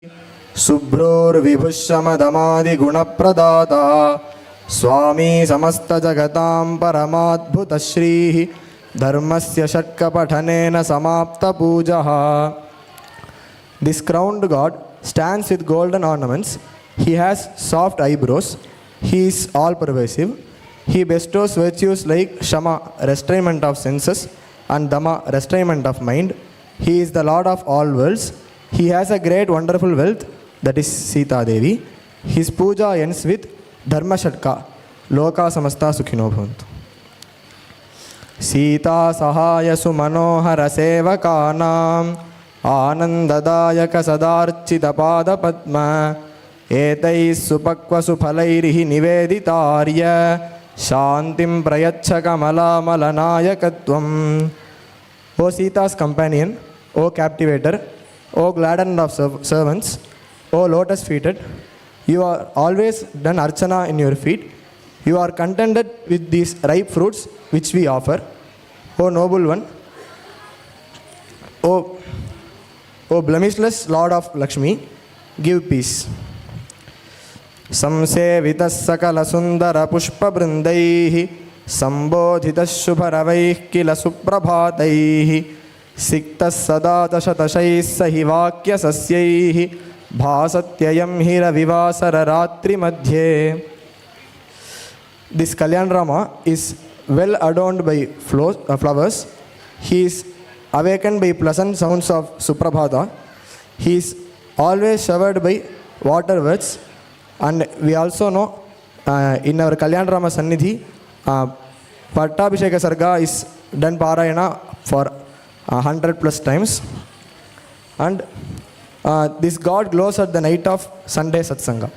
शुभ्रोर्विभुषमदमादिगुणप्रदाता स्वामी समस्तजगतां परमाद्भुतश्रीः धर्मस्य षट्कपठनेन समाप्तपूजः. This crowned God stands with golden ornaments. He has soft eyebrows. He is all-pervasive. He bestows virtues like Shama, restrainment of senses, and Dhamma, restrainment of mind. He is the Lord of all worlds. He has a great wonderful wealth, that is Sita Devi. His puja ends with Dharma Shatka, Loka Samasta Sukhino Bhavantu. Sita Sahaya Sumanohara Sevakanam Anandadayaka Sadarchita Pada Padma Etais Supakva Supalairihi Niveditarya Shantim Prayacha Kamala Malanayakatvam. O Sita's companion, O captivator, O gladden of servants, O lotus-feeted, you are always done archana in your feet. You are contented with these ripe fruits which we offer. O noble one, O blemishless Lord of Lakshmi, give peace. Samsevitas sakala sundara pushpa brindaihi sambodhitas shubharavaih kila suprabhataihi siktas sadatashatash sahi vakya sasyaihi bhasatyayam hira vivasara ratri madhye. This Kalyan Rama is well adorned by flowers. He is awakened by pleasant sounds of Suprabhata. He is always showered by water words. And we also know in our Kalyan Rama Sannidhi, Pattabhisheka Sarga is done Parayana for 100 plus times. And this God glows at the night of Sunday Satsanga.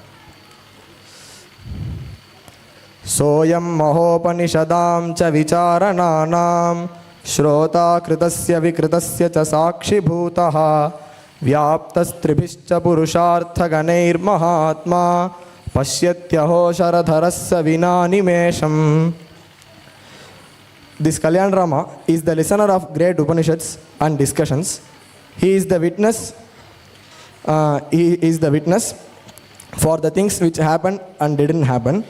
Soyam mahopanishadam cha vicharananam Shrota kritasya vikritasya cha sakshi bhutaha Vyaptastribhischa purushartha ganeir mahatma Pashyatyaho sharadharasya vinanimesham. This Kalyan Rama is the listener of great Upanishads and discussions. He is the witness for the things which happened and didn't happen.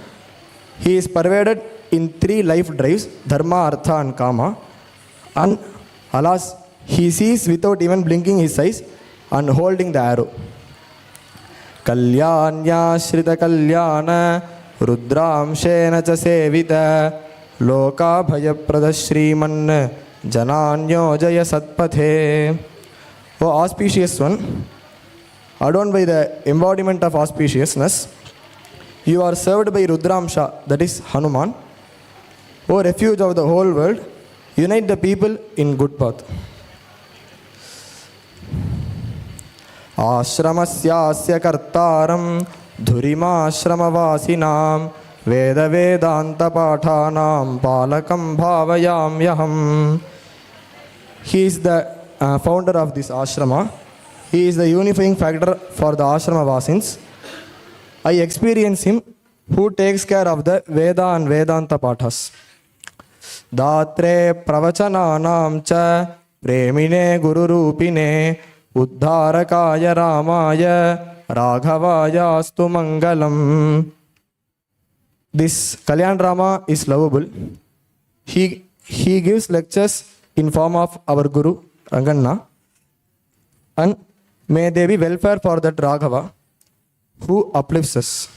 He is pervaded in 3 life drives, Dharma, Artha and Kama. And alas, he sees without even blinking his eyes and holding the arrow. Kalyanya Shrita Kalyana Rudramshena cha sevita Loka Bhayaprada Shriman Jananyo Jaya Satpathe. O auspicious one, adorned by the embodiment of auspiciousness, you are served by Rudramsha, that is Hanuman. O refuge of the whole world, unite the people in good path. Ashramasya kartaram dhurima ashramavasinam veda vedanta pathanam palakam bhavayam yaham. He is the founder of this ashrama. He is the unifying factor for the ashrama vasins. I experience him who takes care of the Veda and Vedanta pathas. Datre pravachananam cha premine guru rupine uddharakaya ramaya raghavaya astu mangalam. This Kalyan Rama is lovable. He gives lectures in form of our Guru Ranganna, and may there be welfare for that Raghava who uplifts us.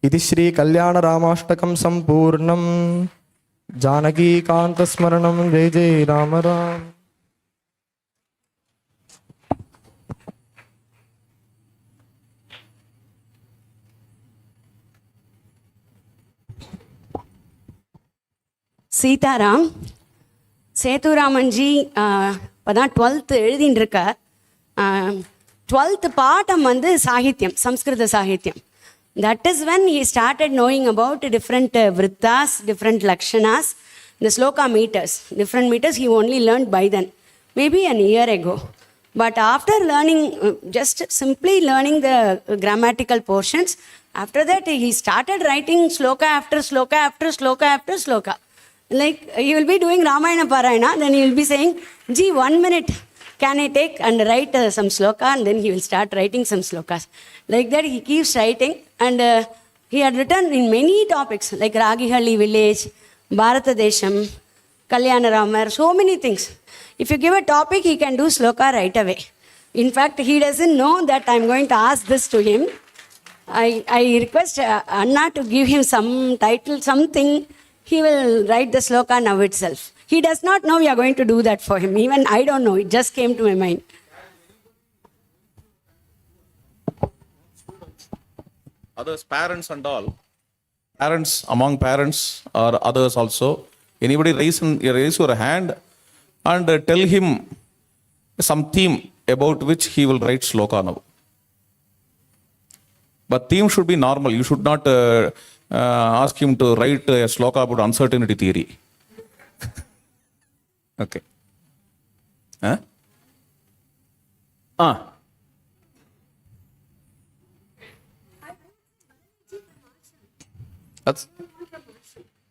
Iti Shri Kalyana Ramashtakam Sampurnam Janaki Kanta Smaranam Jai Jai Rama Ram. Sitaram சேதுராமன்ஜி இப்போதான் 12th எழுதின்னு இருக்கார். 12th bottom வந்து சாகித்யம், சம்ஸ்கிருத சாகித்யம். That is when he started knowing about different vrittas, different lakshanas, the sloka meters. Different meters he only learned by then, maybe an year ago. But after learning, just simply learning the grammatical portions, after that he started writing sloka after sloka after sloka after sloka. Like he will be doing Ramayana Parayana, then he will be saying, gee, 1 minute, can I take and write some sloka, and then he will start writing some slokas. Like that he keeps writing, and he had written in many topics like Ragihalli village, Bharata Desham, Kalyana Ramar, so many things. If you give a topic, he can do sloka right away. In fact, he doesn't know that I'm going to ask this to him. I request Anna to give him some title, something. He will write the sloka now itself. He does not know we are going to do that for him. Even I don't know. It just came to my mind. Others, parents and all. Parents, among parents or others also. Anybody raise your hand and tell him some theme about which he will write sloka now. But theme should be normal. You should not ask him to write a sloka about uncertainty theory. Okay. Huh? That's.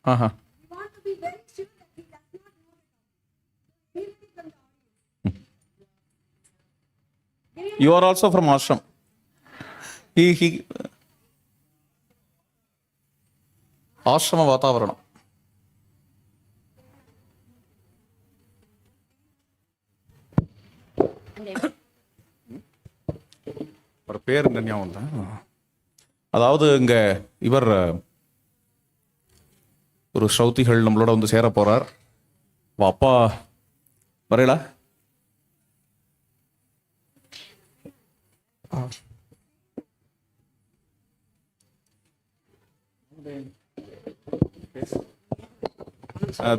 Uh-huh. You are also from Ashram. He Ashrama Vatavaranam. ஒரு பேர் இந்த ஞாபகம் தான். அதாவது இங்க இவர் ஒரு ஸ்ரௌதிகள் நம்மளோட வந்து சேர போறார். அப்பா வரையலா?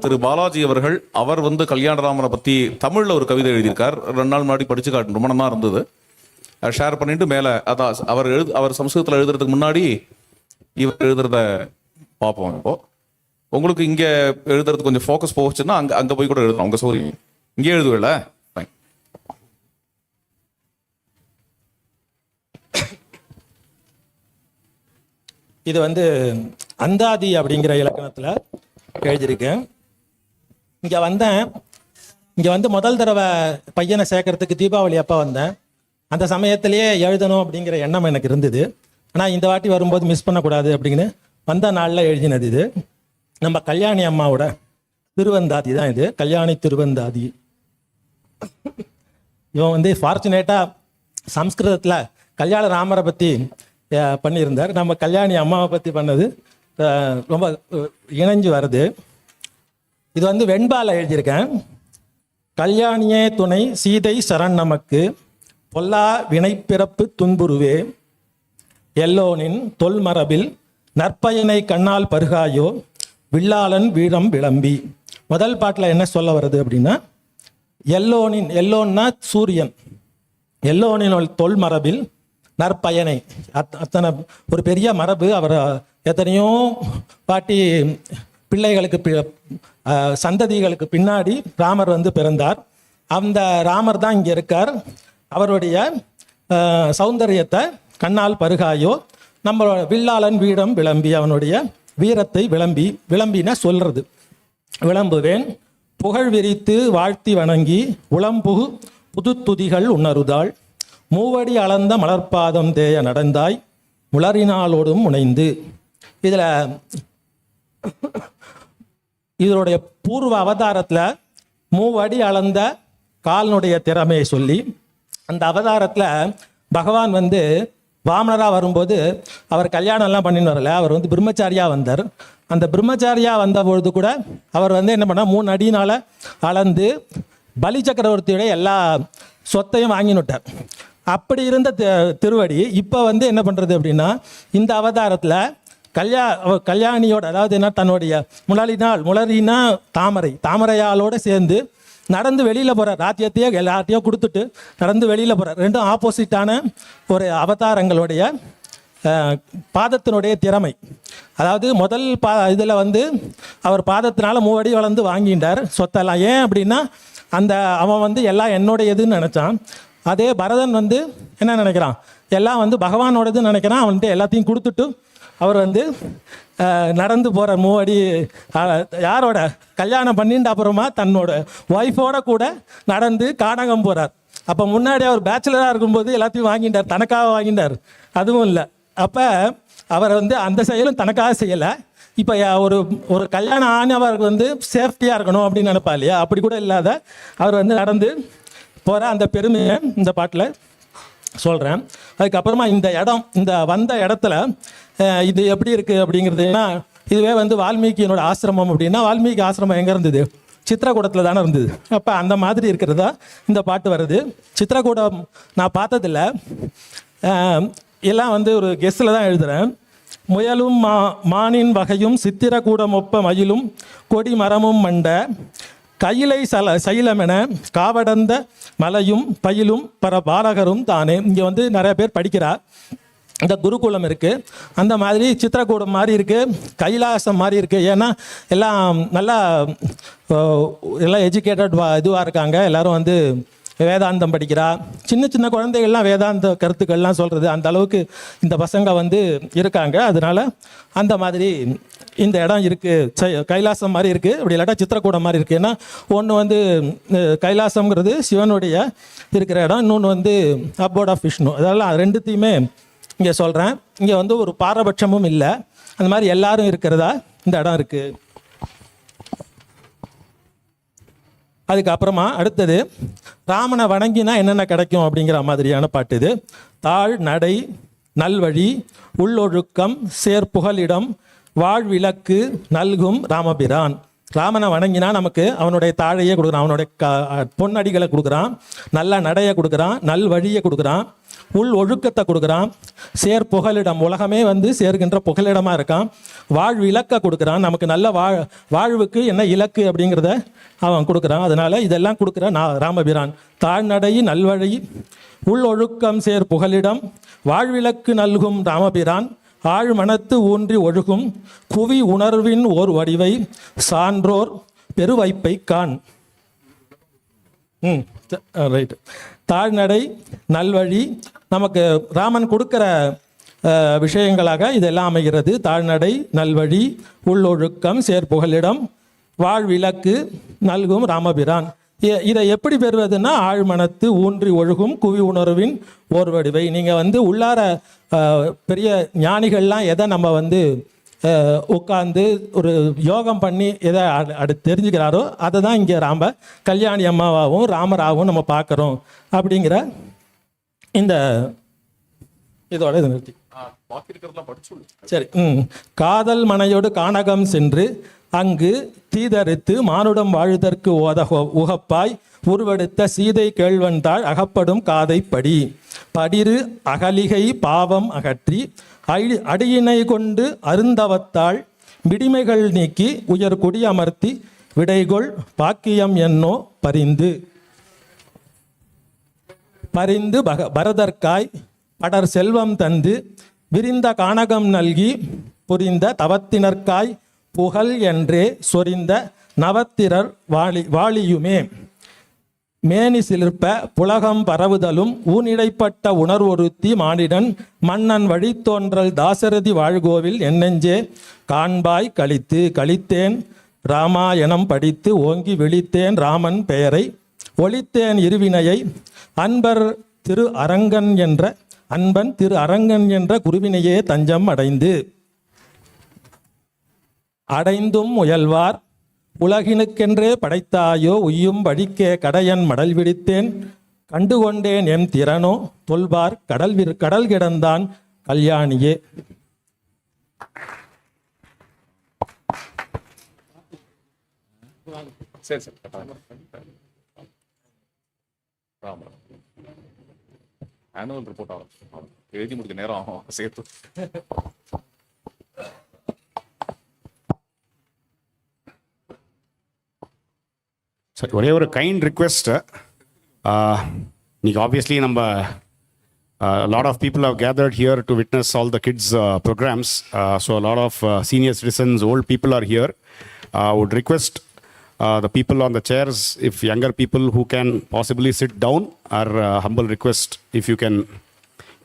திரு பாலாஜி அவர்கள், அவர் வந்து கல்யாணராமரை பத்தி தமிழ்ல ஒரு கவிதை எழுதியிருக்கார். 2 நாள் முன்னாடி படிச்சு காட்டு, ரொம்ப நல்லா இருந்தது. ஷேர் பண்ணிட்டு மேல அதான் அவர் சமஸ்கிருதத்தில் எழுதுறதுக்கு முன்னாடி இவர் எழுதுறத பார்ப்போம். இப்போ உங்களுக்கு இங்க எழுதுறது கொஞ்சம் ஃபோக்கஸ் போச்சுன்னா அங்க போய் கூட எழுதலாம். உங்க சௌரி இங்கே எழுதுவேல. இது வந்து அந்தாதி அப்படிங்கிற இலக்கணத்தில் எழுதியிருக்கேன். இங்கே வந்து முதல் தடவை பையனை சேர்க்கறதுக்கு தீபாவளி அப்போ வந்தேன். அந்த சமயத்திலேயே எழுதணும் அப்படிங்கிற எண்ணம் எனக்கு இருந்தது. ஆனால் இந்த வாட்டி வரும்போது மிஸ் பண்ணக்கூடாது அப்படின்னு வந்த நாளில் எழுதினது. இது நம்ம கல்யாணி அம்மாவோட திருவந்தாதி தான். இது கல்யாணி திருவந்தாதி. இவன் வந்து ஃபார்ச்சுனேட்டாக சம்ஸ்கிருதத்தில் கல்யாண ராமரை பற்றி பண்ணியிருந்தார். நம்ம கல்யாணி அம்மாவை பற்றி பண்ணது ரொம்ப இணைஞ்சு வருது. இது வந்து வெண்பால எழுதியிருக்கேன். கல்யாணியே துணை சீதை சரண் நமக்கு பொல்லா வினைப்பிறப்பு துன்புருவே எல்லோனின் தொல்மரபில் நற்பயனை கண்ணால் பருகாயோ வில்லாளன் வீரம் விளம்பி. முதல் பாட்டில் என்ன சொல்ல வருது அப்படின்னா, எல்லோன்னா சூரியன், எல்லோனின் தொல்மரபில் நற்பயனை, அத்தனை ஒரு பெரிய மரபு. அவர் எத்தனையோ பாட்டி பிள்ளைகளுக்கு சந்ததிகளுக்கு பின்னாடி ராமர் வந்து பிறந்தார். அந்த ராமர் தான் இங்கே இருக்கார். அவருடைய சௌந்தரியத்தை கண்ணால் பருகாயோ நம்ம வில்லாளன் வீரம் விளம்பி, அவனுடைய வீரத்தை விளம்பின சொல்றது. விளம்புவேன் புகழ் விரித்து வாழ்த்தி வணங்கி உளம்புகு புதுத்துதிகள் உணருதாள் மூவடி அளந்த மலர்பாதம் தேய நடந்தாய் முளரினாலோடும் முனைந்து. இதனுடைய பூர்வ அவதாரத்தில் மூவடி அளந்த காலனுடைய திறமையை சொல்லி, அந்த அவதாரத்தில் பகவான் வந்து வாமனராக வரும்போது அவர் கல்யாணம்லாம் பண்ணின்னு வரல. அவர் வந்து பிரம்மச்சாரியாக வந்தார். அந்த பிரம்மச்சாரியாக வந்த பொழுது கூட அவர் வந்து என்ன பண்ணால் 3 அடியினால் அளந்து பலி சக்கரவர்த்தியுடைய எல்லா சொத்தையும் வாங்கினுட்டார். அப்படி இருந்த திருவடி இப்போ வந்து என்ன பண்ணுறது அப்படின்னா, இந்த அவதாரத்தில் கல்யாணியோட, அதாவது என்ன, தன்னுடைய முளரினா தாமரையாலோடு சேர்ந்து நடந்து வெளியில் போகிறார். ராஜ்யத்தையே எல்லாத்தையும் கொடுத்துட்டு நடந்து வெளியில் போகிறார். ரெண்டும் ஆப்போசிட்டான ஒரு அவதாரங்களுடைய பாதத்தினுடைய திறமை. அதாவது முதல் இதில் வந்து அவர் பாதத்தினால 3 அடி வளர்ந்து வாங்கிட்டார் சொத்தெல்லாம். ஏன் அப்படின்னா, அவன் வந்து எல்லாம் என்னோடையதுன்னு நினச்சான். அதே பரதன் வந்து என்ன நினைக்கிறான், எல்லாம் வந்து பகவானோடதுன்னு நினைக்கிறான். அவன்கிட்ட எல்லாத்தையும் கொடுத்துட்டு அவர் வந்து நடந்து போகிற 3 அடி யாரோட கல்யாணம் பண்ணிட்டு அப்புறமா தன்னோட ஒய்ஃபோட கூட நடந்து கானகம் போகிறார். அப்போ முன்னாடி அவர் பேச்சுலராக இருக்கும்போது எல்லாத்தையும் வாங்கிட்டார், தனக்காக வாங்கிட்டார், அதுவும் இல்லை. அப்போ அவர் வந்து அந்த செயலும் தனக்காக செய்யலை. இப்போ ஒரு ஒரு கல்யாணம் ஆனவருக்கு வந்து சேஃப்டியாக இருக்கணும் அப்படின்னு நினைப்பா இல்லையா, அப்படி கூட இல்லாத அவர் வந்து நடந்து போகிற அந்த பெருமையை இந்த பாட்டில் சொல்கிறேன். அதுக்கப்புறமா இந்த இடம், இந்த வந்த இடத்துல இது எப்படி இருக்குது அப்படிங்கிறதுனா, இதுவே வந்து வால்மீகியினோட ஆசிரமம் அப்படின்னா, வால்மீகி ஆசிரமம் எங்கே இருந்தது? சித்திரக்கூடத்தில் தானே இருந்தது. அப்போ அந்த மாதிரி இருக்கிறதா இந்த பாட்டு வருது. சித்திரக்கூடம் நான் பார்த்ததில்ல, எல்லாம் வந்து ஒரு கெஸ்ஸில் தான் எழுதுகிறேன். முயலும் மானின் வகையும் சித்திரக்கூடம் ஒப்ப மயிலும் கொடி மரமும் மண்ட கையிலை சைலமென காவடந்த மலையும் பயிலும் பர பாலகரும் தானே. இங்கே வந்து நிறைய பேர் படிக்கிறா. இந்த குருகுலம் இருக்குது, அந்த மாதிரி சித்திரக்கூடம் மாதிரி இருக்குது, கைலாசம் மாதிரி இருக்குது. ஏன்னா எல்லாம் நல்லா எல்லாம் எஜுகேட்டட் இதுவாக இருக்காங்க. எல்லோரும் வந்து வேதாந்தம் படிக்கிறா. சின்ன சின்ன குழந்தைகள்லாம் வேதாந்த கருத்துக்கள்லாம் சொல்கிறது, அந்த அளவுக்கு இந்த பசங்க வந்து இருக்காங்க. அதனால் அந்த மாதிரி இந்த இடம் இருக்குது, கைலாசம் மாதிரி இருக்குது, அப்படி இல்லாட்டா சித்திரக்கூடம் மாதிரி இருக்குது. ஏன்னா ஒன்று வந்து கைலாசம்ங்கிறது சிவனுடைய இருக்கிற இடம், இன்னொன்று வந்து அபோர்ட் ஆஃப் விஷ்ணு. அதெல்லாம் ரெண்டுத்தையுமே இங்கே சொல்கிறேன். இங்கே வந்து ஒரு பாரபட்சமும் இல்லை, அந்த மாதிரி எல்லாரும் இருக்கிறதா இந்த இடம் இருக்குது. அதுக்கப்புறமா அடுத்தது ராமனை வணங்கினா என்னென்ன கிடைக்கும் அப்படிங்கிற மாதிரியான பாட்டு இது. தாழ் நடை நல்வழி உள்ளொழுக்கம் சேர்ப்புகலிடம் வாழ்விளக்கு நல்கும் ராமபிரான். ராமனை வணங்கினா நமக்கு அவனுடைய தாழையே கொடுக்குறான், அவனுடைய பொன்னடிகளை கொடுக்குறான், நல்ல நடையை கொடுக்குறான், நல் வழியை கொடுக்குறான், உள் ஒழுக்கத்தை கொடுக்குறான், சேர் புகலிடம், உலகமே வந்து சேர்கின்ற புகலிடமாக இருக்கான், வாழ்விளக்கை கொடுக்குறான், நமக்கு நல்ல வாழ்வுக்கு என்ன இலக்கு அப்படிங்கிறத அவன் கொடுக்குறான். அதனால் இதெல்லாம் கொடுக்குற ராமபிரான். தாழ்நடை நல்வழி உள் ஒழுக்கம் சேர் புகலிடம் வாழ்விளக்கு நல்கும் ராமபிரான் ஆழ் மனத்து ஊன்றி ஒழுகும் குவி உணர்வின் ஓர் வடிவை சான்றோர் பெருவைப்பை காண். ரைட். தாழ்நடை நல்வழி நமக்கு ராமன் கொடுக்குற விஷயங்களாக இதெல்லாம் அமைகிறது. தாழ்நடை நல்வழி உள்ளொழுக்கம் சேர்ப்புகலிடம் வாழ்விளக்கு நல்கும் ராமபிரான். இதை எப்படி பெறுவதுன்னா ஆழ்மனத்து ஊன்றி ஒழுகும் குவி உணர்வின் ஓர் வடிவை. நீங்கள் வந்து உள்ளார பெரிய ஞானிகள்லாம் எதை நம்ம வந்து உட்காந்து ஒரு யோகம் பண்ணி எதை தெரிஞ்சுக்கிறாரோ அதை தான் இங்கே ராம கல்யாணி அம்மாவாகவும் ராமராகவும் நம்ம பார்க்குறோம் அப்படிங்கிற இந்த இதோட இதை நிறுத்தி சரி. காதல் மனையோடு கானகம் சென்று அங்கு தீதரித்து மானுடம் வாழ்தற்கு உகப்பாய் உருவெடுத்த சீதை கேழ்வன்தாள் அகப்படும் காதை படி படிரு அகலிகை பாவம் அகற்றி அடியினை கொண்டு அருந்தவத்தாள் விடிமைகள் நீக்கி உயர் குடி அமர்த்தி விடைகொள் பாக்கியம் என்னோ பரிந்து பரிந்து பரதற்காய் படர் செல்வம் தந்து விரிந்த கானகம் நல்கி புரிந்த தவத்தினர்க்காய் புகழ் என்றே சொரிந்த நவத்திரர் வாளியுமே மேனி சிலிர்ப்ப புலகம் பரவுதலும் ஊனிடைப்பட்ட உணர்வொருத்தி மானிடன் மன்னன் வழித்தோன்றல் தாசரதி வாழ்கோவில் என்னெஞ்சே காண்பாய் கழித்தேன் ராமாயணம் படித்து ஓங்கி விழித்தேன் ராமன் பெயரை ஒளித்தேன் இருவினையை அன்பன் திரு அரங்கன் என்ற குருவினையே தஞ்சம் அடைந்தும் முயல்வார் உலகினுக்கென்றே படைத்தாயோ உய்யும் வழிக்கே கடையன் மடல் விடித்தேன் கண்டுகொண்டேன் என் திறனோ தொல்பார் கடல் கிடந்தான் கல்யாணியே. சரி சரி. ஆனுவல் ரிப்போர்ட் ஆகும், எழுதி முடிக்க நேரம் ஆகும் சேர்த்து. சரி, ஒரே ஒரு கைண்ட் ரிக்வெஸ்ட்டு. இன்னைக்கு ஆப்வியஸ்லி நம்ம lot of people have gathered here to witness all the kids programs. So lot of senior citizens, old people are here. Would request the people on the chairs, if younger people who can possibly sit down, our humble request, if you can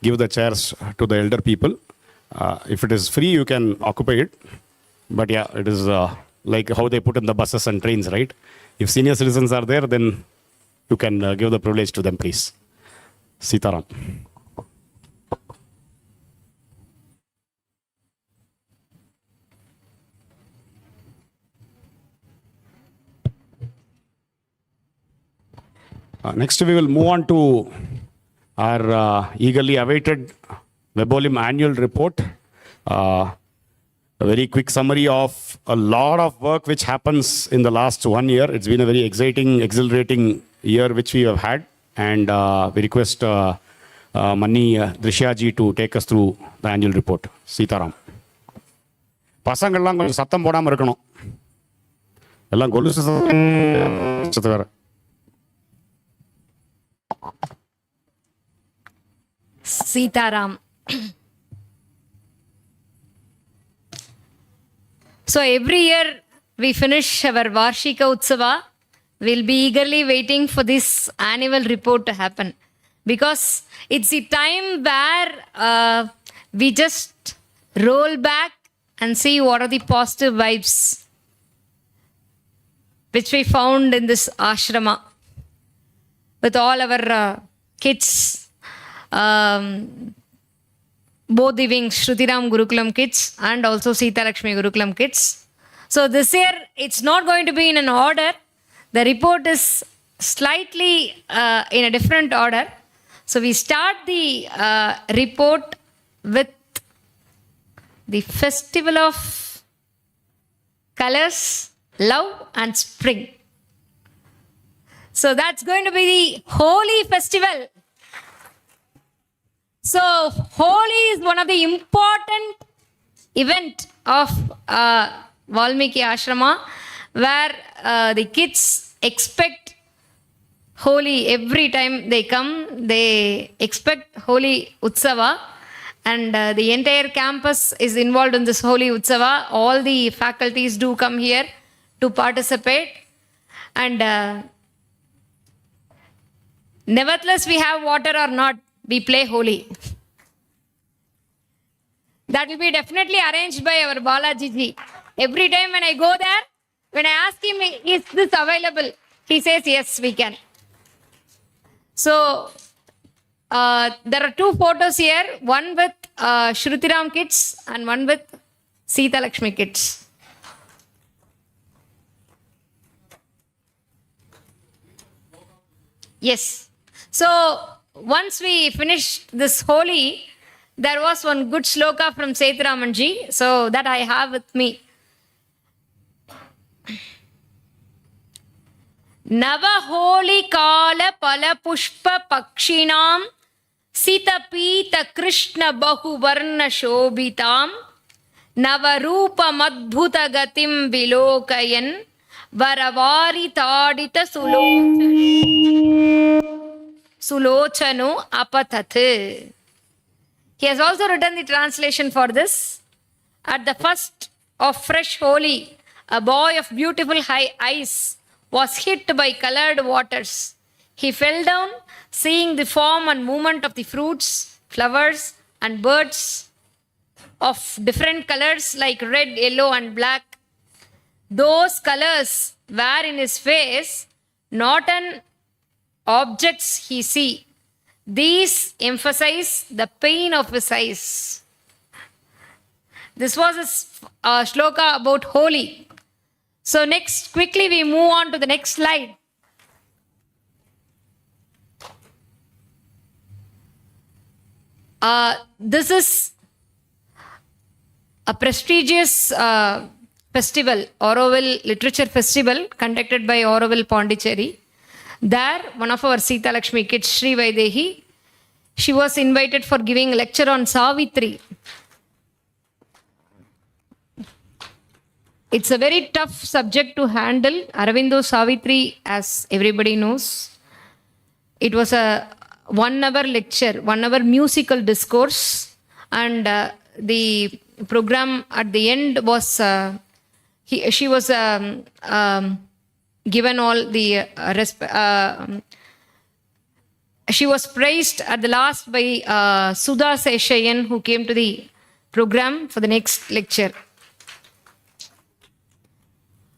give the chairs to the elder people. If it is free, you can occupy it. But yeah, it is like how they put in the buses and trains, right? If senior citizens are there, then you can give the privilege to them, please. Sitaram. Next, we will move on to our eagerly awaited Webolim annual report. A very quick summary of a lot of work which happens in the last 1 year. It's been a very exciting, exhilarating year which we have had. And we request Mani Drishyaji to take us through the annual report. Sitaram. பசங்கள்லாம் கொஞ்சம் சத்தம் போடாமல் இருக்கணும். எல்லாம் கொலுசு சத்தம் வேற. Sitaram. So every year we finish our Varshika Utsava. We'll be eagerly waiting for this annual report to happen, because it's the time where we just roll back and see what are the positive vibes which we found in this Ashrama with all our kids, both the wings, Shrutiram Gurukulam kids and also Sita Lakshmi Gurukulam kids. So this year it's not going to be in an order. The report is slightly in a different order. So we start the report with the festival of colors, love and spring. So that's going to be the Holi festival. So Holi is one of the important event of Valmiki Ashrama, where the kids expect Holi every time they come. They expect Holi Utsava, and the entire campus is involved in this Holi Utsava. All the faculties do come here to participate, and nevertheless, we have water or not, we play Holi. That will be definitely arranged by our Balaji ji. Every time when I go there, when I ask him, is this available? He says, yes, we can. So, there are 2 photos here, one with Shrutiram kids and one with Sita Lakshmi kids. Yes. So, once we finished this Holi, there was one good shloka from Sethuramanji, so that I have with me. Nava Holi Kala Pala Pushpa Pakshinam Sita Pita Krishna Bahu Varna Shobhitam Nava Rupa Madbhuta Gatim Vilokayan Varavari Tadita Sulochanu Apatat. He has also written the translation for this. At the first of fresh Holi, a boy of beautiful high eyes was hit by colored waters. He fell down, seeing the form and movement of the fruits, flowers, and birds of different colors like red, yellow, and black. Those colors were in his face, not an objects he see. These emphasize the pain of his eyes. This was a shloka about Holi. So next, quickly we move on to the next slide. This is a prestigious festival, Auroville Literature Festival, conducted by Auroville Pondicherry. There, one of our Sita Lakshmi kids, Sri Vaidehi, she was invited for giving a lecture on Savitri. It's a very tough subject to handle. Aravindo Savitri, as everybody knows, it was a 1-hour lecture, 1-hour musical discourse, and the program at the end was, she was given all the she was praised at the last by Sudha Seshayan, who came to the program for the next lecture.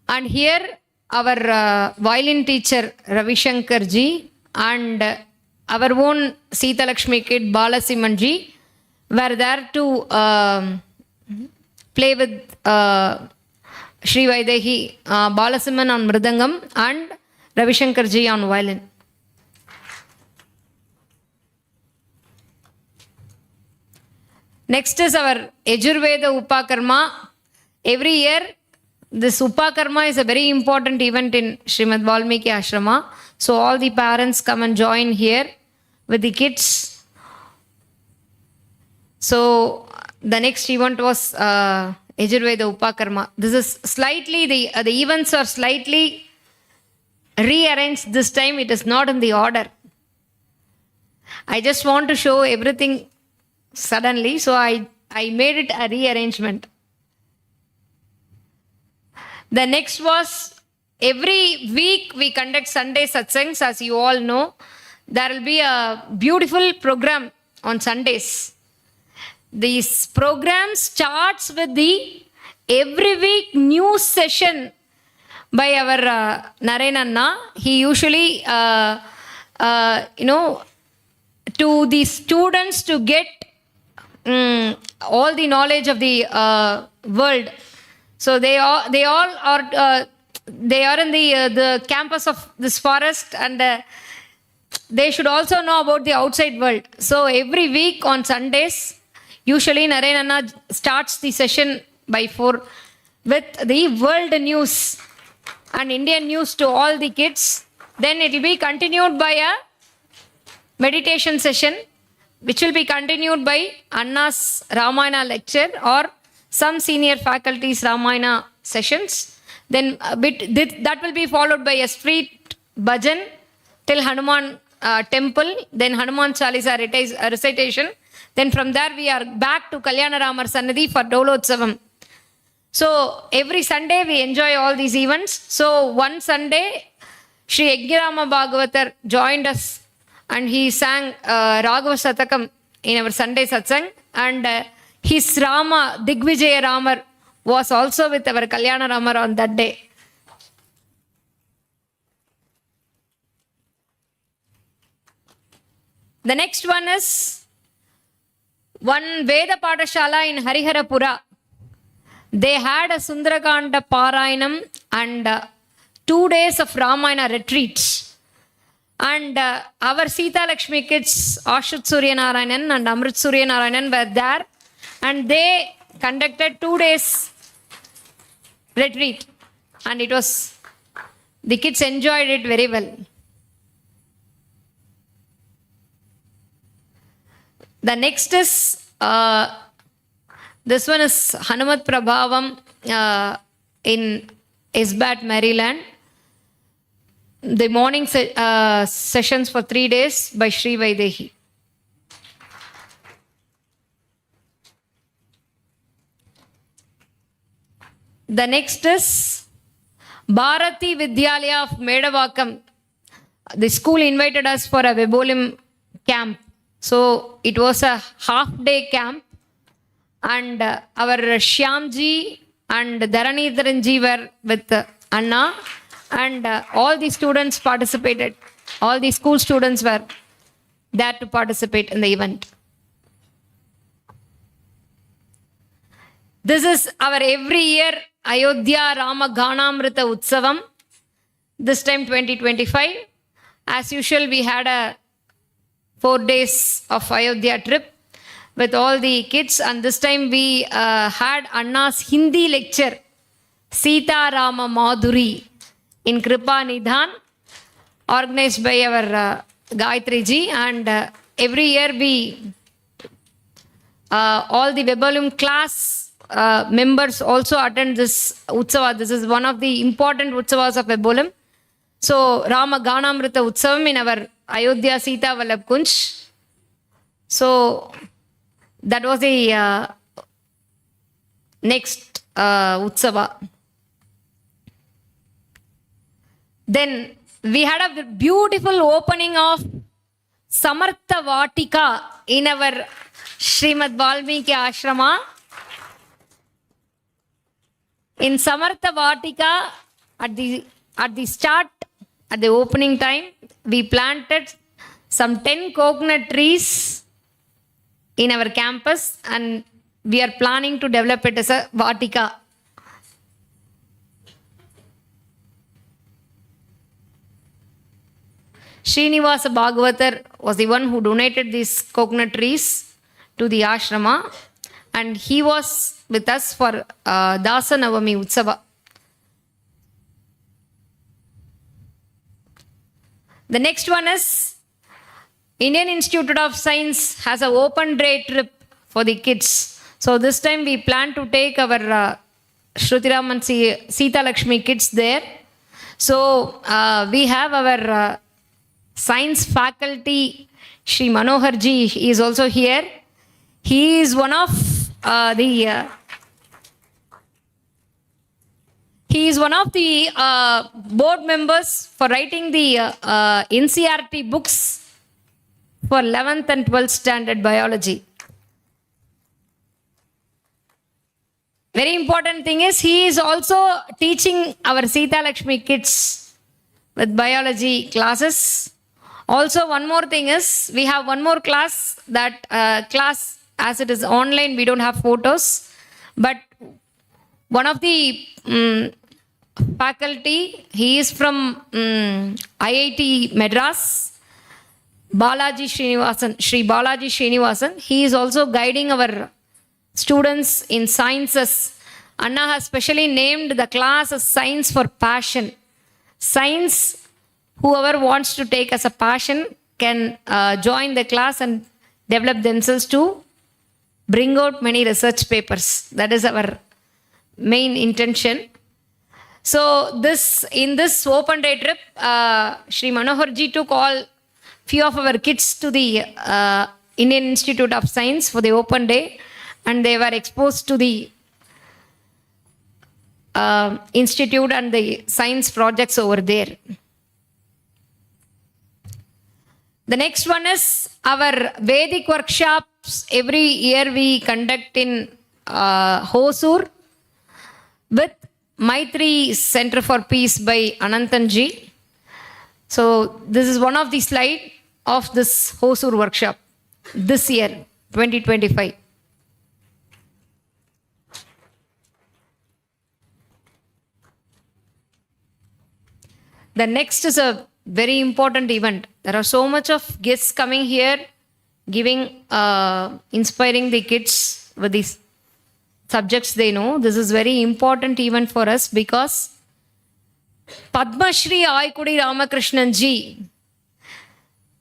And here our violin teacher Ravi Shankar ji and our own Sita Lakshmi kid Balasiman ji were there to play with Sri Vaidehi, Balasiman on mridangam and Ravi Shankar ji on violin. Next is our Yajurveda Upakarma. Every year, this Upakarma is a very important event in Srimad Valmiki Ashrama. So all the parents come and join here with the kids. So the next event was Yajurveda Upakarma. This is slightly, the events are slightly rearranged this time. It is not in the order. I just want to show everything suddenly, so I made it a rearrangement. The next was every week we conduct Sunday satsangs. As you all know, there will be a beautiful program on Sundays. This program starts with the every week news session by our Narenanna. He usually, to the students to get all the knowledge of the world. So they all are in the campus of this forest, and they should also know about the outside world. So every week on Sundays, usually Narenanna starts the session by 4 with the world news and Indian news to all the kids. Then it will be continued by a meditation session, which will be continued by Anna's Ramayana lecture or some senior faculty's Ramayana sessions. Then that will be followed by a street bhajan till Hanuman temple, then Hanuman Chalisa recitation. Then from there we are back to Kalyana Ramar Sannidhi for Dolotsavam. So every Sunday we enjoy all these events. So one Sunday, Sri Yajnarama Bhagavatar joined us and he sang Raghava Satakam in our Sunday satsang, and his Rama, Digvijaya Ramar, was also with our Kalyana Ramar on that day. The next one is one Veda Padashala in Hariharapura. They had a Sundarakanda Parayanam and 2 days of Ramayana retreats. And our Sita Lakshmi kids, Ashut Suryanarayanan and Amrit Suryanarayanan, were there, and they conducted 2 days retreat, and the kids enjoyed it very well. The next is this one is Hanumat Prabhavam in Isbat, Maryland. The morning sessions for 3 days by Sri Vaidehi. The next is Bharati Vidyalaya of Medavakam. The school invited us for a Vebolim camp. So it was a half-day camp, and our Shyamji and Dharanidharanji were with Anna, and all the students participated. All the school students were there to participate in the event. This is our every year Ayodhya Rama Ganamrita Utsavam. This time 2025. As usual, we had a 4 days of Ayodhya trip with all the kids, and this time we had Anna's Hindi lecture, Sita Rama Madhuri, in Kripa Nidhan, organized by our Gayatri ji. And every year we, all the Vebolim class members also attend this Utsava. This is one of the important Utsavas of Vebolim. So Rama Ganamrita Utsavam in our Ayodhya Sita Vallabh Kunj. So that was the next Utsava. Then we had a beautiful opening of Samartha Vatika in our Srimad Valmiki Ashrama. In Samartha Vatika, at the at the start, at the opening time, we planted some 10 coconut trees in our campus, and we are planning to develop it as a Vatika. Srinivasa Bhagavatar was the one who donated these coconut trees to the Ashrama, and he was with us for Dasa Navami Utsava. The next one is Indian Institute of Science has an open day trip for the kids. So this time we plan to take our Shruti and Sita Lakshmi kids there. So we have our science faculty, Shri Manoharji, he is also here. He is one of the board members for writing the NCERT books for 11th and 12th standard biology. Very important thing is he is also teaching our Sita Lakshmi kids with biology classes. Also, one more thing is we have one more class, that class, as it is online, we don't have photos, but one of the faculty, he is from IIT Madras, Balaji Srinivasan, Sri Balaji Srinivasan. He is also guiding our students in sciences. Anna has specially named the class as Science for Passion. Science, whoever wants to take as a passion can join the class and develop themselves to bring out many research papers. That is our main intention. So in this open day trip, Shri Manoharji took few of our kids to the Indian Institute of Science for the open day, and they were exposed to the institute and the science projects over there. The next one is our Vedic workshops. Every year we conduct in Hosur with Maitri Center for Peace by Anantanji. So this is one of the slides of this Hosur workshop this year, 2025. The next is a very important event. There are so much of guests coming here, giving, inspiring the kids with these subjects they know. This is very important event for us because Padma Shri Aikudi Ramakrishnan ji,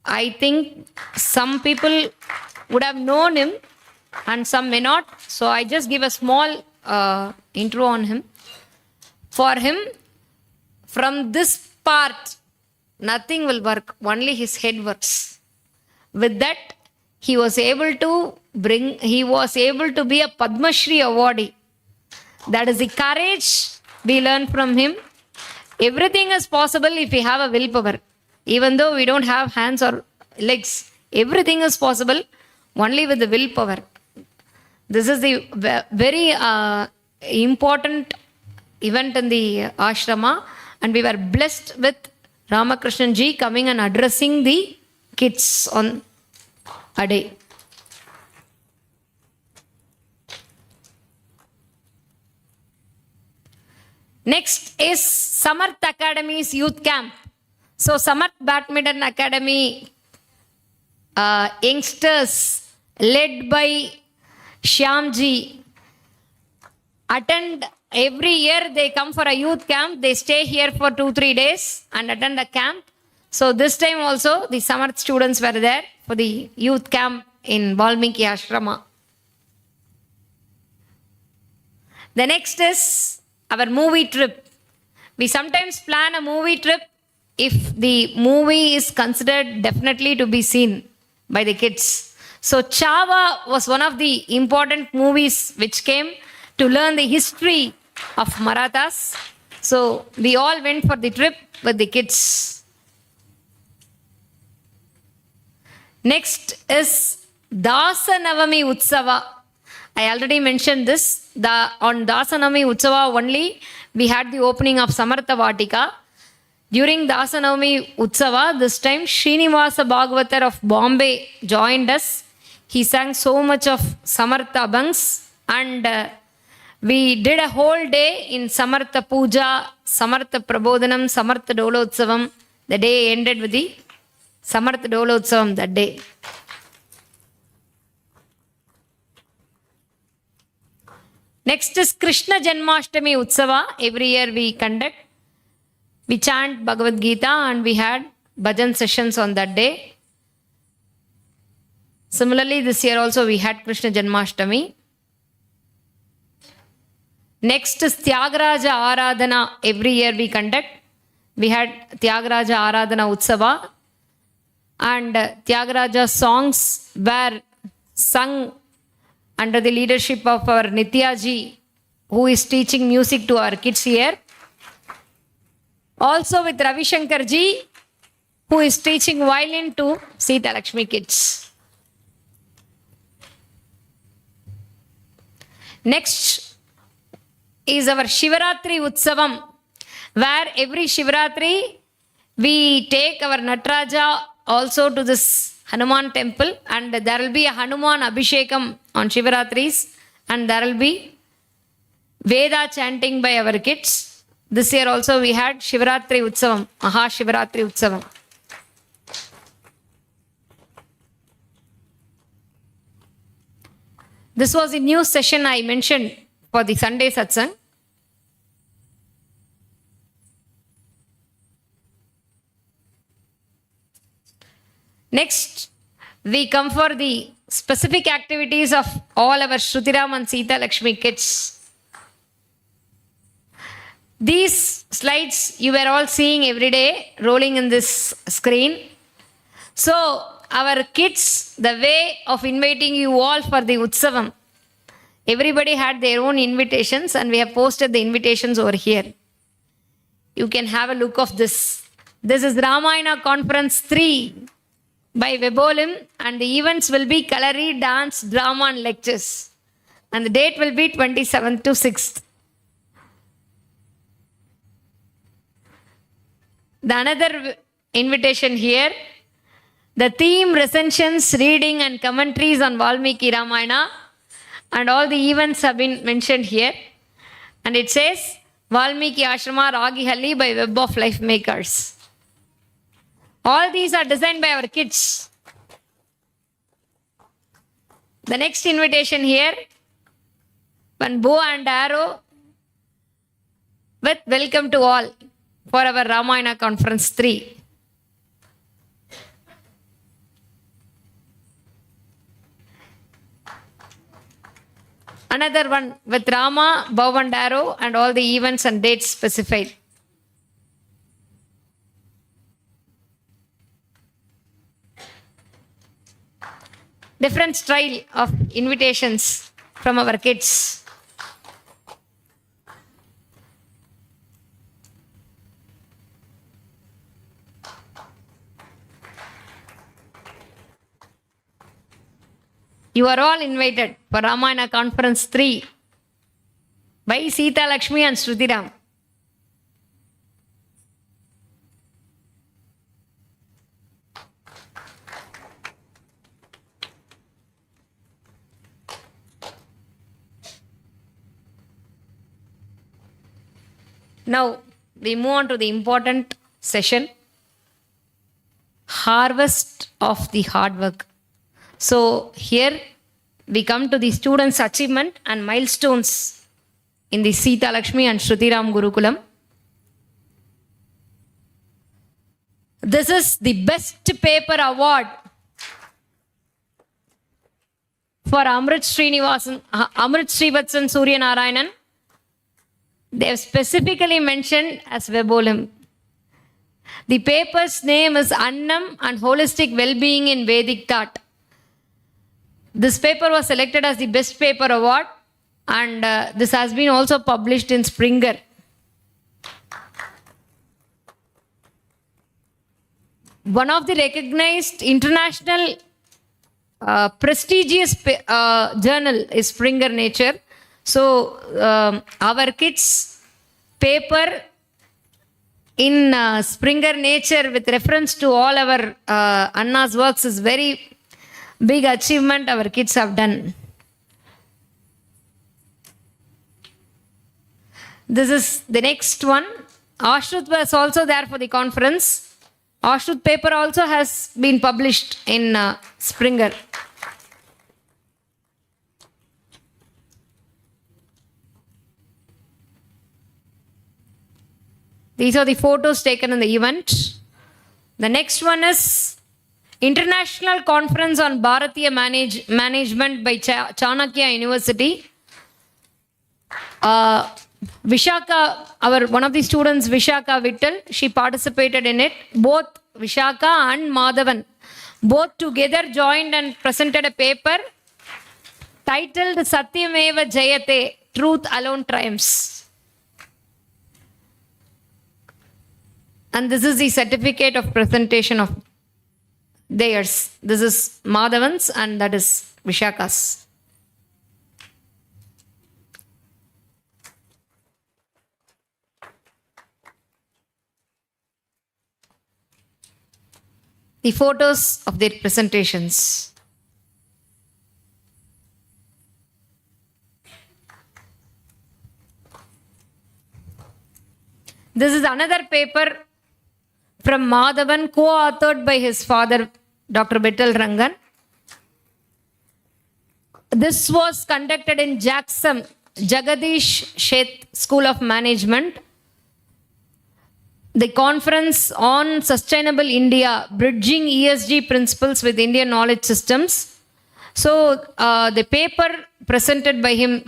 I think some people would have known him and some may not. So I just give a small intro on him. For him, from this part, nothing will work, only his head works. With that, he was able to be a Padma Shri awardee. That is the courage we learn from him. Everything is possible if we have a willpower. Even though we don't have hands or legs, everything is possible only with the willpower. This is the very important event in the Ashrama, and we were blessed with Ramakrishnan ji coming and addressing the kids on a day. Next is Samarth Academy's youth camp. So Samarth Badminton Academy youngsters led by Shyamji attend every year. They come for a youth camp. They stay here for 2-3 days and attend a camp. So this time also the Samarth students were there for the youth camp in Valmiki Ashrama. The next is our movie trip. We sometimes plan a movie trip if the movie is considered definitely to be seen by the kids. So Chava was one of the important movies which came to learn the history of Marathas. So we all went for the trip with the kids. Next is Dasa Navami Utsava. I already mentioned this. On Dasa Navami Utsava only, we had the opening of Samartha Vatika. during Dasa Navami Utsava, this time Srinivasa Bhagavatar of Bombay joined us. He sang so much of Samartha Abhangs, and we did a whole day in Samartha Puja, Samartha Prabodhanam, Samartha Dolotsavam. The day ended with the Samartha Dolotsavam that day. Next is Krishna Janmashtami Utsava. Every year we conduct. We chant Bhagavad Gita and we had bhajan sessions on that day. Similarly, this year also we had Krishna Janmashtami. Next is Tyagaraja Aradhana. Every year we conduct. We had Tyagaraja Aradhana Utsava. And Tyagaraja songs were sung under the leadership of our Nitya ji, who is teaching music to our kids here. Also with Ravi Shankar ji, who is teaching violin to Sita Lakshmi kids. Next is our Shivaratri Utsavam, where every Shivaratri we take our Nataraja also to this Hanuman temple, and there will be a Hanuman Abhishekam on Shivaratris, and there will be Veda chanting by our kids. This year also we had Shivaratri Utsavam, Maha Shivaratri Utsavam. This was a new session I mentioned for the Sunday Satsang. Next, we come for the specific activities of all our Shrutiram and Sita Lakshmi kids. These slides you were all seeing every day rolling in this screen. So, our kids, the way of inviting you all for the Utsavam, everybody had their own invitations and we have posted the invitations over here. You can have a look of this. This is Ramayana Conference 3 by Webolim, and the events will be Kalari, dance, drama and lectures. And the date will be 27th to 6th. The another invitation here, the theme recensions, reading and commentaries on Valmiki Ramayana, and all the events have been mentioned here. And it says Valmiki Ashrama Ragihalli by Web of Life Makers. All these are designed by our kids. The next invitation here, one bow and arrow with welcome to all for our Ramayana Conference 3. Another one with Rama, bow and arrow, and all the events and dates specified. Different style of invitations from our kids. You are all invited for Ramayana Conference 3 by Sita Lakshmi and Shrutiram. Now, we move on to the important session, harvest of the hard work. So, here we come to the students' achievement and milestones in the Sita Lakshmi and Shrutiram Gurukulam. This is the best paper award for Amrit Srivatsan Surya Narayanan. They have specifically mentioned as Webolim. The paper's name is Annam and Holistic Well-Being in Vedic Thought. This paper was selected as the best paper award, and this has been also published in Springer. One of the recognized international prestigious journal is Springer Nature. So, our kids' paper in Springer nature with reference to all our Anna's works is very big achievement our kids have done. This is the next one. Ashrut was also there for the conference. Ashrut paper also has been published in Springer. These are the photos taken in the event. The next one is International Conference on Bharatiya Management by Chanakya University. Vishaka, one of the students, Vishaka Vittal, she participated in it. Both Vishaka and Madhavan, both together joined and presented a paper titled Satyameva Jayate, Truth Alone Triumphs. And this is the certificate of presentation of theirs. This is Madhavan's and that is Vishaka's. The photos of their presentations. This is another paper from Madhavan, co-authored by his father, Dr. Vittal Rangan. This was conducted in Jacksam, Jagadish Sheth School of Management. The conference on Sustainable India, Bridging ESG Principles with Indian Knowledge Systems. So, the paper presented by him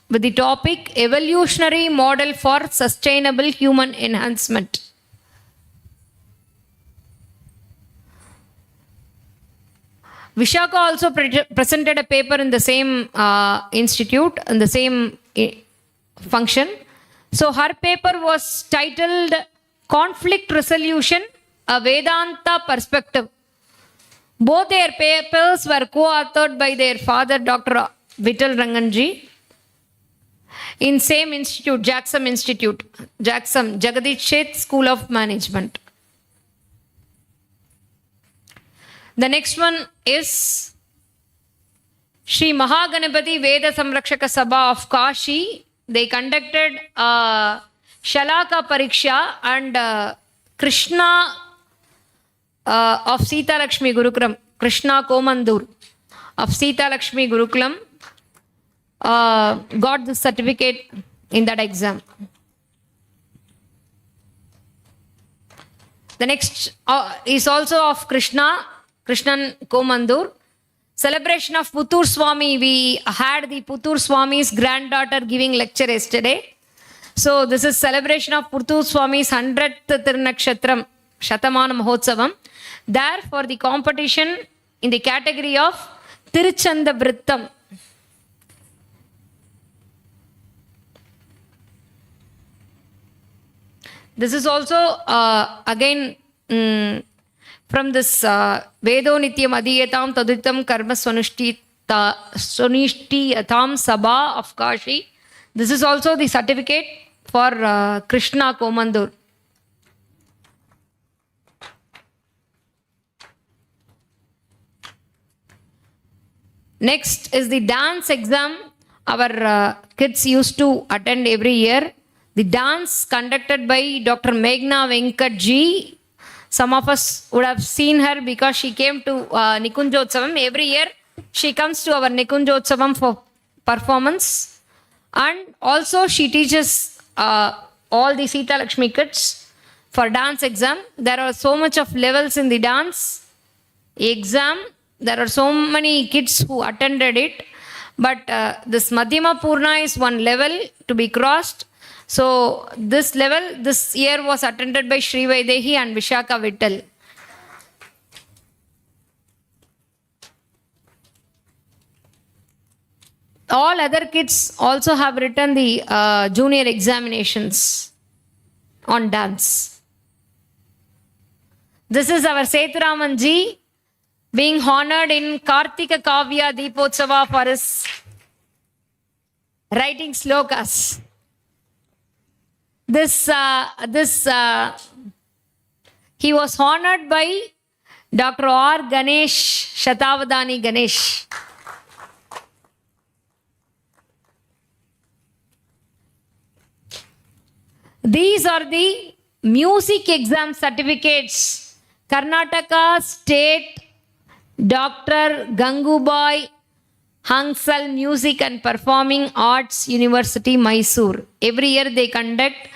with the topic, Evolutionary Model for Sustainable Human Enhancement. Vishaka also presented a paper in the same institute, in the same function. So her paper was titled Conflict Resolution, a Vedanta Perspective. Both their papers were co-authored by their father, Dr. Vittal Ranganji, in same institute, Jacksam Institute, Jacksam, Jagadish Sheth School of Management. The next one is Shri Mahaganapati Veda Samrakshaka Sabha of Kashi. They conducted Shalaka Pariksha and Krishna of Sita Lakshmi Gurukulam, Krishna Komandur of Sita Lakshmi Gurukulam got the certificate in that exam. The next is also of Krishnan Komandur. Celebration of Puttur Swami. We had the Puttur Swami's granddaughter giving lecture yesterday. So this is celebration of Puttur Swami's 100th Tirnakshatram, Shatamana Mahotsavam. There for the competition in the category of Tiruchanda Vrittam. This is also again from this Vedo Nityam Adiyatam Tadutam Karma Sonishti Yatam Sabha of Kashi. This is also the certificate for Krishna Komandur. Next is the dance exam. Our kids used to attend every year. The dance conducted by Dr. Meghna Venkatji. Some of us would have seen her because she came to Nikunjotsavam. Every year she comes to our Nikunjotsavam for performance. And also she teaches all the Sita Lakshmi kids for dance exam. There are so much of levels in the dance exam. There are so many kids who attended it. But this Madhyama Purna is one level to be crossed. So this level, this year was attended by Sri Vaidehi and Vishaka Vittal. All other kids also have written the junior examinations on dance. This is our Seturamanji being honored in Kartika Kavya Deepotsava for his writing slokas. He was honored by Dr. R. Ganesh, Shatavadani Ganesh. These are the music exam certificates. Karnataka State Dr. Gangubai Hansal Music and Performing Arts University, Mysore. Every year they conduct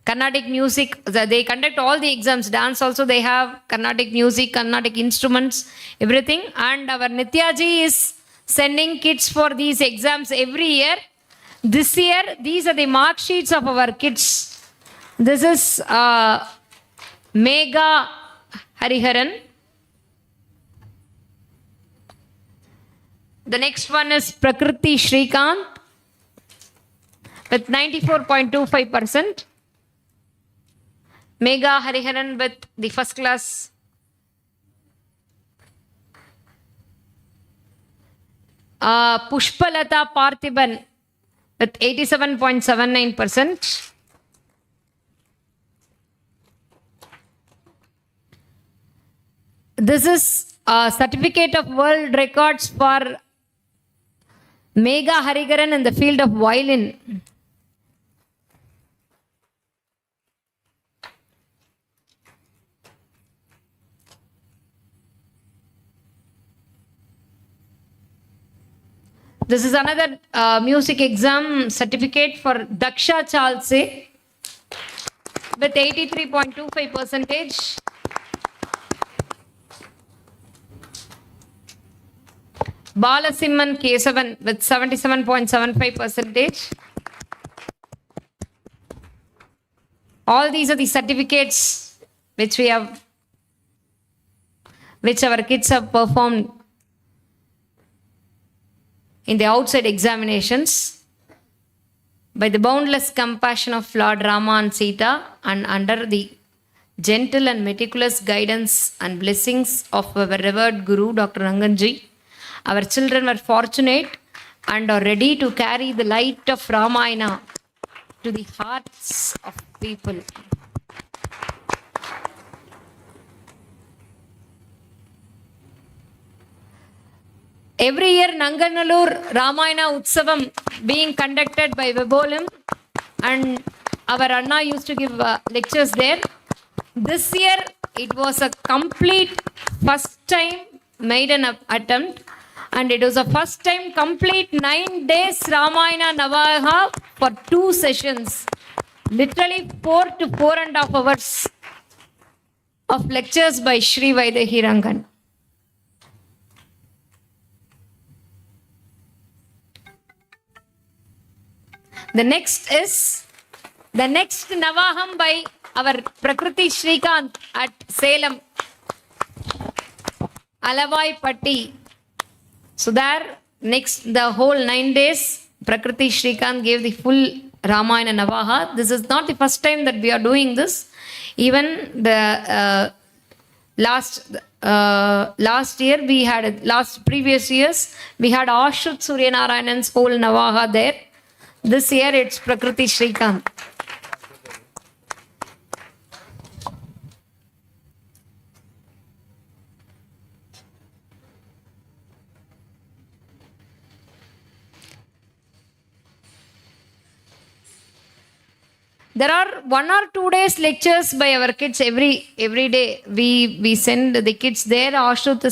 Carnatic music. They conduct all the exams. Dance also they have Carnatic music, Carnatic instruments, everything. And our Nityaji is sending kids for these exams every year. This year, these are the mark sheets of our kids. This is Megha Hariharan. The next one is Prakriti Shrikant with 94.25%. Megha Hariharan with the first class. Pushpalata Parthiban with 87.79%. This is a certificate of world records for Megha Hariharan in the field of violin. This is another music exam certificate for Daksha Chalse with 83.25%. Balasimhan Kesavan with 77.75%. All these are the certificates which our kids have performed in the outside examinations. By the boundless compassion of Lord Rama and Sita, and under the gentle and meticulous guidance and blessings of our revered Guru, Dr. Ranganji, our children were fortunate and are ready to carry the light of Ramayana to the hearts of people. Every year, Nanganallur Ramayana Utsavam being conducted by Vibolim, and our Anna used to give lectures there. This year, it was a complete first time made an attempt, and it was a first time complete 9 days Ramayana Navaha for 2 sessions. Literally 4 to 4.5 hours of lectures by Shri Vaidehi Rangan. The next Navaham by our Prakriti Shrikant at Salem, Alavai Patti. So there, next, the whole 9 days, Prakriti Shrikant gave the full Ramayana Navaha. This is not the first time that we are doing this. Even the last year, previous years, we had Ashut Suryanarayanan's whole Navaha there. This year, it's Prakriti Shrikant. There are 1 or 2 days lectures by our kids every day. We send the kids there. Ashrut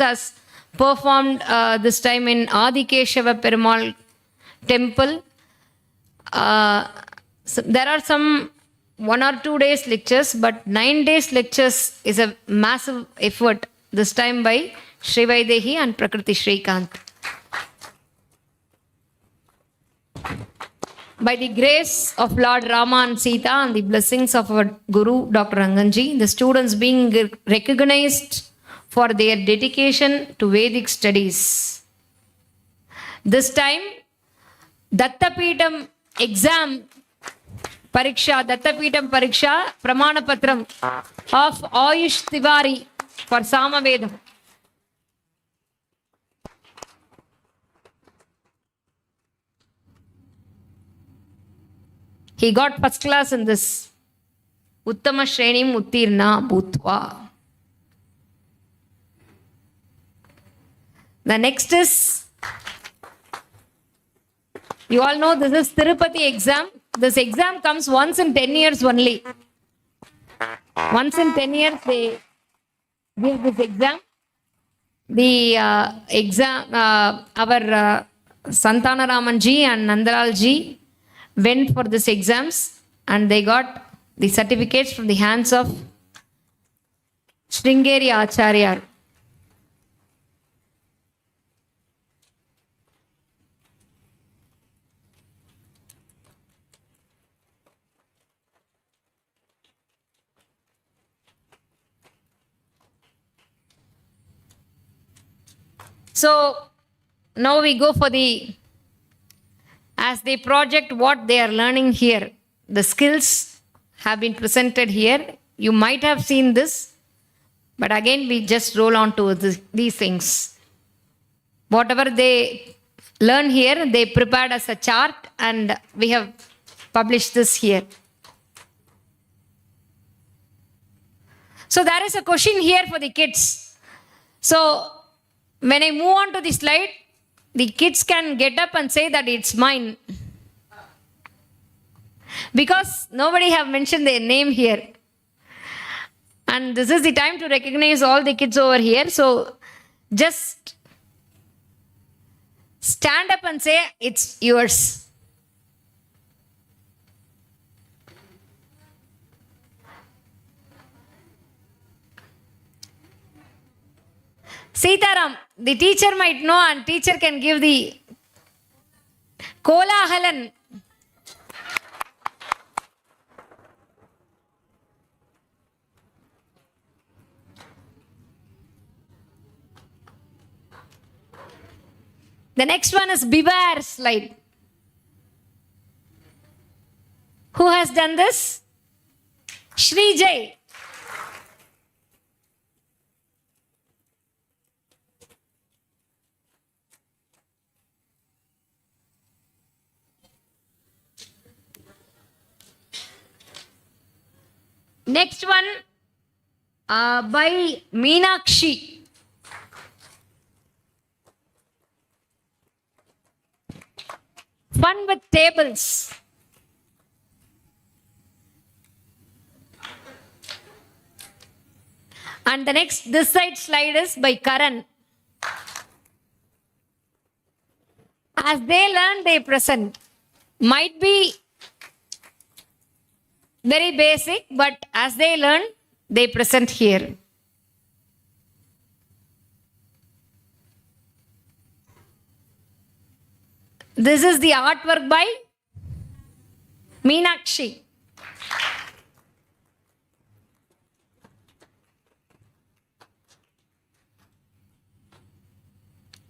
has performed this time in Adikeshava Perumal temple. So there are some 1 or 2 days lectures, but 9 days lectures is a massive effort. This time by Shri Vaidehi and Prakriti Shrikant. By the grace of Lord Rama and Sita and the blessings of our Guru, Dr. Ranganji, the students being recognized for their dedication to Vedic studies. This time, Dattapeetham exam Pariksha, Pramana Patram of Ayush Tiwari for Samavedam. He got first class in this. Uttama Shrenim Uttirna Bhutva. The next is, you all know this is Tirupati exam. This exam comes once in 10 years only. Once in 10 years they give this exam. The our Santana Raman ji and Nandalal ji went for this exams and they got the certificates from the hands of Sringeri Acharya. So now we go for the, as they project what they are learning here, the skills have been presented here. You might have seen this, but again we just roll on to these things. Whatever they learn here, they prepared as a chart and we have published this here. So there is a question here for the kids. So when I move on to the slide, the kids can get up and say that it's mine. Because nobody have mentioned their name here. And this is the time to recognize all the kids over here. So just stand up and say, it's yours. Sitaram, the teacher might know and teacher can give the Kolahalan. The next one is beware slide. Who has done this? Shri Jai. Next one by Meenakshi. Fun with tables. And the next, this side slide is by Karan. As they learn, they present. Might be very basic, but as they learn, they present here. This is the artwork by Meenakshi.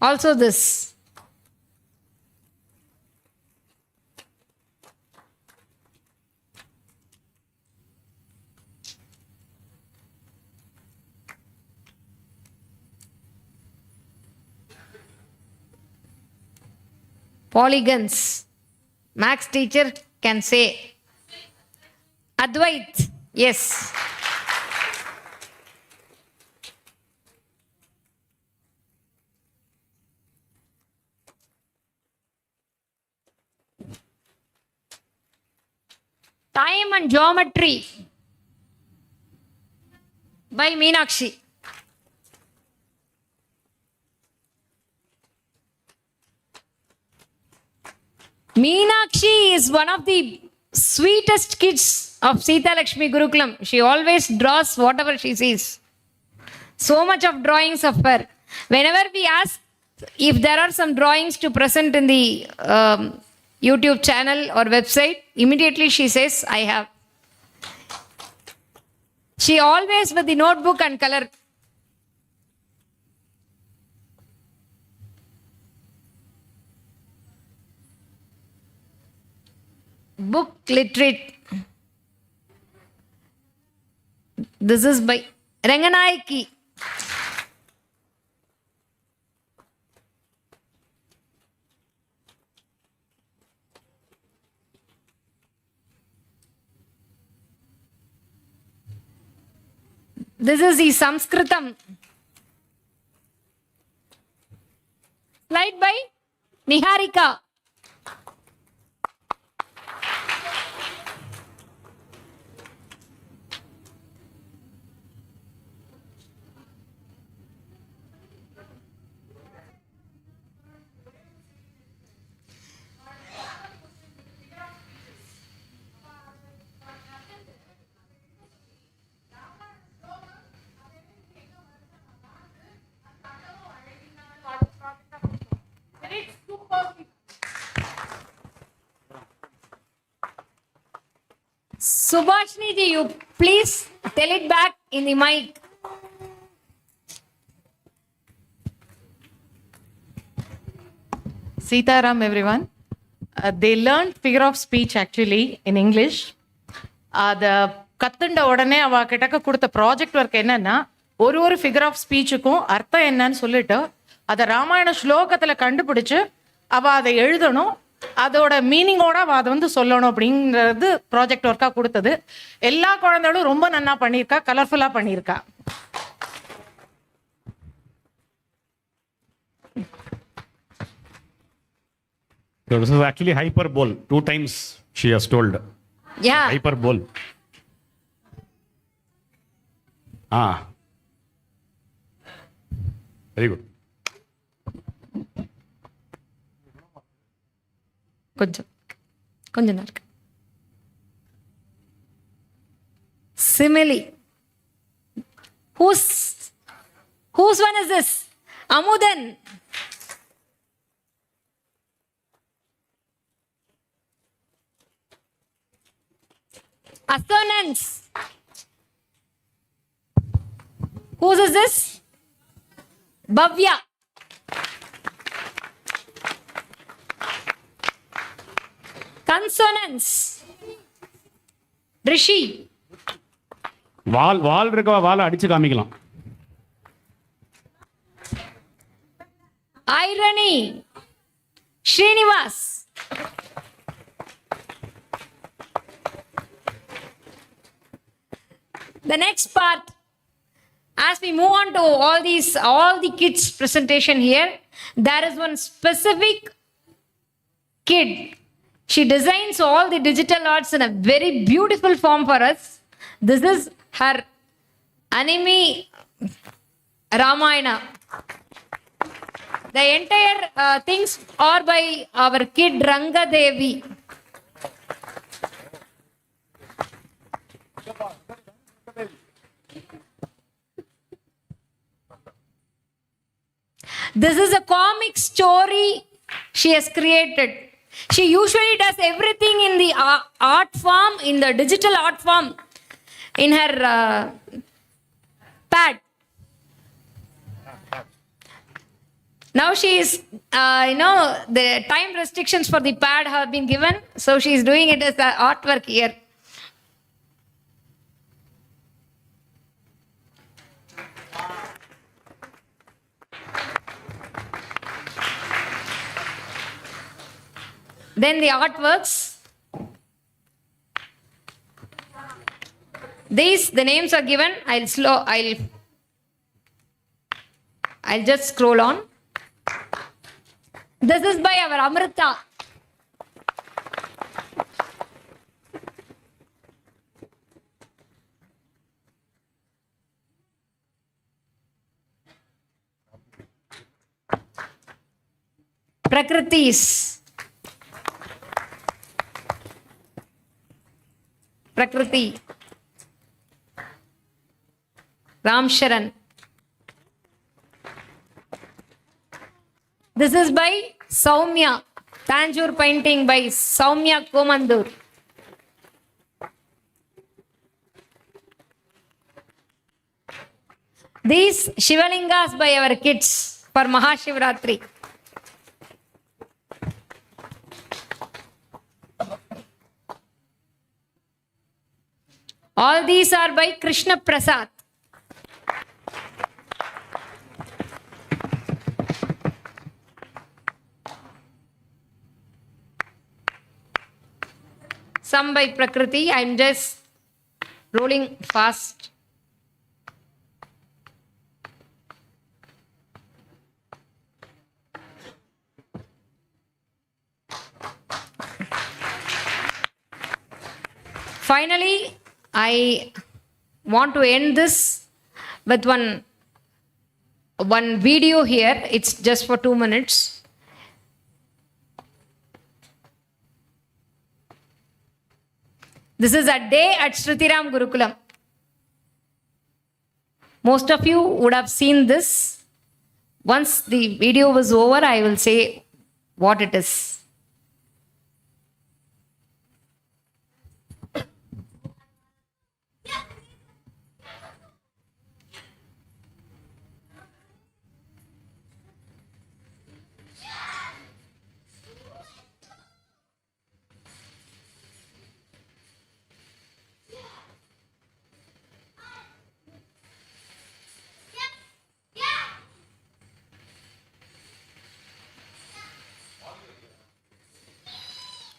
Also this. Polygons. Max teacher can say. Advait. Yes. Time and geometry by Meenakshi. Meenakshi is one of the sweetest kids of Sita Lakshmi Gurukulam. She always draws whatever she sees. So much of drawings of her. Whenever we ask if there are some drawings to present in the YouTube channel or website, immediately she says, I have. She always with the notebook and color. Book literate. This is by Ranganayaki. This is the Sanskritam. Slide by Niharika. Subhashini ji, you please tell it back in the mic. Sitaram, everyone. They learned figure of speech actually in English. அதை கத்துண்ட உடனே அவ கிட்டக்க கொடுத்த project work என்னன்னா ஒரு figure of ஸ்பீச்சுக்கும் அர்த்தம் என்னன்னு சொல்லிட்டு அதை ராமாயண ஸ்லோகத்தில் கண்டுபிடிச்சு அவ அதை எழுதணும், அதோட மீனிங்கோட அவ அதை வந்து சொல்லணும் அப்படிங்கிறது ப்ராஜெக்ட் ஒர்க்காக கொடுத்தது. எல்லா குழந்தைகளும் ரொம்ப நன்னா பண்ணியிருக்கா, கலர்ஃபுல்லாக பண்ணியிருக்கா. So this is actually hyperbole. 2 times she has told. Yeah. Hyperbole. Very good. கொஞ்சம் இருக்கு. Simile. Whose one is this? Amudan. Assonance. Whose is this? Bhavya. Consonants. Rishi. வால் இருக்கவா வாலை அடிச்சு காமிக்கலாம். Irony. Srinivas. The next part, as we move on to all the kids presentation here, there is one specific kid. She designs all the digital arts in a very beautiful form for us. This is her anime Ramayana. The entire things are by our kid Ranga Devi. This is a comic story she has created. She usually does everything in the art form, in the digital art form, in her pad. Now she is, the time restrictions for the pad have been given, so she is doing it as artwork here. Then the artworks. The names are given. I'll just scroll on. This is by our Amrita. Prakritis. Prakriti. Ram Sharan. This is by Soumya. Tanjore painting by Soumya Komandur. These Shivalingas by our kids for Mahashivratri. All these are by Krishna Prasad. Some by Prakriti. I'm just rolling fast. Finally, I want to end this with one video here. It's just for 2 minutes. This is a day at Shrutiram Gurukulam. Most of you would have seen this. Once the video was over, I will say what it is.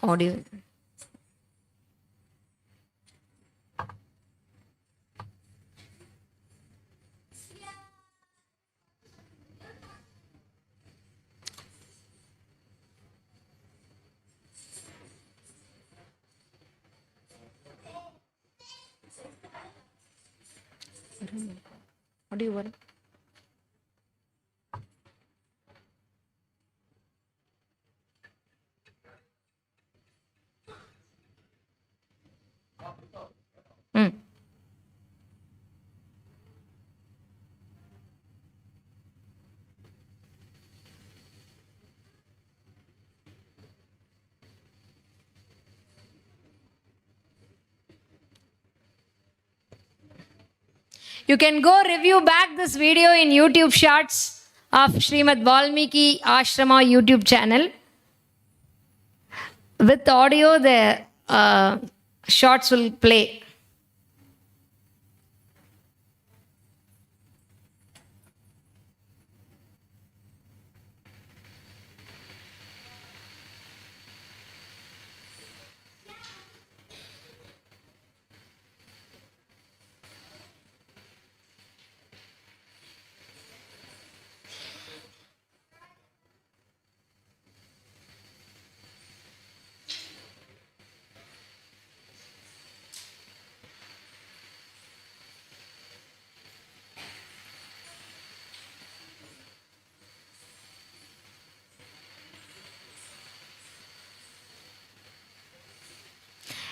Audio. What do you want? You can go review back this video in YouTube Shorts of Srimad Valmiki Ashrama YouTube channel. With audio, the shorts will play.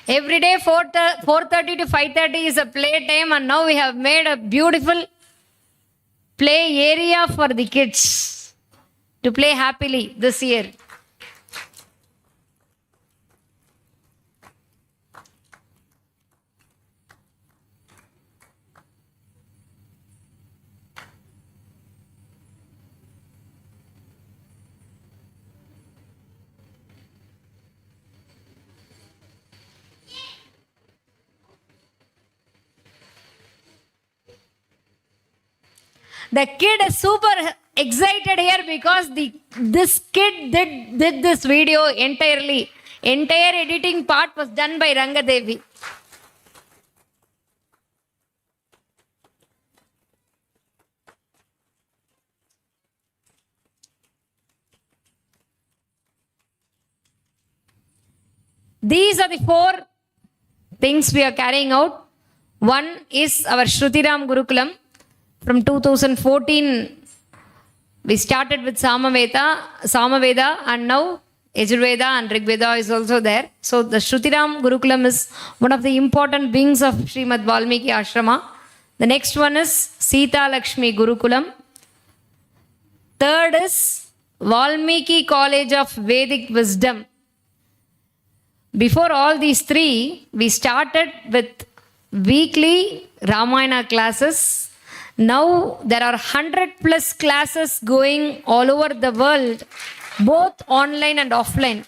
Every day 4:30 to 5:30 is a play time, and now we have made a beautiful play area for the kids to play happily this year. The kid is super excited here because this kid did this video entirely. Entire editing part was done by Rangadevi. These are the 4 things we are carrying out. One is our Shrutiram Gurukulam. From 2014, we started with Samaveda, and now Yajurveda and Rigveda is also there. So the Shrutiram Gurukulam is one of the important wings of Srimad Valmiki Ashrama. The next one is Sita Lakshmi Gurukulam. Third is Valmiki College of Vedic Wisdom. Before all these 3, we started with weekly Ramayana classes. Now there are 100+ classes going all over the world, both online and offline.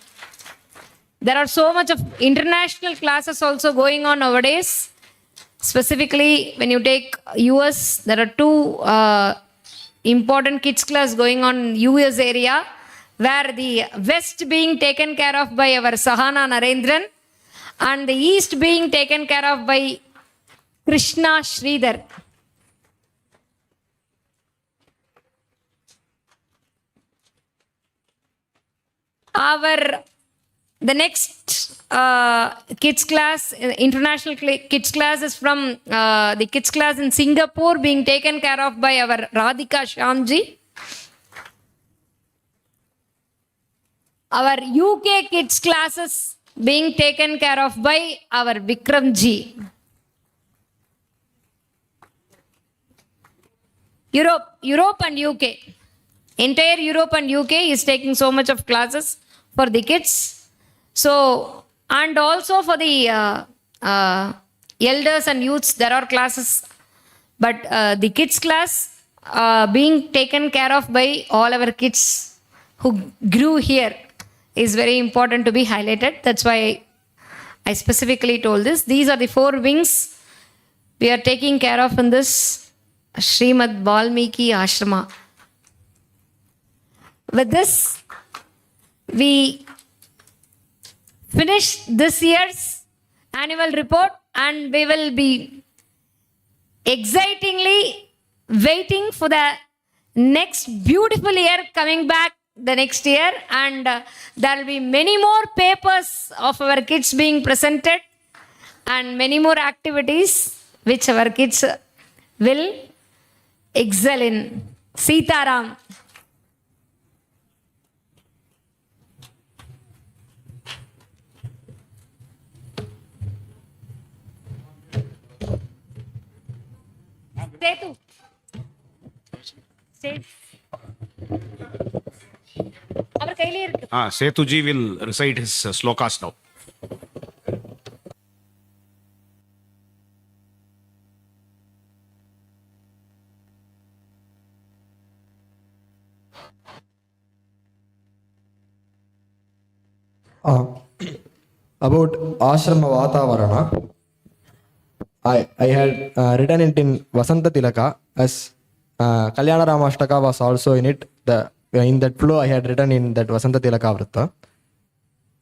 There are so much of international classes also going on nowadays. Specifically, when you take US, there are 2 important kids class going on in US area, where the West being taken care of by our Sahana Narendran and the East being taken care of by Krishna Sridhar. Our The next kids class, international kids class, is from the kids class in Singapore, being taken care of by our Radhika Shamji. Our UK kids classes being taken care of by our Vikramji. Europe and UK. Entire Europe and UK is taking so much of classes for the kids. So, and also for the elders and youths, there are classes. But the kids class being taken care of by all our kids who grew here is very important to be highlighted. That's why I specifically told this. These are the 4 wings we are taking care of in this Srimad Valmiki Ashrama. With this, we finish this year's annual report, and we will be excitingly waiting for the next beautiful year coming back the next year, and there will be many more papers of our kids being presented and many more activities which our kids will excel in. Sitaram. Setu. Setuji will recite his slokas now. About Ashrama Vatavarana, I had written it in Vasanta Tilaka, as Kalyana Rama Ashtaka was also in it. In that flow I had written in that Vasanta Tilaka Vrata.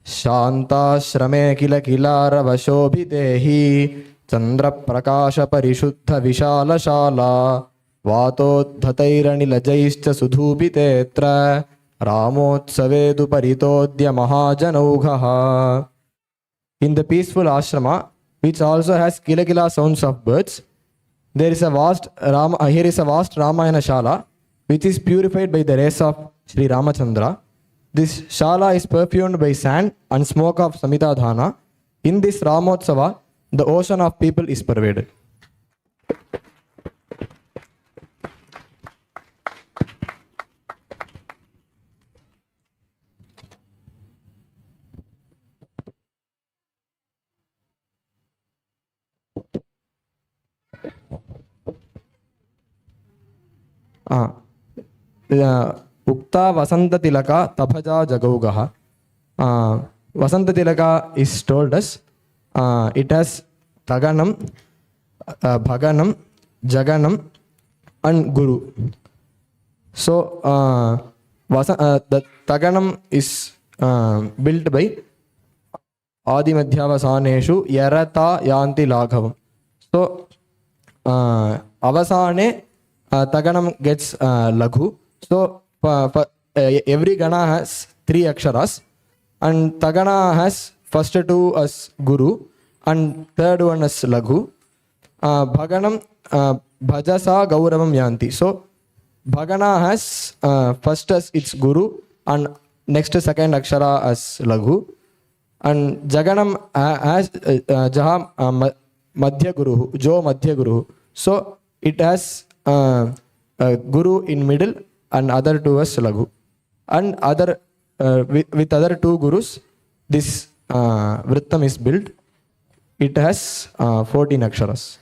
Shanta Shrame Kila Kilara Vashobhitehi Chandra Prakasha Parishuddha Vishala Shala Vatodhatairani Lajaischa Sudhubitetra Ramotsavedu Paritodya Mahajanaugaha. In the peaceful ashrama, which also has kila kila sounds of birds, here is a vast Ramayana Shala, which is purified by the rays of Sri Ramachandra. This Shala is perfumed by sand and smoke of Samita Dhana. In this Ramotsava, the ocean of people is pervaded. Ukta Vasanta Tilaka Tabhaja Jagaugaha. Vasanta Tilaka is told us it has Taganam, Bhaganam, Jaganam, and Guru. So the Taganam is built by Adi Madhyavasaneshu Yarata Yanti Laghavam. So Avasane Taganam gets Laghu. So every Gana has 3 aksharas, and Tagana has first 2 as Guru and third one as Laghu. Bhaganam Bhajasa Gauravam Yanti. So Bhagana has first as its Guru and next second akshara as Laghu. And Jaganam has Jaha Madhya Guru, Jo Madhya Guru. So it has Guru in middle and other 2 as Laghu. And other with other 2 Gurus, this Vrittam is built. It has 14 aksharas.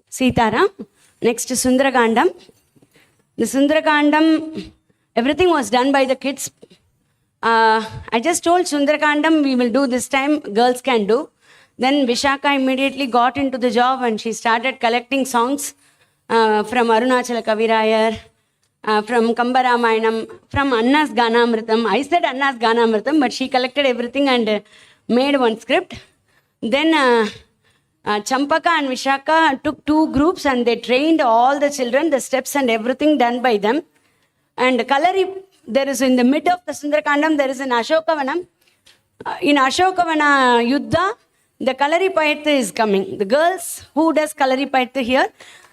Sitaram. Next Sundaragandam. The Sundaragandam, everything was done by the kids. I just told Sundarakandam we will do this time, girls can do. Then Vishaka immediately got into the job and she started collecting songs from Arunachala Kavirayar, from Kambaramayanam, from Anna's Ganamritam. I said Anna's Ganamritam, but she collected everything and made one script. Then Champaka and Vishaka took 2 groups and they trained all the children, the steps and everything done by them. And Kalari, there is in the mid of the Sundarakandam, there is an Ashokavanam. In Ashokavana Yuddha, the Kalari Paitha is coming. The girls who does Kalari Paitha here,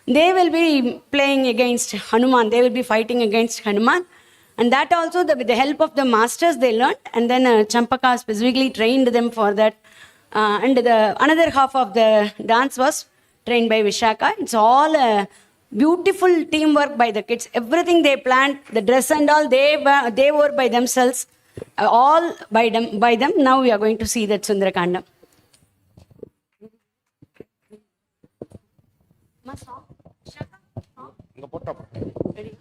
they will be playing against Hanuman. They will be fighting against Hanuman. And that also, with the help of the masters, they learned. And then Champaka specifically trained them for that. And the another half of the dance was trained by Vishaka. It's all beautiful teamwork by the kids. Everything they planned, the dress and all, they wore by themselves. All by them. Now we are going to see that Sundarakandam. Ready?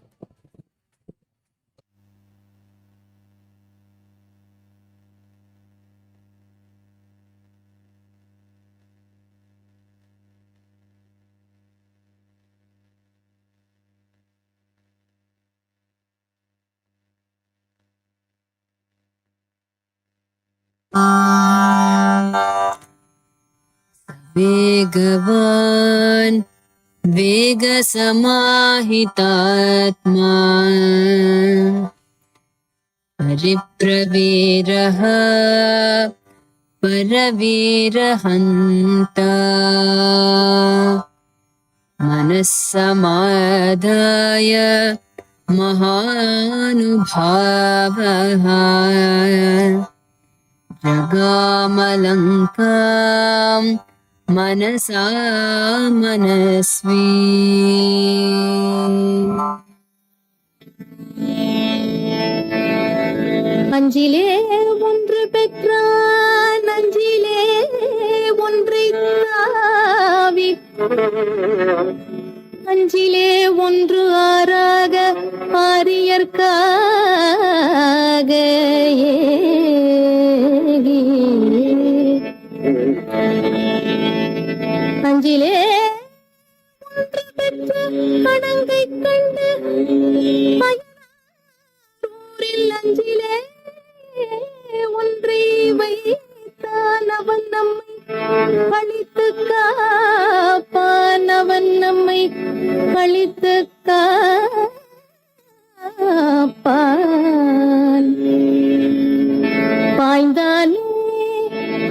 वेगवान् वेगसमाहितात्मा परिप्रवीरः परवीरहन्ता मनस्समाधाय महानुभावः जगामलङ्कां मनसा मनस्वी அஞ்சிலே ஒன்று பெற்றான் அஞ்சிலே ஒன்றை தாவி அஞ்சிலே ஒன்று ஆறாக ஆரியர்க்காக அஞ்சிலே ஒன்று பெற்ற கடங்கை கண்டு ஊரில் அஞ்சிலே ஒன்றை வைத்தான் அவன் நம்மை அழித்து காப்பான் அவன் நம்மை அழித்து காப்பான் பாய்ந்தானே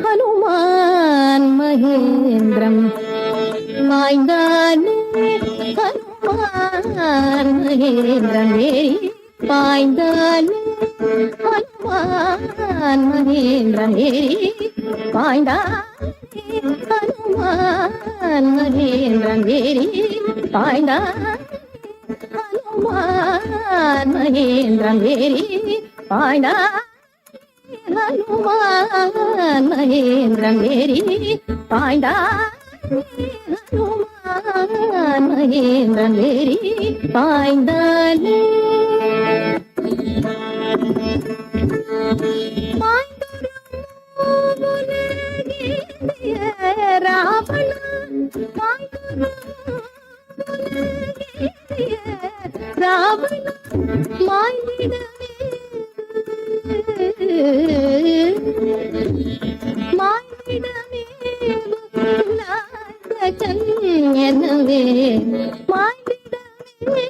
ஹனுமான் மகேந்திரம் பாய்ந்தானே ஹனுமான் மகேந்திரம் பாய்ந்தானே ஹனுமான் மகேந்திரம் பாய்ந்தானே ஹனுமான் மகேந்திரம் பாய்ந்தானே ஹனுமான் மகேந்திரம் பாய்ந்தானே ஹனுமான் மகேந்திரம் பாய்ந்தானே ஹனுமான் மகேந்திரம் பாய்ந்தானே ராவண ராவண மாய்விடவே மாய்விடவே எனவே மாய்விடவே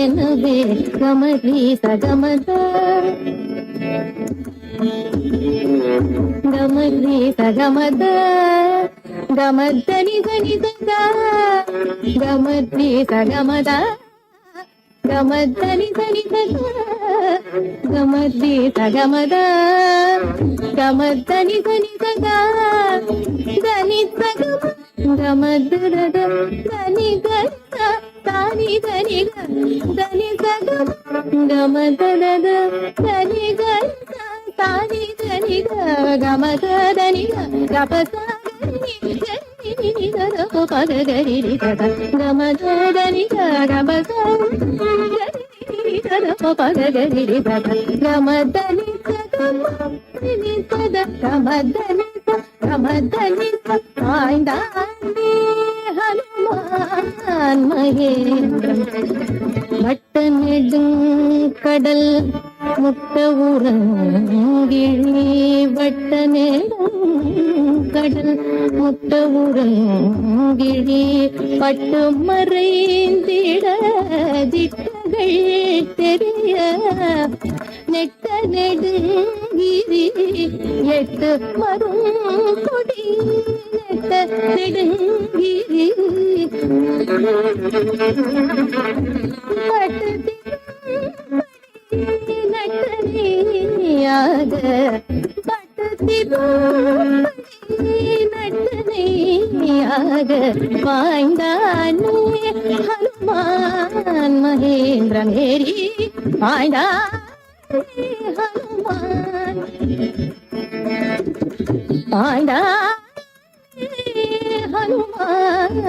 எனவே கமரி சகமத கமரி சகமத கமத்தனி சனி சக கமரி சகமத கமத்தனி சனி சக கமரி சகமத கமத்தனி சனி சக தனி சகம கமதுரத தனி கத தானி தனி தனி சகம கமதரத தனி கத தானி தனி கமதரனி கபசனி ஜனனி தத பதகரி தத கமதரனி கபசனி பகரி கமதனி சகமி சத கமதனி கமதனி சாய்ந்தானே ஹனுமான் மகேந்திரம் வட்ட நெடுங்கடல் முட்ட உறங்கிழி வட்ட நெடுங்கடல் முட்ட உறங்கிழி பட்டு மறைந்திட திட்டங்கள் தெரிய நெட்ட நெடுங்கிரி எட்டு மரும் கொடி நெட்ட நெடுங்கிரி பட்டு நட்டனையாக நட்டனையாக பாய்ந்தானே ஹனுமான் மகேந்திரன் ஏறி பாய்ந்தானே ஹனுமான் பாய்ந்தானே ஹனுமான்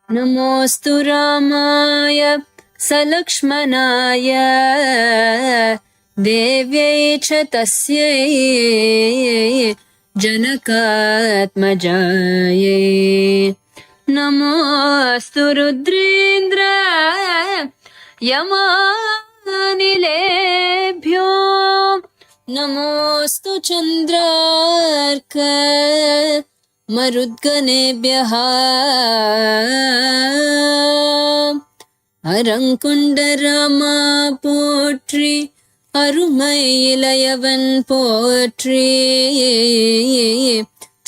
नमोऽस्तु रामाय सलक्ष्मणाय देव्यै च तस्यै जनकात्मजायै नमोऽस्तु रुद्रेन्द्र यमानिलेभ्यो नमोऽस्तु चन्द्रार्क मरुद्गणेभ्यः அரங்குண்ட ராமா போற்றி அருமை இளையவன் போற்றி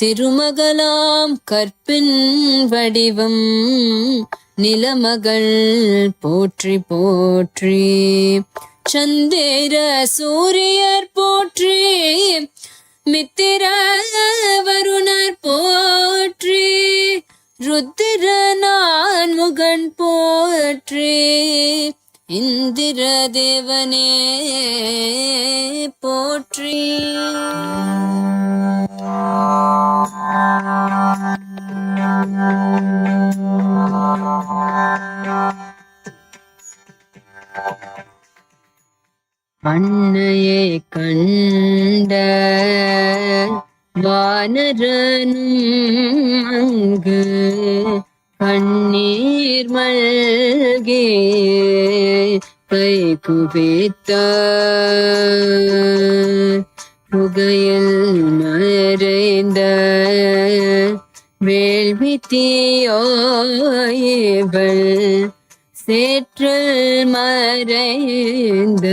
திருமகளாம் கற்பின் வடிவம் நிலமகள் போற்றி போற்றி சந்திர சூரியர் போற்றி மித்திர வருணர் போற்றி ருத்திர நான்முகன் போற்றி இந்திர தேவனே போற்றி அன்னையை கண்ட வானரனும் அங்கு கண்ணீர் மல்கே கை குவித்தார் புகையில் மறைந்த வேள்வி தீயோயவள் சேற்றல் மறைந்த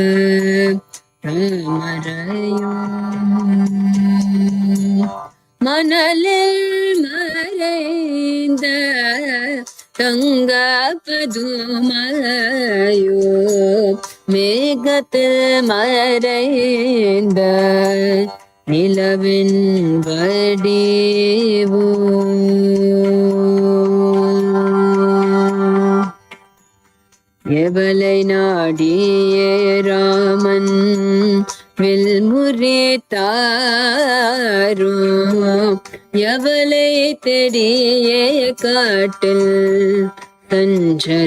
மணலில் மறைந்த தங்க பதுமலையோ மேகத்தில் மறைந்த நிலவின் வடிவோ எவளை நாடியே ராமன் வில்முறைத்தாரோ எவளை தேடியே காட்டில் சஞ்சரித்தாரோ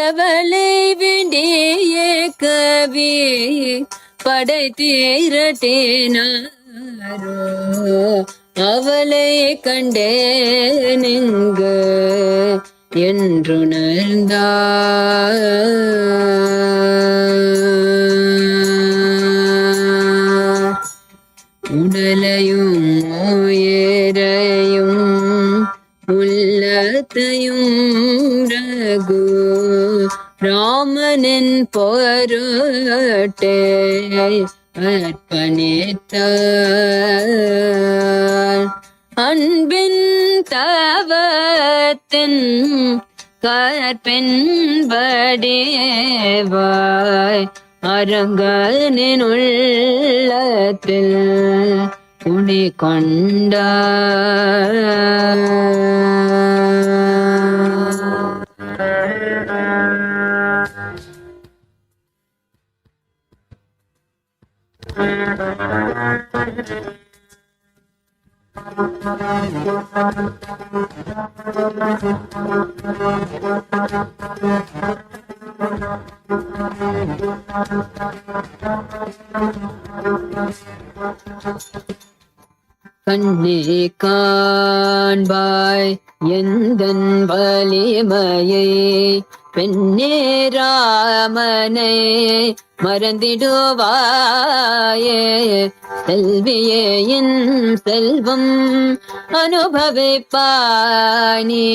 எவளை வேண்டிய கவி படை தீரட்டேனாரோ அவளை கண்டேனுங்கு என்றுணர்ந்தார் உடலையும் உயிரையும் உள்ளத்தையும் ரகு ராமனின் பொருட்டே அர்ப்பணித்தார். அன்பின் தவத்தின் கற்பின்படிவாய் அரங்கனின் உள்ளத்தில் குடி கொண்டார். கண்ணே காண்பாய் எந்தன் வலிமையை, பெண்ணே ராமனை மறந்திடுவாயே. செல்வியே என் செல்வம் அனுபவிப்பாய் நீ,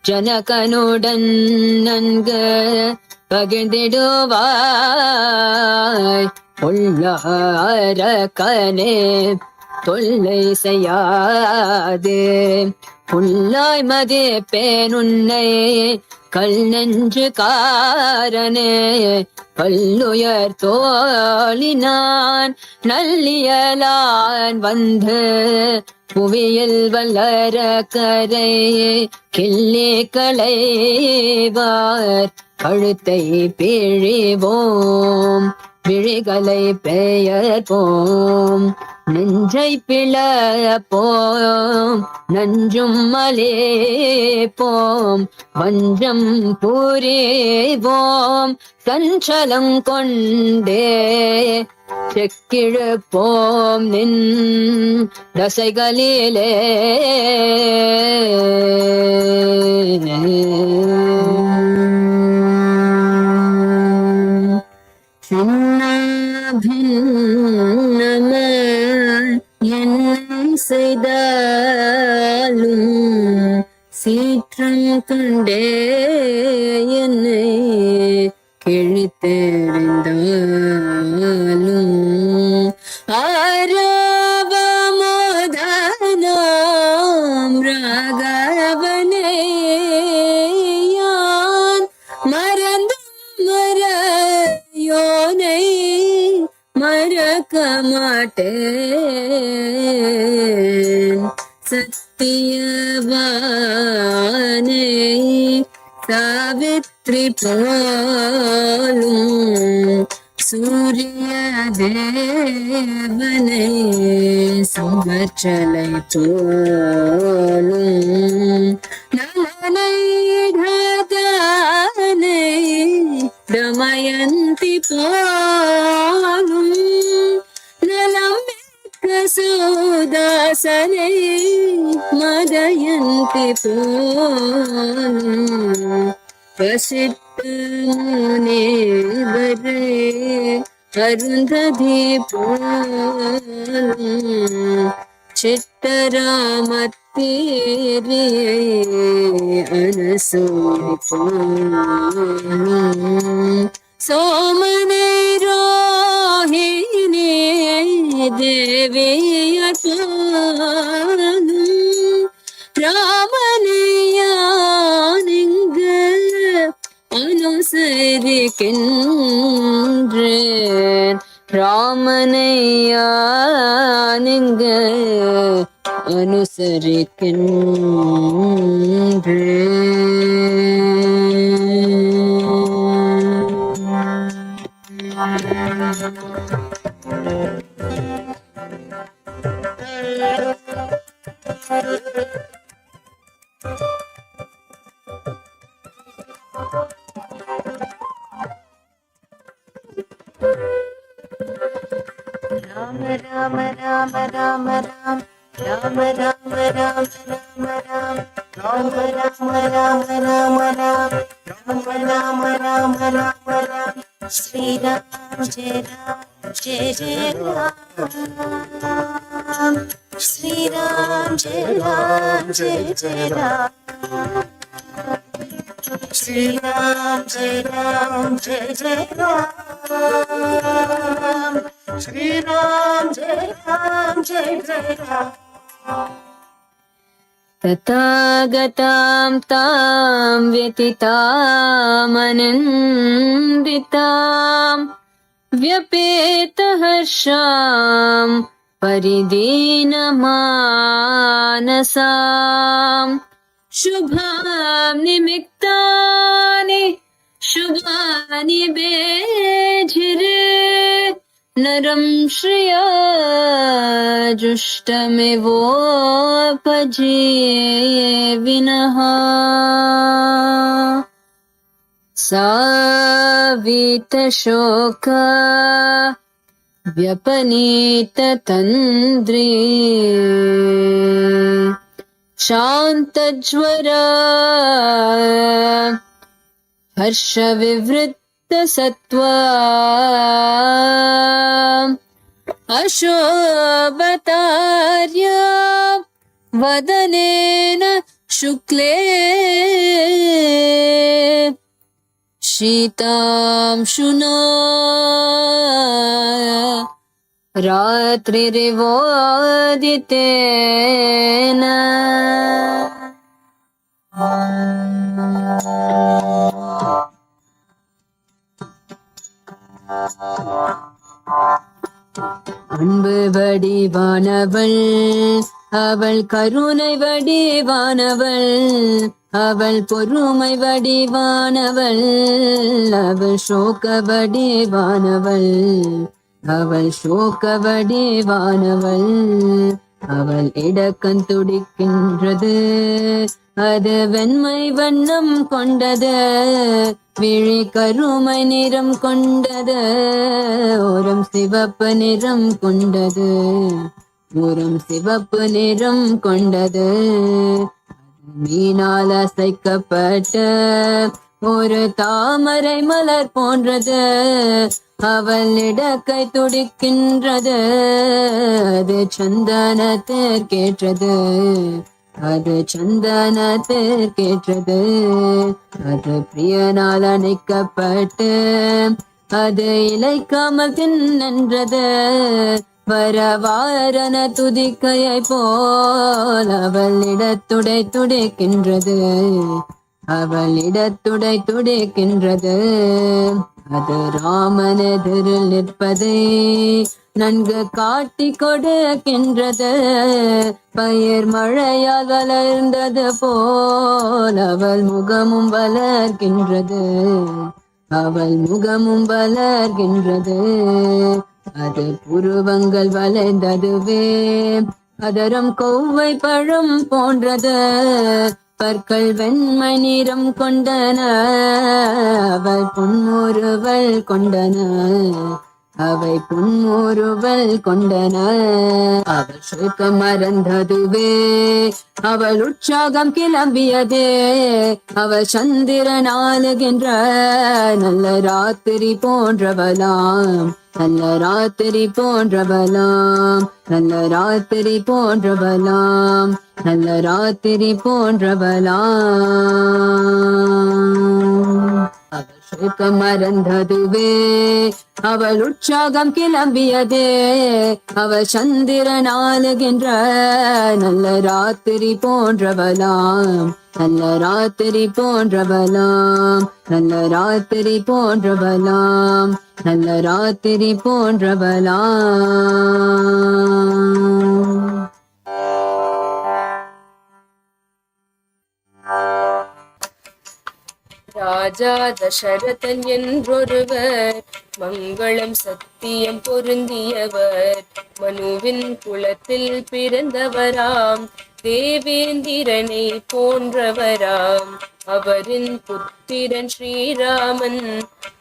ஜனகனுடன் நன்கு பகிர்ந்திடுவாய். உள்ளாரக்கனே தொல்லை செய்யாதே, புல்லாய் மதிப்பேன் உன்னை கல் நெஞ்சு காரனே. பல்லுயர் தோழினான் நல்லியலான் வந்து புவியில் வல்லர கரை கிள்ளி களைவார். கழுத்தை பிழிவோம் விழிகளை பெயர்ப்போம், நெஞ்சை பிளப்போம் நஞ்சும் மலேப்போம். வஞ்சம் புரிவோம் சஞ்சலம் கொண்டே, செக்கிழப்போம் நின் தசைகளிலே. என்னை செய்தாலும் சீற்றம் கண்டே என்னை கிழித்தெறிந்தாலும், ஆரவமோதனாம் ராகவனை யான் மறந்து மறையோனை மறக்க மாட்டேன். சத்தியவானே சாவித்ரி போலும், சூரிய தேவனை சுவற்றலை போலும், நலனை கதானை தமயந்தி போலும், நலம் சோதாசனை மதயந்தி போலும், வசிட்ட முனிவரே அருந்ததி போலும், சித்தராமத்தீரியை அனசூரி போலும், சோமனை ரோஹிணி தேவியர் போலும், ராமனையானிங்கு அனுசரிக்கின்றேன். ராமனையானிங்கு Rama Rama Rama Rama Ram Rama Rama Rama Rama Ram Rama Rama Rama Rama Ram Rama Rama Rama Rama Ram Shri Ram Jai Ram Jai Jai Ram Shri Ram Jai Ram Jai Jai Ram Shri Ram, Jai Ram, Jai Jai Ram. Shri Ram, Jai Ram, Jai Jai Ram. तथागतां तां व्यतितामनन्दितां व्यपेतहर्षां परिदीनमानसां शुभां निमित्तानि शुभानि बेझिरे नरं श्रिया जुष्टमिवोपजे विनः सावीतशोका व्यपनीततन्द्री शान्तज्वरा हर्षविवृत्तसत्त्वा अशोभतार्या वदनेन शुक्ले शीतांशुना रात्रिरिवोदितेन அன்பு வடிவானவள் அவள் கருணை வடிவானவள் அவள் பொறுமை வடிவானவள் அவள் சோக வடிவானவள் அவள் சோக வடிவானவள் அவள் இடக்கண் துடிக்கின்றது அது வெண்மை வண்ணம் கொண்டது விழி கருமை நிறம் கொண்டது ஓரம் சிவப்பு நிறம் கொண்டது ஓரம் சிவப்பு நிறம் கொண்டது மீனால் அசைக்கப்பட்ட ஒரு தாமரை மலர் போன்றது அவள் இடக்கை துடிக்கின்றது அது சந்தனத்திற்கேற்றது அது சந்தனத்திற்கேற்றது அது பிரியனால் அணைக்கப்பட்டு அது இலைக்காமல் தின்னென்றது வரவாரன துதிக்கையை போல் அவள் இடத்துடை துடிக்கின்றது அவள் இடத்துடை துடிக்கின்றது அது ராமன் எதிரில் நிற்பதை நன்கு காட்டி கொடுக்கின்றது பயிர் மழையால் வளர்ந்தது போல் அவள் முகமும் வளர்கின்றது அவள் முகமும் வளர்கின்றது அது புருவங்கள் வளைந்ததுவே அதரம் கொவ்வை பழம் போன்றது பற்கள் வெண்மை நிறம் கொண்டன அவள் புன்முறுவல் கொண்டன அவை புன்முறுவல் கொண்டன அவள் சோகம் மறந்ததுவே அவள் உற்சாகம் கிளம்பியதே அவள் சந்திரன் ஆளுகின்ற நல்ல ராத்திரி போன்றவளாம் நல்ல ராத்திரி போன்றவளாம் நல்ல ராத்திரி போன்றவளாம் நல்ல ராத்திரி போன்றவளாம் அவள் சோகம் மறந்ததுவே அவள் உற்சாகம் கிளம்பியதே அவள் சந்திரன் ஆளுகின்ற நல்ல ராத்திரி போன்றவளாம் நல்ல ராத்திரி போன்றவளாம் நல்ல ராத்திரி போன்றவளாம் நல்ல ராத்திரி போன்றவளாம் ராஜா தசரதன் என்றொருவர் மங்களம் சத்தியம் பொருந்தியவர் மனுவின் குலத்தில் பிறந்தவராம் தேவேந்திரனை போன்றவராம் அவரின் புத்திரன் ஸ்ரீராமன்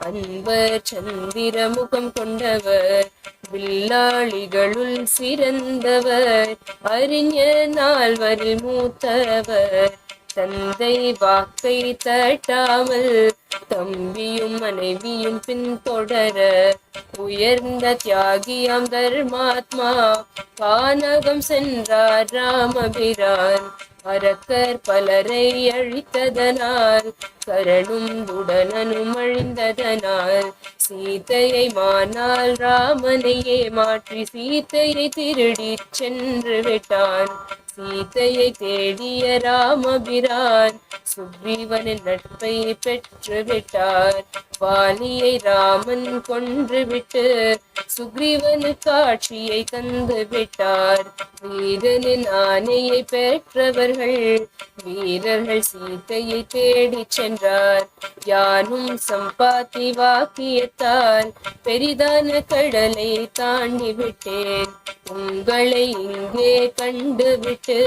அன்பர் சந்திர முகம் கொண்டவர் வில்லாளிகளுள் சிறந்தவர் அறிஞர் நால்வரில் மூத்தவர் தந்தை வாக்கை தட்டாமல் தம்பியும் மனைவியும் பின்தொடர உயர்ந்த தியாகியாம் தர்மாத்மா கானகம் சென்றார் ராமபிரான் அரக்கர் பலரை அழித்ததனால் கரணும் உடனனும் அழிந்ததனால் சீதையை மானால் ராமனையே மாற்றி சீதையை திருடிச் சென்று விட்டான். சீதையை தேடிய ராமபிரான் சுக்ரீவனின் நட்பை பெற்று விட்டார். வாலியை ராமன் கொன்று விட்டு சுக்ரீவனுக்கு காட்சியை தந்து விட்டார். வீரனின் ஆணையை பெற்றவர்கள் வீரர்கள் சீதையை தேடிச் சென்றார். யானும் சம்பாத்தி வாக்கியத்தால் பெரிதான கடலை தாண்டி விட்டேன். உங்களை இங்கே கண்டு விட்டு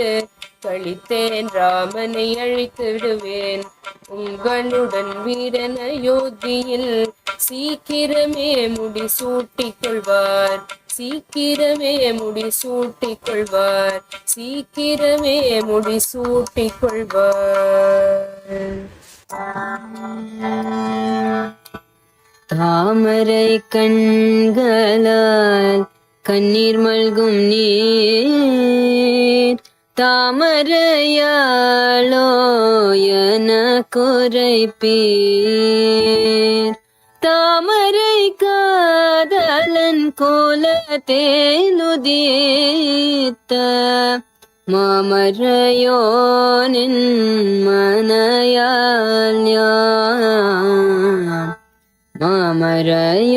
கழித்தேன், ராமனை அழித்து விடுவேன். உங்களுடன் வீரன் அயோத்தியில் சீக்கிரமே முடி சூட்டிக் கொள்வார். சீக்கிரமே முடி சூட்டிக் கொள்வார். சீக்கிரமே முடி சூட்டிக் கொள்வார். தாமரை கண்களால் கண்ணீர் மல்கும் நீர் தாமரையாளோ என குறைப்பீர். தாமரை காதலன் கோலத்தேலுதீத்த மாமரையோனின் மனையால் யான் மாமரையோனின்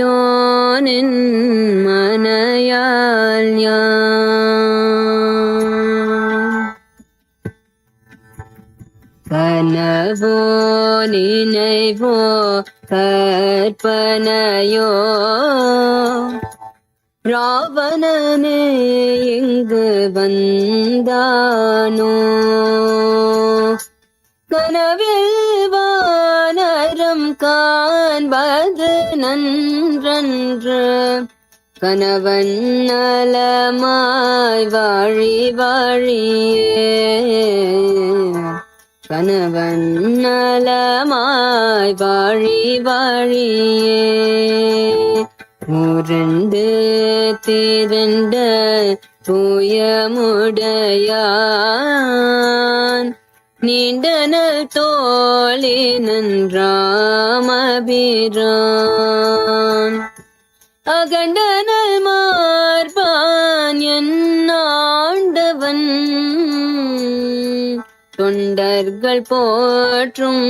மனையால் யான். கனவோ நினைவோ கற்பனையோ ராவணனே இங்கு வந்தானோ. கனவில் வானரம் காண்பது நன்றன்று கணவன் நலமாய் வாழி வாழியே. கணவன் நலமாய் வாழி வாழியே. முரண்டு திரண்ட தூயமுடையான் நீண்டனல் தோழினன் ராமபிரான். அகண்டனல் மார்பான் என் ஆண்டவன் தொண்டர்கள் போற்றும்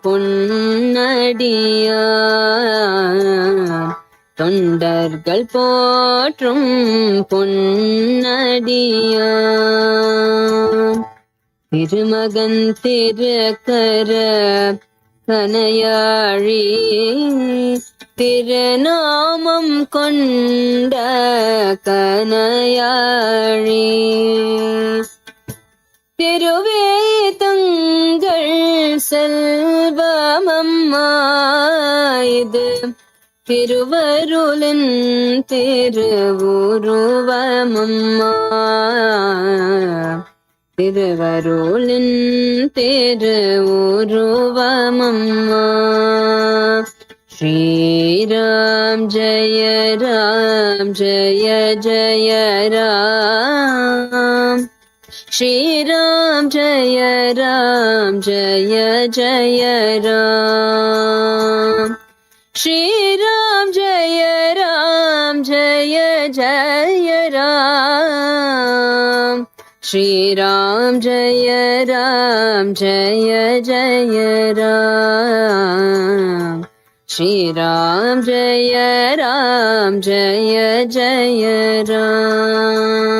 பொன்னடியார். தொண்டர்கள் போற்றும் பொன்னடியார். திருமகன் திருக்கர கனையாழி திருநாமம் கொண்ட கனையாழி. திருவே தங்கள் செல்வமம்மா இது திருவருளின் திருவுருவமம்மா. திருவருளின் திருவுருவமம்மா. ஸ்ரீராம் ஜய ராம் ஜய ஜய ராம். ஸ்ரீராம் ஜய ராம் ஜய ஜய ராம். ஸ்ரீராம் ஜய ராம் ஜய ஜய ராம். ஸ்ரீராம் ஜய ராம் ஜய ஜய ராம். ஸ்ரீராம் ஜய ராம் ஜய ஜய Ram.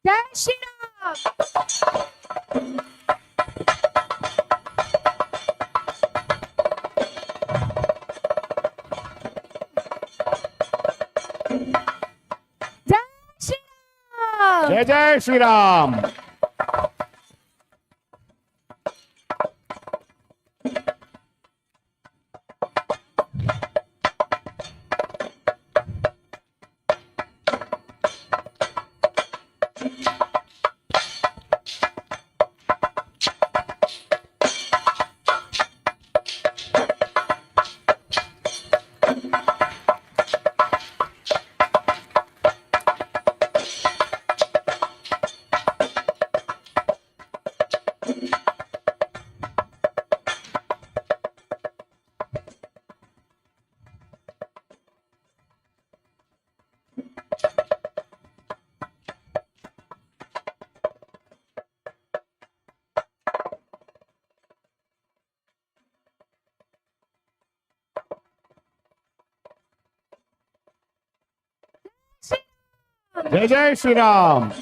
Jai Sriram. Jai Jai Shri Ram. Jai Jai Shri Ram.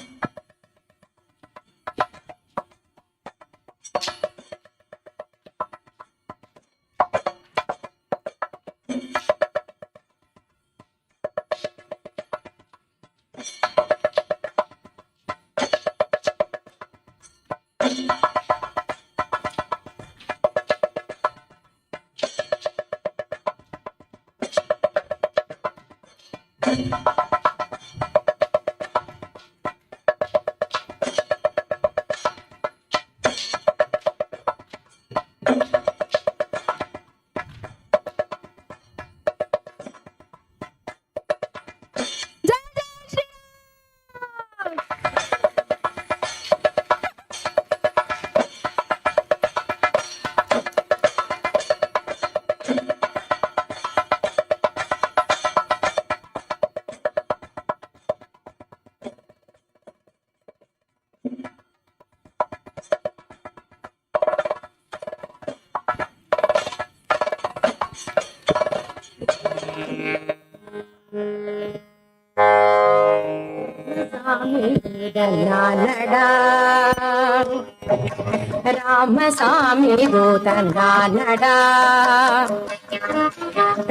Ramasamy தூதனானடா,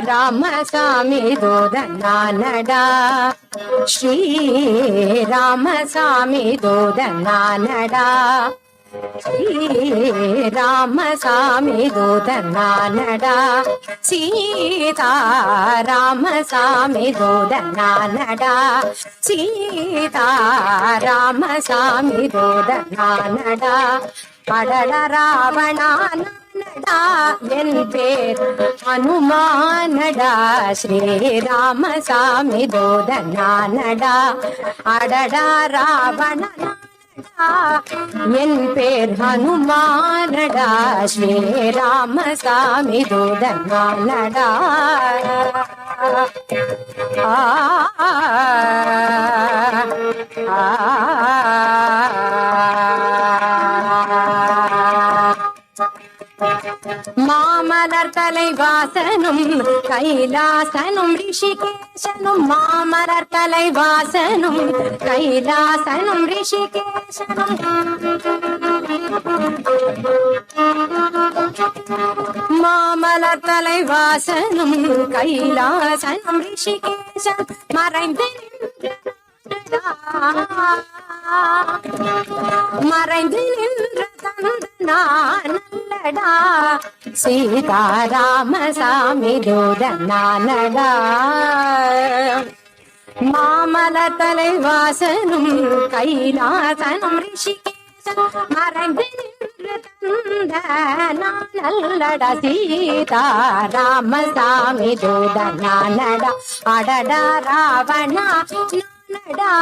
Ramasamy தூதனானடா, Sri Ramasamy தூதனானடா, Sri Ramasamy தூதனானடா, Sita Ramasamy தூதனானடா, Sita Ramasamy தூதனானடா, அடட ராவணானடா என் பேர் ஹனுமானடா, ஸ்ரீராமசாமி தூதனானடா, அடடா ராவணனா என் பேர் ஹனுமானடா, ஸ்ரீராமசாமி தூதனானடா. மாமலர் தலைவாசனும் கைலாசனும் ரிஷிகேசனும், மாமலர் தலைவாசனும் கைலாசனும் ரிஷிகேசனும், மாமலர் தலைவாசனும் கைலாசனும் ரிஷிகேசன் மறைந்து மறைந்து நின்ற தந்தனானடா, சீதாராமசாமி தூதனானடா, மாமலர் தலைவாசனும் கைலாசனும் ரிஷிகேசன் மறைந்து நின்ற தந்தனானல்லடா, சீதாராமசாமி தூதனானடா, அடடா ராவணா நடா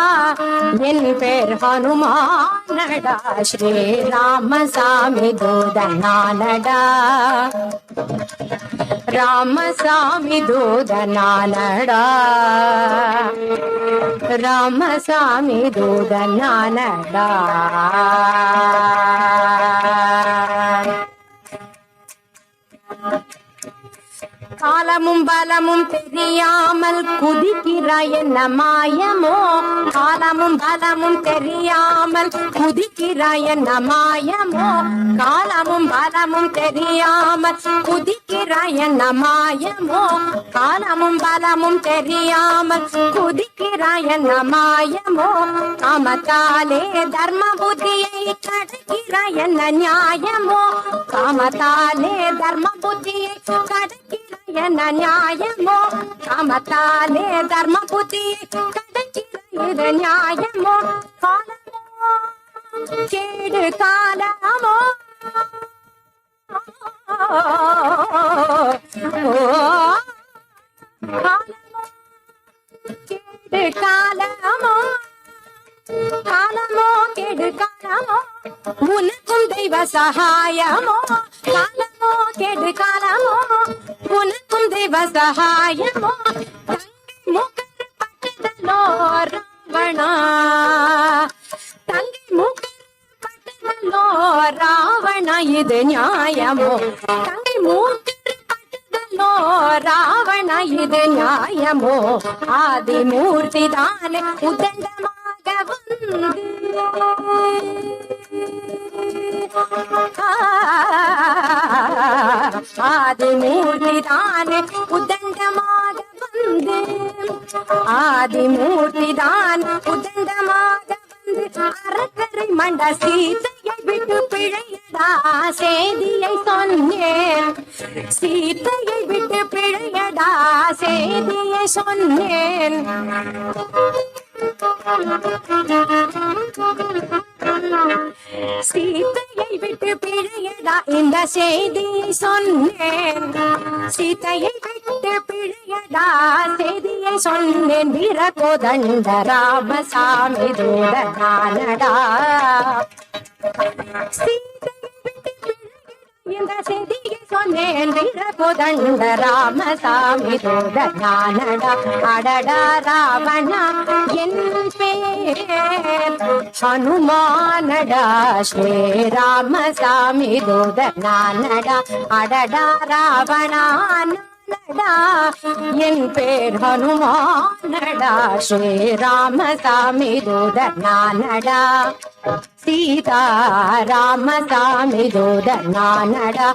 என் பேர் ஹனுமானடா, ஸ்ரீராமசாமி தூதனானடா, ராமசாமி தூதனானடா, ராமசாமி தூதனானடா. காலமும் பலமும் தெரியாமல் குதிக்கிறாய் என்ன மாயமோ, காலமும் பலமும் தெரியாமல் குதிக்கிறாய் என்ன மாயமோ, காலமும் பலமும் தெரியாமல் குதிக்கிறாய் என்ன மாயமோ, காலமும் பலமும் தெரியாமல் குதிக்கிறாய் என்ன மாயமோ, காமத்தாலே தர்ம புத்தியை கடக்கிறாய் என்ன நியாயமோ, காமத்தாலே தர்ம புத்தியை கடக்கிறாய் என்ன நியாயமோ, காமத்தாலே தர்ம புத்தியை கடக்கிறாய் இது நியாயமோ, காலமோ கேடு காலமோ, காலமோ கேடு காலமோ, காலமோ கெடு காலமோ, உனக்கும் தெய்வ சகாயமோ, காலமோ கெடு காலமோ, உனக்கும் தெய்வ சகாயமோ, தங்கை முகர் பட்டதலோ ராவணா, தங்கை முகர் பட்டதலோ ராவணா இது நியாயமோ, தங்கை முகர் பட்டதலோ ராவணா இது நியாயமோ, ஆதிமூர்த்தி தானே உதண்டமா ஆதிமூர்த்தி தானே உதண்டமாக வந்து, ஆதிமூர்த்தி தான் உதண்டமாக வந்து அரக்கரை மண்ட சீதையை விட்டு பிழையடா செய்தியை சொன்னேன், சீதையை விட்டு பிழையடா செய்தியை சொன்னேன், சீதையை விட்டு பிழையடா இந்த செய்தியை சொன்னேன், சீதையை விட்டு பிழையடா செய்தியை சொன்னேன், வீரகோதண்ட ராமசாமி தூதனானடா, சீதையை விட்டு இந்த செய்தியை சொன்னேன், வீரகோதண்ட ராமசாமி தூதனானடா, அடடா ராவணா என் பேர் ஹனுமானடா, ஸ்ரீ ராமசாமி தூதனானடா, அடடா ராவணா என் பேர் ஹனுமானடா, ஸ்ரீ ராமசாமி தூதனானடா, சீதா ராமசாமி தூதனானடா,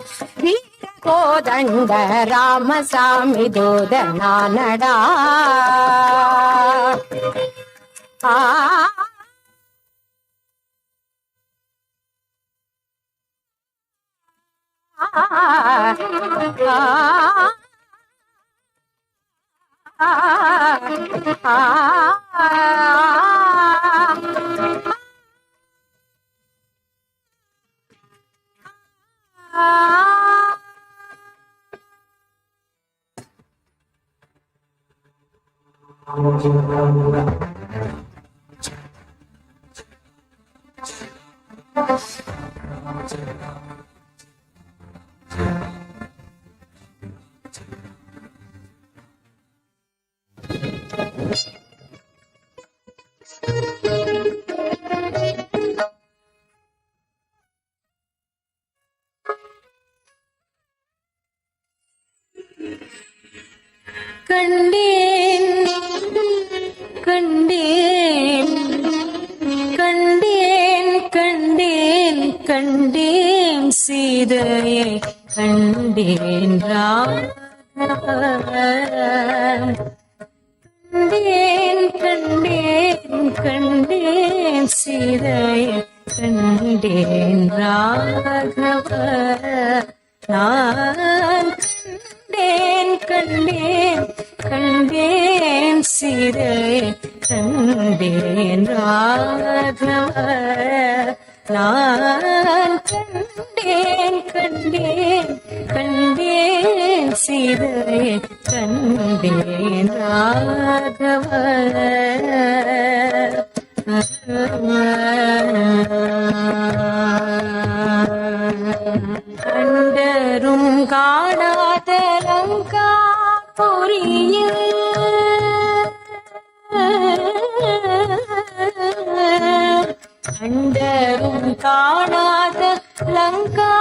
வீரகோதண்ட ராமசாமி தூதனானடா, ஆ கண்டேன் கண்டேன் கண்டேன் கண்டேன் கண்டேன் சீதையை கண்டேன் கண்டேன் கண்டேன் கண்டேன் சீதையை கண்டேன் ராகவ நான் கண்டேன் கண்டேன் கண்டேன் சீதையை கண்டேன் ராகவ நான் கண்டேன் கண்டேன் கண்டேன் சீதையை கண்டேன் ராகவ கண்டரும் காணாத லங்கா புரியில் கண்டரும் காணாத லங்கா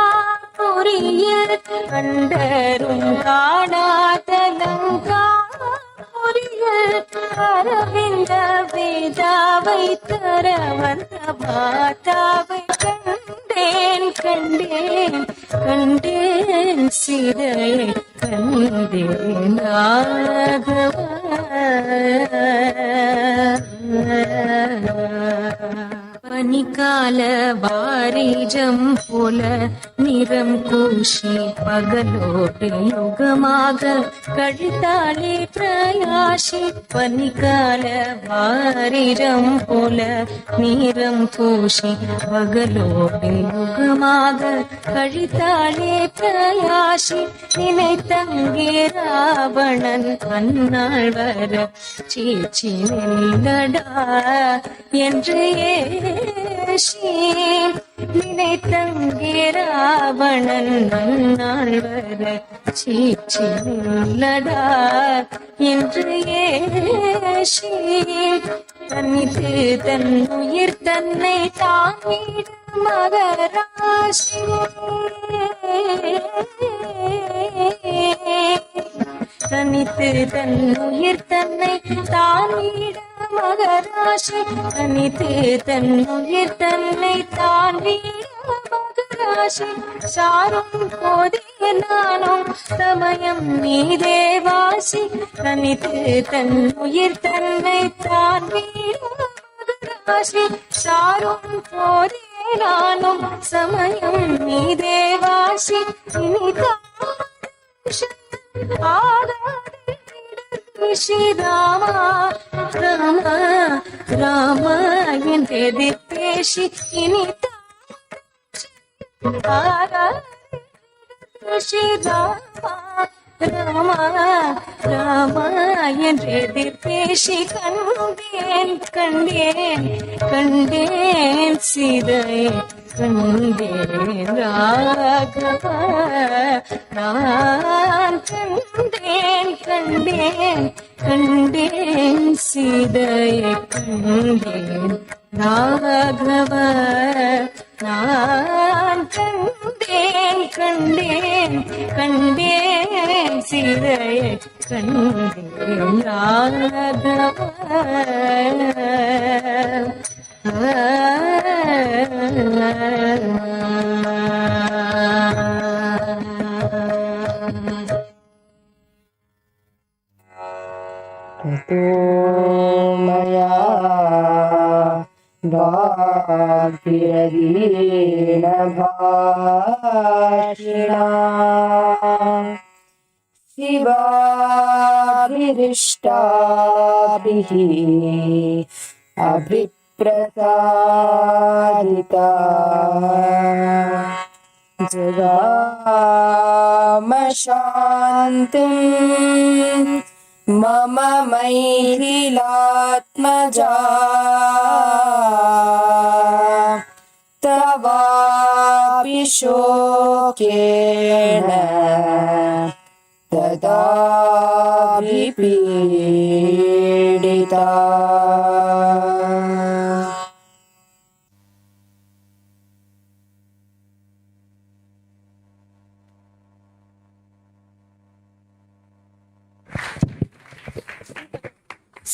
புரியில் கண்டரும் காணாத லங்கா புரியில் அரவிந்த வேதாவை தர வந்த மாதாவை கண்டேன் கண்டேன் கண்டேன் சிறையை கண்டேன் ராகவா. பனிக்கால வாரிஜம் போல நிறம் கூஷி பகலோடு யுகமாக கழித்தாளே பிரயாசி. பனிக்கால வாரிஜம் போல நிறம் கூஷி பகலோடு யுகமாக கழித்தாளே பிரயாசி. நினைத்தங்கே ராவணன் அந்நாள் வர சீச்சி நில்லடா என்று ஏஷி. நினைத்தங்கே ராவணன் அந்நாள் வர சீச்சி நில்லடா என்று ஏஷி. தன்னித்து தன் உயிர் தன்னை தாங்கிடும் மகராசி. தனித்து தன் உயிர் தன்னை தானிட மகராசி. தனித்து தன் உயிர் தன்னை தானிட மகராசி. சாரும் போதே நானும் சமயம் நீதேவாசி. தனித்து தன் உயிர் தன்னை தானிட மகராசி. சாரும் போதே நானும் சமயம் நீதேவாசி. இனிதான் ராமா ராமா ராமா என்றெதிர்பேசி. இனிதான் ராமா ராமா என்றெதிர்பேசி. கண்டேன் கண்டேன் கண்டேன் சீதை கண்டேன் ராகவா. நான் கண்டேன் கண்டேன் கண்டேன் சீதையை கண்டேன் ராகவா. நான் கண்டேன் கண்டேன் கண்டேன் சீதையை கண்டேன் ராகவா. ततो मया भागीरथीन भाषिणा शिवाभिरिष्टाभिः अभिप्रसादिता जगाम शान्तिम् मम मैथिलात्मजा तवापि शोकेन तदाभिपीडिता.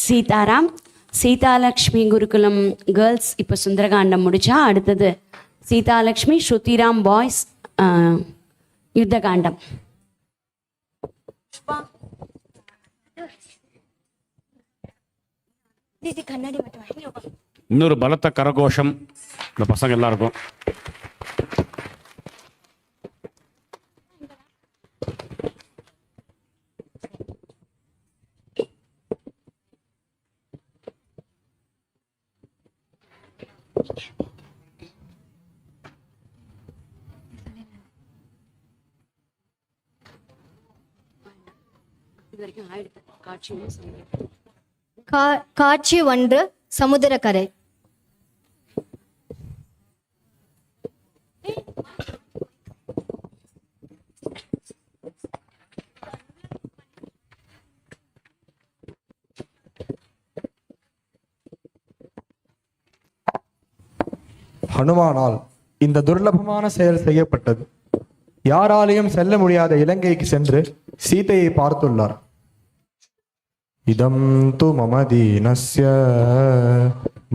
சீதாராம். சீதாலக்ஷ்மி குருகுலம் கேர்ள்ஸ் இப்போ சுந்தரகாண்டம் முடிச்சா அடுத்தது சீதாலக்ஷ்மி ஸ்ருதிராம் பாய்ஸ் யுத்தகாண்டம். இன்னொரு பலத்த கரகோஷம் இந்த பசங்க எல்லாருக்கும். காட்சி 1 சமுத்திரக்கரை. ஹனுமானால் இந்த துர்லபமான செயல் செய்யப்பட்டது. யாராலையும் செல்ல முடியாத இலங்கைக்கு சென்று சீதையை பார்த்துள்ளார். இதம் து மம தீனஸ்ய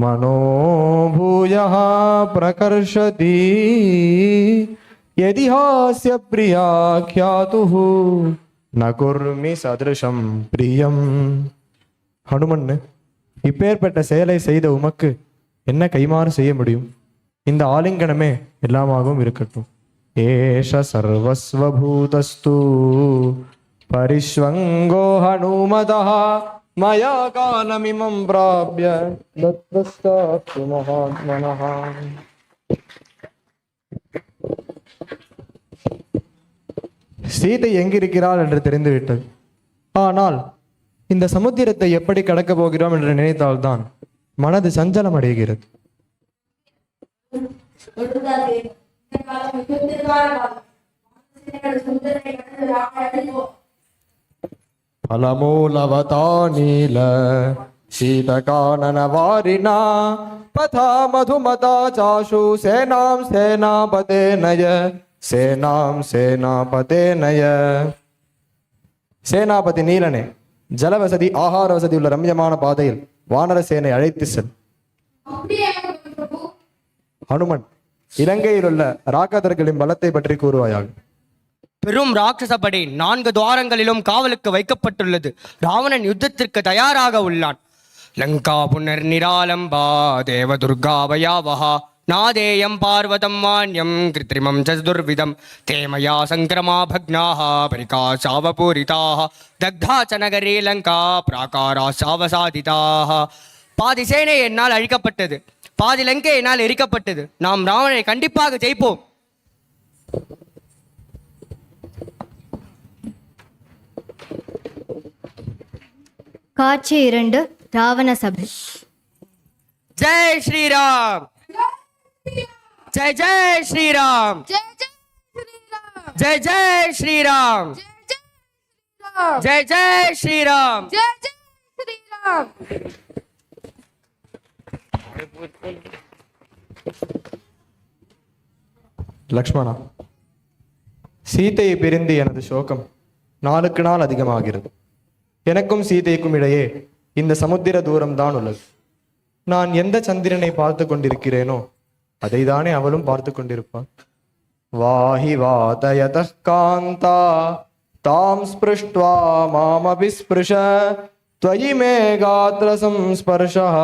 மனோபூயः பிரகர்ஷதி யதிஹாஸ்ய பிரியாக்யாதுः ந குர்மி சதிருஷம் பிரியம். ஹனுமன், இப்பேற்பட்ட செயலை செய்த உமக்கு என்ன கைமாறு செய்ய முடியும்? இந்த ஆலிங்கனமே எல்லாமாகவும் இருக்கட்டும். ஏஷ சர்வஸ்வபூதஸ்து பரிஷ்வங்கோ ஹனுமதः மயா காலமிமம் பிராப்ய தத்தஸ்தாஸ்து மகாத்மனः. சீதை எங்கிருக்கிறாள் என்று தெரிந்துவிட்டது. ஆனால் இந்த சமுத்திரத்தை எப்படி கடக்கப் போகிறோம் என்று நினைத்தால்தான் மனது சஞ்சலம் அடைகிறது. பலமூலவதா நீல சீதகானன வாரிணா பதா மதுமதா சாஷு சேனாம் சேனாபதே நய சேனாம் சேனாபதே நய. சேனாபதி நீலனே, ஜலவசதி ஆகார வசதி உள்ள ரம்யமான பாதையில் வானர சேனை அழைத்து செல். ஹனுமன், இலங்கையில் உள்ள ராக்கதர்களின் பலத்தை பற்றி கூறுவாயாக. பெரும் ராட்சசபடை 4 துவாரங்களிலும் காவலுக்கு வைக்கப்பட்டுள்ளது. ராவணன் யுத்தத்திற்கு தயாராக உள்ளான். லங்கா புனர் நிராலம்பா தேவதுர்கா வயாவஹா நாதேயம் பார்வதம் வாண்யம் கிருத்ரிமம் சதுர்விதம் தேமயா சங்கிரமா பக்னாஹ பரிகாசாவபூரிதாஹ தக்தா ச நகரே லங்கா பிராகாரா சாவசாதிதாஹ. பாதி சேனை என்னால் அழிக்கப்பட்டது, பாதி லங்கை என்னால் எரிக்கப்பட்டது. நாம் ராவணனை கண்டிப்பாக ஜெயிப்போம். காட்சி 2 ராவண சபை. ஜெய் ஸ்ரீராம், ஜெய் ஜெய் ஸ்ரீராம், ஜெய் ஜெய் ஸ்ரீராம், ஜெய் ஜெய் ஸ்ரீராம். லக்ஷ்மணா, சீதையை பிரிந்து எனது சோகம் நாளுக்கு நாள் அதிகமாகிறது. எனக்கும் சீதைக்கும் இடையே இந்த சமுத்திர தூரம்தான் உள்ளது. நான் எந்த சந்திரனை பார்த்து கொண்டிருக்கிறேனோ அதை தானே அவளும் பார்த்து கொண்டிருப்பாள். வாஹி வாதயதः காந்தா தாம் ஸ்பிருஷ்ட்வா மாமபி ஸ்பிருஷ त्वयि मे गात्र संस्पर्शः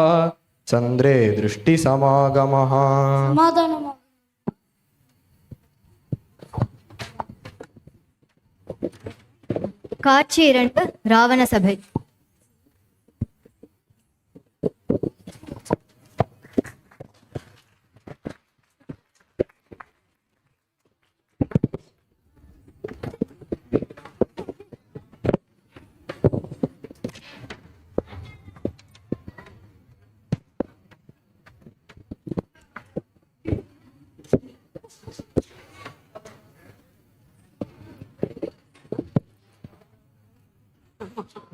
चन्द्रे दृष्टि समागमः. காட்சி 2 ராவண சபை.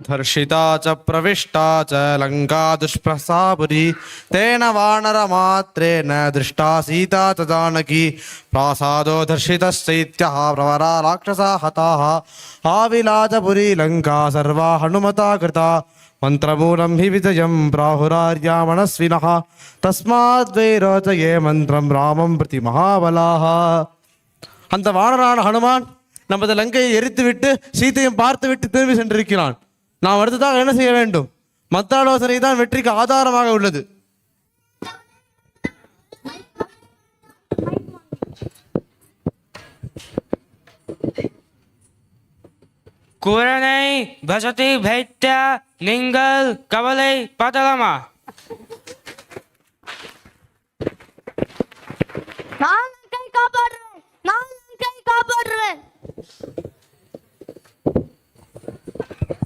धर्षिता च प्रविष्टा च लंका दुष्प्रसापुरी तेन वानरमात्रेण दृष्टा सीता च जानकी प्रासादो धर्षितश्चैत्यः प्रवरा राक्षसा हताः आविलासपुरी लंका सर्वा हनुमता कृता मंत्रमूलं हि विजयं प्राहुरार्या मनस्विनः तस्माद्वै रोचये मंत्रं रामं प्रति महाबलाः. அந்த வானரான ஹனுமான் நமது லங்கையை எரித்துவிட்டு சீதையும் பார்த்துவிட்டு திரும்பி சென்றிருக்கிறான். நாம் அடுத்ததாக என்ன செய்ய வேண்டும்? மத்தாலோசனை தான் வெற்றிக்கு ஆதாரமாக உள்ளது. குரணை பசதி பைத்ய லிங்கல் கவலை பதலமா. நான் கை காப்பாற்றுவேன், நான் கை காப்பாற்றுவேன்.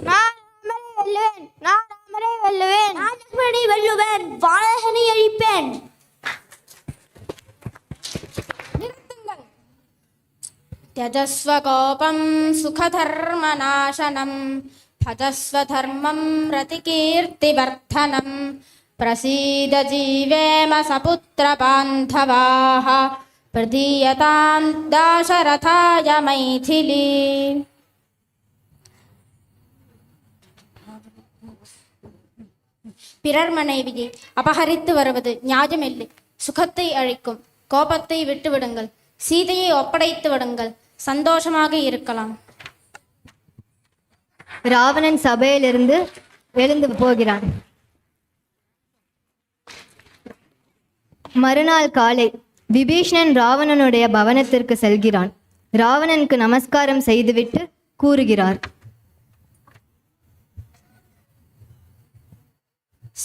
நான் ராமரை வெல்லுவேன், நான் லக்ஷ்மணனை வெல்லுவேன், வானரனை அழிப்பேன். त्यजस्व कोपं सुखधर्मनाशनं भजस्व धर्मं रतिकीर्तिवर्धनं प्रसीद जीवेम सपुत्रबान्धवाः प्रदीयतां दाशरथाय मैथिली. பிறர் மனைவியை அபகரித்து வருவது நியாயமில்லை. சுகத்தை அழிக்கும். கோபத்தை விட்டுவிடுங்கள். சீதையை ஒப்படைத்து விடுங்கள். சந்தோஷமாக இருக்கலாம். ராவணன் சபையிலிருந்து எழுந்து போகிறான். மறுநாள் காலை விபீஷணன் ராவணனுடைய பவனத்திற்கு செல்கிறான். ராவணனுக்கு நமஸ்காரம் செய்துவிட்டு கூறுகிறார்,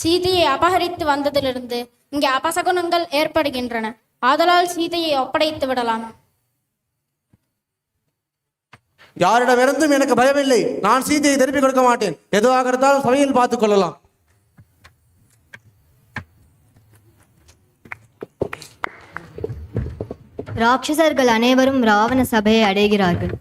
சீதையை அபகரித்து வந்ததிலிருந்து இங்கே அபசகுனங்கள் ஏற்படுகின்றன. ஆதலால் சீதையை ஒப்படைத்து விடலாம். யாரிடமிருந்தும் எனக்கு பயமில்லை. நான் சீதையை திருப்பி கொடுக்க மாட்டேன். எதுவாக இருந்தாலும் சபையில் பார்த்துக் கொள்ளலாம். ராட்சசர்கள் அனைவரும் ராவண சபையை அடைகிறார்கள்.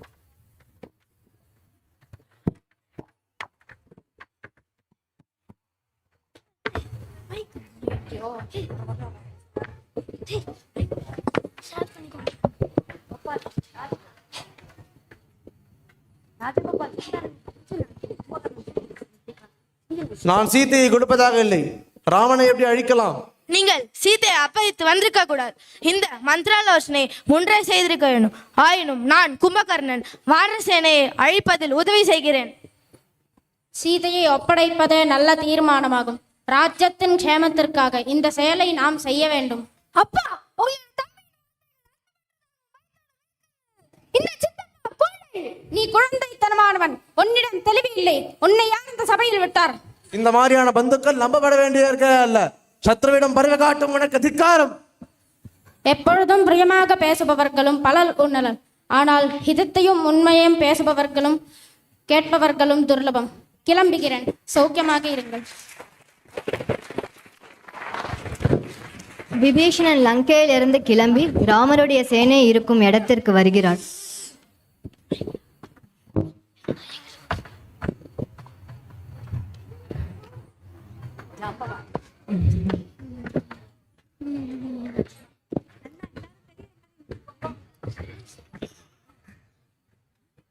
நான் சீதையை கொடுப்பதாக இல்லை. ராமனை எப்படி அழிக்கலாம்? நீங்கள் சீதையை அப்பறித்து வந்திருக்க கூடாது. இந்த மந்திராலோசனை முன்றே செய்திருக்க வேண்டும். ஆயினும் நான் கும்பகர்ணன் வானரசேனையை அழிப்பதில் உதவி செய்கிறேன். சீதையை ஒப்படைப்பதே நல்ல தீர்மானமாகும். ராஜ்யத்தின் க்ஷேமத்திற்காக இந்த செயலை நாம் செய்ய வேண்டும். அப்பா, நீ குழந்தைத்தனமானவன். உன்னிடம் தெளிவு இல்லை. உன்னை யார் இந்த சபையில் விட்டார்? இந்த மாதிரியான பந்துக்கள் நம்பப்பட வேண்டிய அல்ல. சத்ருவிடம் பரிவு காட்டும் உனக்கு திக்காரம். எப்பொழுதும் பிரியமாக பேசுபவர்களும் பலர் உன்னலன். ஆனால் ஹிதத்தையும் உண்மையும் பேசுபவர்களும் கேட்பவர்களும் துர்லபம். கிளம்புகிறேன். சௌக்கியமாக இருங்கள். விபீஷணன் லங்கையிலிருந்து கிளம்பி ராமருடைய சேனை இருக்கும் இடத்திற்கு வருகிறார்.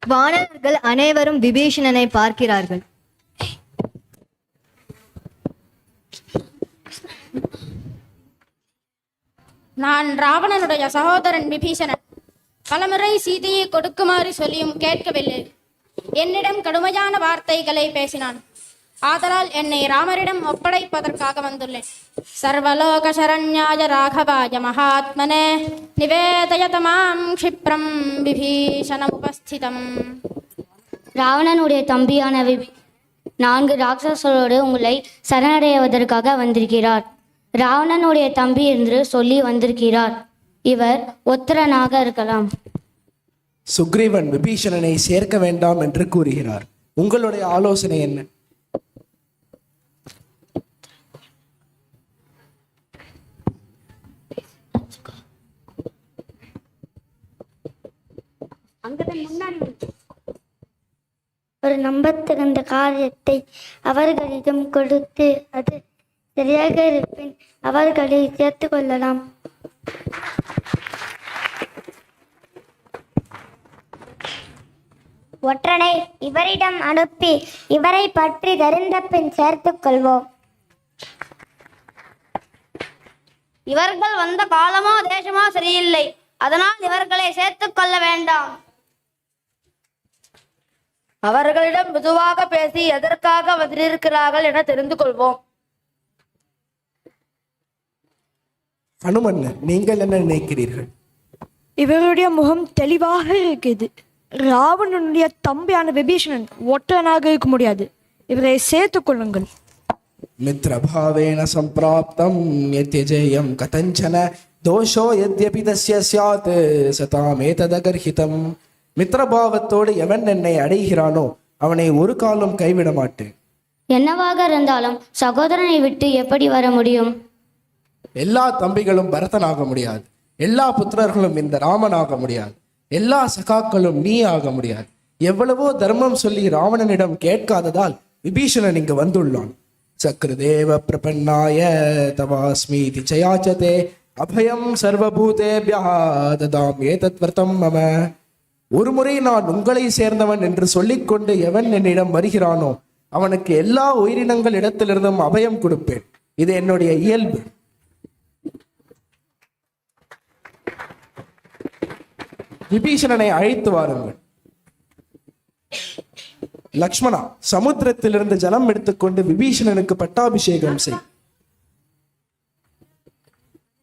வானரர்கள் அனைவரும் விபீஷணனை பார்க்கிறார்கள். நான் ராவணனுடைய சகோதரன் விபீஷணன். பலமுறை சீதையை கொடுக்குமாறு சொல்லியும் கேட்கவில்லை. என்னிடம் கடுமையான வார்த்தைகளை பேசினான். ஆதலால் என்னை ராமரிடம் ஒப்படைப்பதற்காக வந்துள்ளேன். சர்வலோக சரண்யாய ராகவாய மகாத்மனே நிவேதயதமாம் க்ஷிப்ரம் விபீஷணம் உபஸ்திதம். ராவணனுடைய தம்பியான 4 ராட்சசர்களோடு உங்களை சரணடைவதற்காக வந்திருக்கிறார். ராவணனுடைய தம்பி என்று சொல்லி வந்திருக்கிறார். இவர் ஒத்திரனாக இருக்கலாம். சுக்ரீவன் விபீஷணனை சேர்க்க வேண்டாம் என்று கூறுகிறார். உங்களுடைய ஆலோசனை என்ன? ஒரு நம்பத்தகுந்த காரியத்தை அவர்களிடம் கொடுத்து அது சரியாக இருப்பின் அவர்களை சேர்த்து கொள்ளலாம். ஒற்றனை இவரிடம் அனுப்பி இவரை பற்றி தெரிந்த பின் சேர்த்துக் கொள்வோம். இவர்கள் வந்த காலமோ தேசமோ சரியில்லை. அதனால் இவர்களை சேர்த்துக் கொள்ள வேண்டாம். அவர்களிடம் மெதுவாக பேசி எதற்காக வந்திருக்கிறார்கள் என தெரிந்து கொள்வோம். அனுமன்னர், நீங்கள் என்ன நினைக்கிறீர்கள்? இவருடைய முகம் தெளிவாக இருக்குது. ராவணனுடைய தம்பியான விபீஷணன் ஒற்றனாக இருக்க முடியாது. இவரை சேர்த்துக் கொள்ளுங்கள். மித்ரபாவேன சம்பிராப்தம் யத்யஜேயம் கதஞ்சன தோஷோ யத்யபி தஸ்ய ஸ்யாத் சதாமேததகர்ஹிதம். மித்ரபாவத்தோடு எவன் என்னை அடைகிறானோ அவனை ஒரு காலம் கைவிட மாட்டேன். என்னவாக இருந்தாலும் சகோதரனை விட்டு எப்படி வர முடியும்? எல்லா தம்பிகளும் பரதனாக முடியாது. எல்லா புத்திரர்களும் இந்த ராமனாக முடியாது. எல்லா சகாக்களும் நீ ஆக முடியாது. எவ்வளவோ தர்மம் சொல்லி ராவணனிடம் கேட்காததால் விபீஷணன் இங்கு வந்துள்ளான். சக்ருதேவ பிரபன்னாய தவாஸ்மீதி ஜயாச்சதே அபயம் சர்வபூதேபியः ததாம் ஏதத் வர்த்தம் மம. ஒருமுறை நான் உங்களை சேர்ந்தவன் என்று சொல்லிக்கொண்டு எவன் என்னிடம் வருகிறானோ அவனுக்கு எல்லா உயிரினங்கள் இடத்திலிருந்தும் அபயம் கொடுப்பேன். இது என்னுடைய இயல்பு. விபீஷணனை அழைத்து வாருங்கள். லக்ஷ்மணா, சமுத்திரத்திலிருந்து ஜலம் எடுத்துக்கொண்டு விபீஷணனுக்கு பட்டாபிஷேகம் செய்.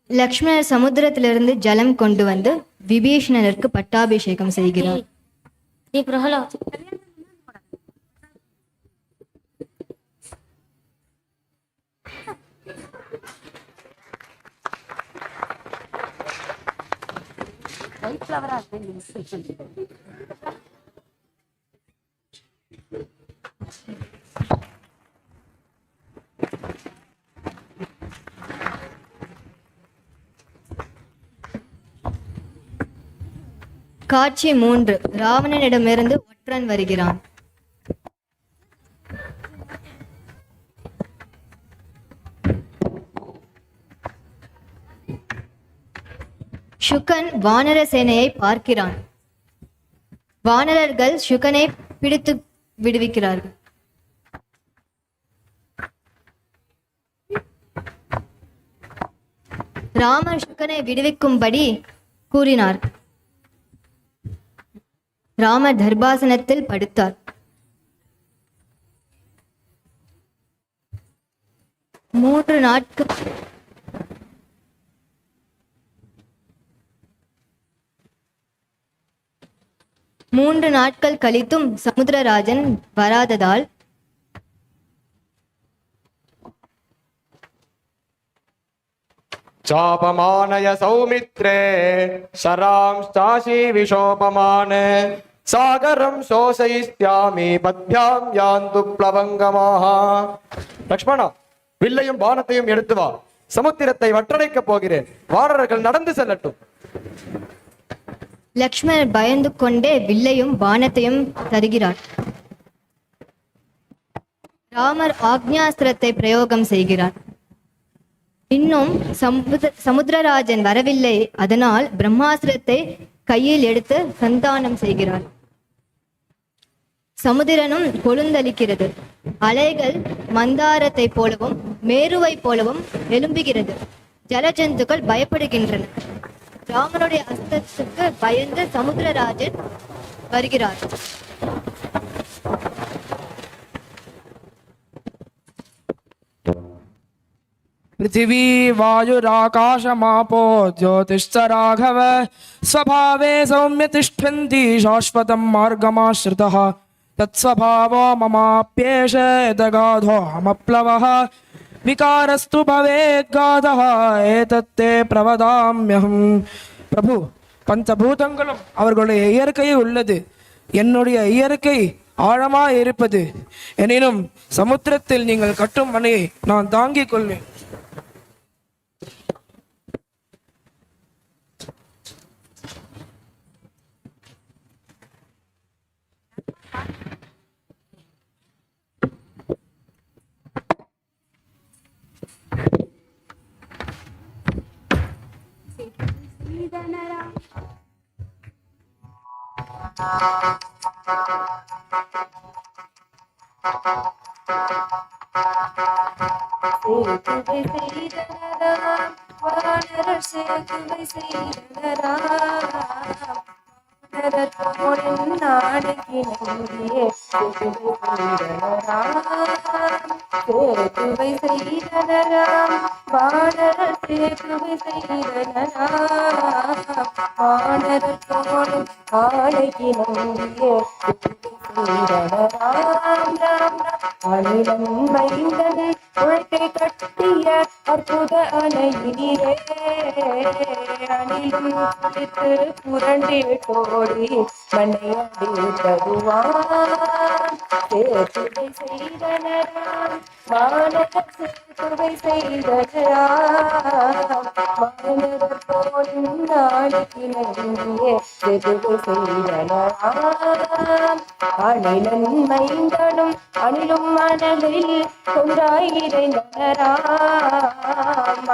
லக்ஷ்மணர் சமுத்திரத்திலிருந்து ஜலம் கொண்டு வந்து விபீஷணனுக்கு பட்டாபிஷேகம் செய்கிறார். காட்சி 3. ராவணனிடமிருந்து ஒற்றன் வருகிறான். சுகன் வானர சேனையை பார்க்கிறான். வானரர்கள் சுகனை பிடித்து விடுவிக்கிறார்கள். ராமர் சுகனை விடுவிக்கும்படி கூறினார். ராமர் தர்பாசனத்தில் படுத்தார். மூன்று நாட்கள் கழித்தும் சமுத்திரராஜன் வராததால் चापमानय सौमित्रे शरांश्चाशी विशोपमान सागरं शोषयिष्यामि पद्भ्यां यान्तु प्लवङ्गमाः. லக்ஷ்மணா, வில்லையும் பானத்தையும் எடுத்து வா. சமுத்திரத்தை வற்றடைக்கப் போகிறேன். வானரர்கள் நடந்து செல்லட்டும். லக்ஷ்மணர் பயந்து கொண்டே வில்லையும் பானத்தையும் தருகிறார். ராமர் ஆக்ஞாஸ்திரத்தை பிரயோகம் செய்கிறார். இன்னும் சமுத்திரராஜன் வரவில்லை. அதனால் பிரம்மாஸ்திரத்தை கையில் எடுத்து சந்தானம் செய்கிறார். சமுதிரனும் கொழுந்தளிக்கிறது. அலைகள் மந்தாரத்தை போலவும் மேருவை போலவும் எழும்புகிறது. ஜலஜந்துக்கள் பயப்படுகின்றன. ராமனுடைய அஸ்தத்துக்கு பயந்து சமுத்திரராஜன் வருகிறார். पृथिवी वायुराकाशमापो ज्योतिश्च राघव स्वभावे सौम्य तिष्ठन्ति शाश्वतं मार्गमाश्रितः तत्स्वभावो ममाप्येष यदगाधोऽहमप्लवः विकारस्तु भवेद्गाधः एतत्ते प्रवदाम्यहम्. प्रभु, பஞ்சபூதங்களும் அவர்களுடைய இயற்கை உள்ளது. என்னுடைய இயற்கை ஆழமாய் இருப்பது. எனினும் சமுத்திரத்தில் நீங்கள் கட்டும் மனையை நான் தாங்கிக் கொள்வேன். கட்டிய அற்புத அணையினிலே அணிலும் குளித்து புரண்டில் கோடி மண்ணையடித்ததுவான் சேத்துவை செய்தனராம் மாநகர் சேத்துவை செய்தனராம் மாநகர் போலும் நாடுகிணையே சேத்துவை செய்தனராம் அணிலன் மைந்தனும் அணிலும் மணலில் ஒன்றாய் இறைந்தனராம்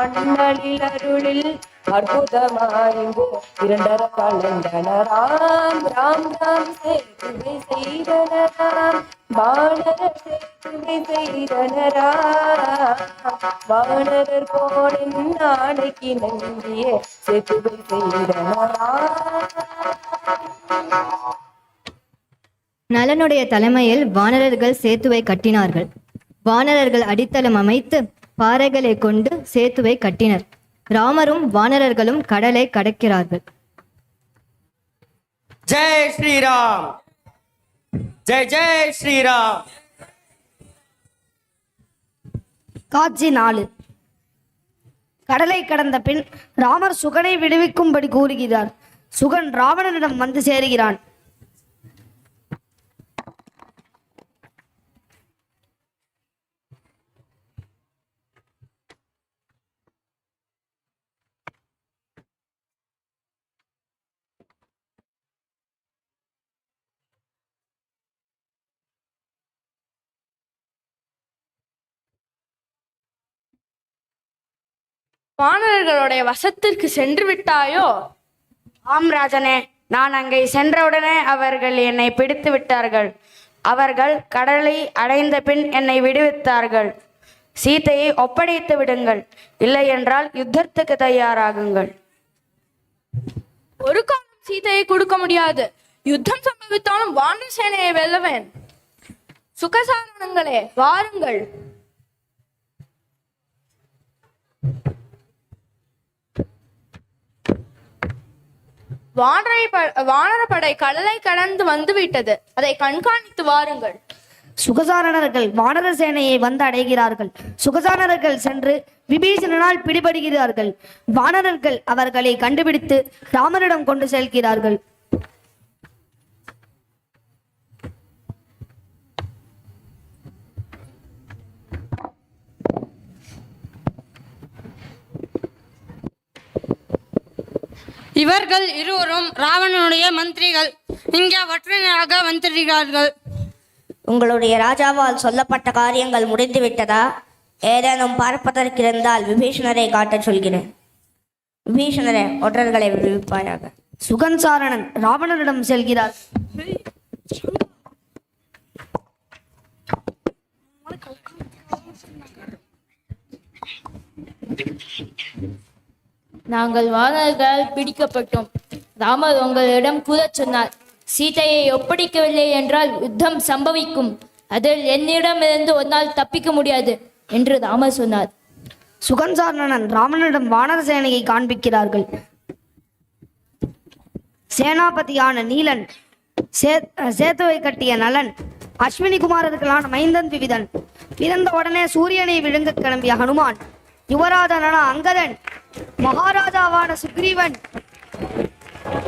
அண்ணலில் அருளில் அற்புதமாயிங்கு இரண்டர கலந்தனராம் ராம் ராம் சேத்துவை செய்தனராம் வானரர் சேத்துவை செய்தனராம் வானரர் போனின் நாளைக்கு நங்கிய சேத்துவை செய்தனராம். நலனுடைய தலைமையில் வானரர்கள் சேத்துவை கட்டினார்கள். வானரர்கள் அடித்தளம் அமைத்து பாறைகளை கொண்டு சேத்துவை கட்டினர். ராமரும் வானரர்களும் கடலை கடக்கிறார்கள். ஜெய் ஸ்ரீராம், ஜெய் ஜெய் ஸ்ரீராம். காட்சி 4. கடலை கடந்த பின் ராமர் சுகனை விடுவிக்கும்படி கூறுகிறார். சுகன் ராவணனிடம் வந்து சேருகிறான். வானரர்களுடைய வசத்திற்கு சென்று விட்டாயோ? ஆம் ராஜனே, நான் அங்கே சென்றவுடனே அவர்கள் என்னை பிடித்து விட்டார்கள். அவர்கள் கடலை அடைந்த பின் என்னை விடுவித்தார்கள். சீதையை ஒப்படைத்து விடுங்கள், இல்லை என்றால் யுத்தத்துக்கு தயாராகுங்கள். ஒரு காலம் சீதையை கொடுக்க முடியாது. யுத்தம் சம்பவித்தாலும் வானர சேனையை வெல்லவேன். சுகசாரணங்களே, வாருங்கள். வானரப்படை கடலை கடந்து வந்து விட்டது. அதை கண்காணித்து வாருங்கள். சுகசாரணர்கள் வானர சேனையை வந்து அடைகிறார்கள். சுகசாரணர்கள் சென்று விபீஷணனால் பிடிபடுகிறார்கள். வானரர்கள் அவர்களை கண்டுபிடித்து ராமரிடம் கொண்டு செல்கிறார்கள். இவர்கள் இருவரும் ராவணனுடைய மந்திரிகள். இங்கே ஒற்றனாக வந்திருக்கிறார்கள். உங்களுடைய ராஜாவால் சொல்லப்பட்ட காரியங்கள் முடிந்து விட்டதா? ஏதேனும் பார்ப்பதற்கு இருந்தால் விபீஷணரை காட்டச் சொல்கிறேன். விபீஷணரே, ஒற்றர்களை விடுவிப்பாயாக. சுகன் சாரணன் ராவணனிடம் செல்கிறார். நாங்கள் வானர்களால் பிடிக்கப்பட்டோம். ராமர் உங்களிடம் கூறச் சொன்னார், சீதையை ஒப்படைக்கவில்லை என்றால் யுத்தம் சம்பவிக்கும். அதில் என்னிடமிருந்து ஒரு நாள் தப்பிக்க முடியாது என்று ராமர் சொன்னார். சுகன்சாரணன் ராமனிடம் வானர சேனையை காண்பிக்கிறார்கள். சேனாபதியான நீலன், சேத்துவை கட்டிய நலன், அஸ்வினி குமாரர்களான மைந்தன் விவிதன், பிறந்த உடனே சூரியனை விழுங்க கிளம்பிய ஹனுமான், யுவராஜனான அங்கதன், மகாராஜாவான சுக்ரீவன்,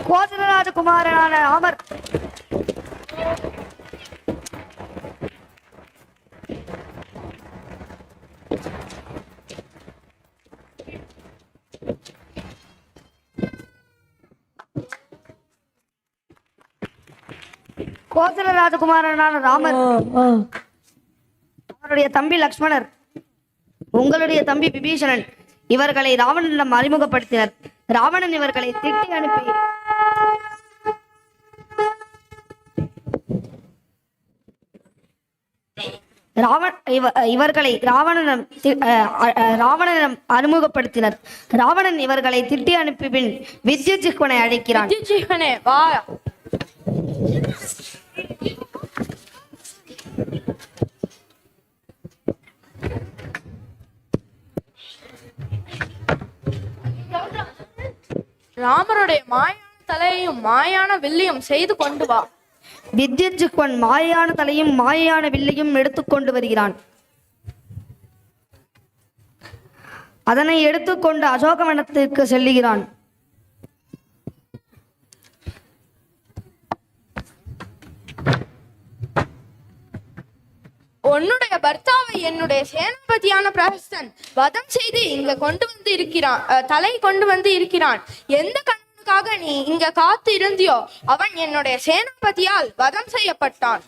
கோதரராஜகுமாரனான ராமர், அவருடைய தம்பி லக்ஷ்மணர், உங்களுடைய தம்பி விபீஷணன் இவர்களை ராவணனிடம் அறிமுகப்படுத்தினர். ராவணன் இவர்களை திட்டி அனுப்பி இவர்களை ராவணனிடம் அறிமுகப்படுத்தினர். ராவணன் இவர்களை திட்டி அனுப்பி பின் வித்யுஜிஹ்வனை அழைக்கிறான். வா. ராமருடைய மாயான தலையையும் மாயான வில்லையும் செய்து கொண்டு வா. வித்யுஜிஹ்வன் மாயான தலையும் மாயான வில்லையும் எடுத்துக்கொண்டு வருகிறான். அதனை எடுத்துக்கொண்டு அசோகவனத்திற்கு செல்லுகிறான். உன்னுடைய பர்த்தாவை என்னுடைய சேனாபதியான பிரஹஸ்தன் வதம் செய்து இங்க கொண்டு வந்து இருக்கிறான், தலை கொண்டு வந்து இருக்கிறான். எந்த கண்ணனுக்கு யாருக்காக நீ இங்க காத்து இருந்தியோ அவன் என்னுடைய சேனாபதியால் வதம் செய்யப்பட்டான்.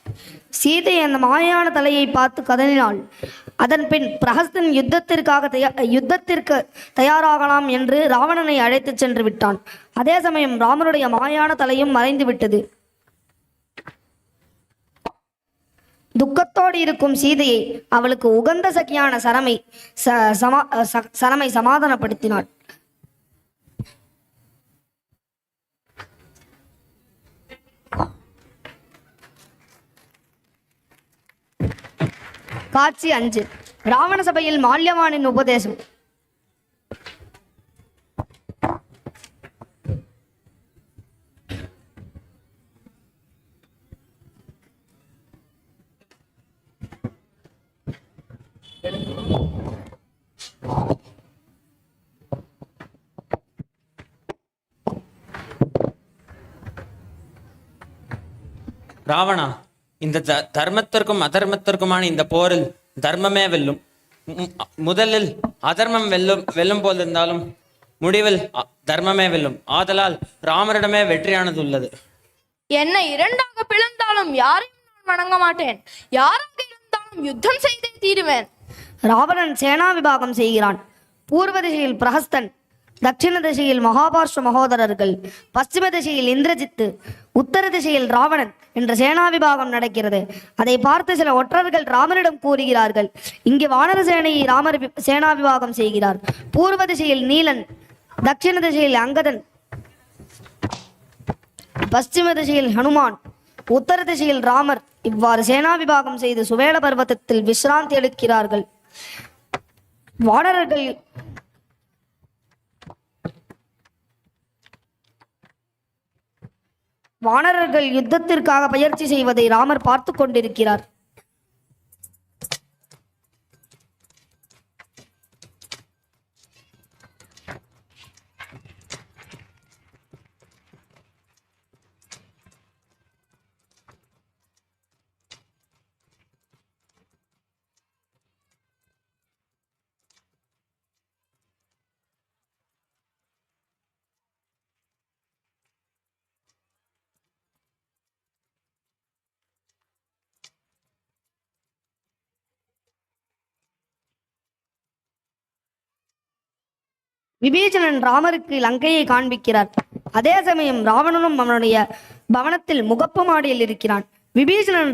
சீதை அந்த மாயான தலையை பார்த்து கதறினாள். அதன் பின் பிரஹஸ்தன் யுத்தத்திற்கு தயாராகலாம் என்று ராவணனை அழைத்துச் சென்று விட்டான். அதே சமயம் ராமனுடைய மாயான தலையும் மறைந்து விட்டது. துக்கத்தோடு இருக்கும் சீதையை அவளுக்கு உகந்த சகியான சரமை சமாதானப்படுத்தினாள். காட்சி 5. ராவண சபையில் மால்யவானின் உபதேசம். ராவணா, இந்த தர்மத்திற்கும் அதர்மத்திற்குமான இந்த போரில் தர்மமே வெல்லும். முதலில் அதர்மம் வெல்லும் போல் இருந்தாலும் முடிவில் தர்மமே வெல்லும். ஆதலால் ராமரிடமே வெற்றியானது உள்ளது. என்னை இரண்டாக பிளந்தாலும் யாரையும் நான் வணங்க மாட்டேன். யாராக இருந்தாலும் யுத்தம் செய்தே தீருவேன். ராவணன் சேனா விபாகம் செய்கிறான். பூர்வ திசையில் பிரஹஸ்தன், தட்சிண திசையில் மகாபார்ஷ்வ மகோதரர்கள், பশ্চিம திசையில் இந்திரஜித்து, உத்தர திசையில் ராவணன் என்ற சேனா விபாகம் நடக்கிறது. அதை பார்த்து சில ஒற்றர்கள் ராமனிடம் கூறுகிறார்கள், இங்கே வானர சேனையை ராமர் சேனா விபாகம் செய்கிறார். பூர்வ திசையில் நீலன், தட்சிண திசையில் அங்கதன், பশ্চিம திசையில் ஹனுமான், உத்தர திசையில் ராமர் இவ்வாறு சேனா விபாகம் செய்து சுவேல பர்வதத்தில் விசிராந்தி எடுக்கிறார்கள். வானரர்கள் யுத்தத்திற்காக பயிற்சி செய்வதை ராமர் பார்த்து கொண்டிருக்கிறார். விபீஷணன் ராமருக்கு லங்கையை காண்பிக்கிறார். அதே சமயம் ராவணனும் அவனுடைய பவனத்தில் முகப்பு மாடியில் இருக்கிறான். விபீஷணன்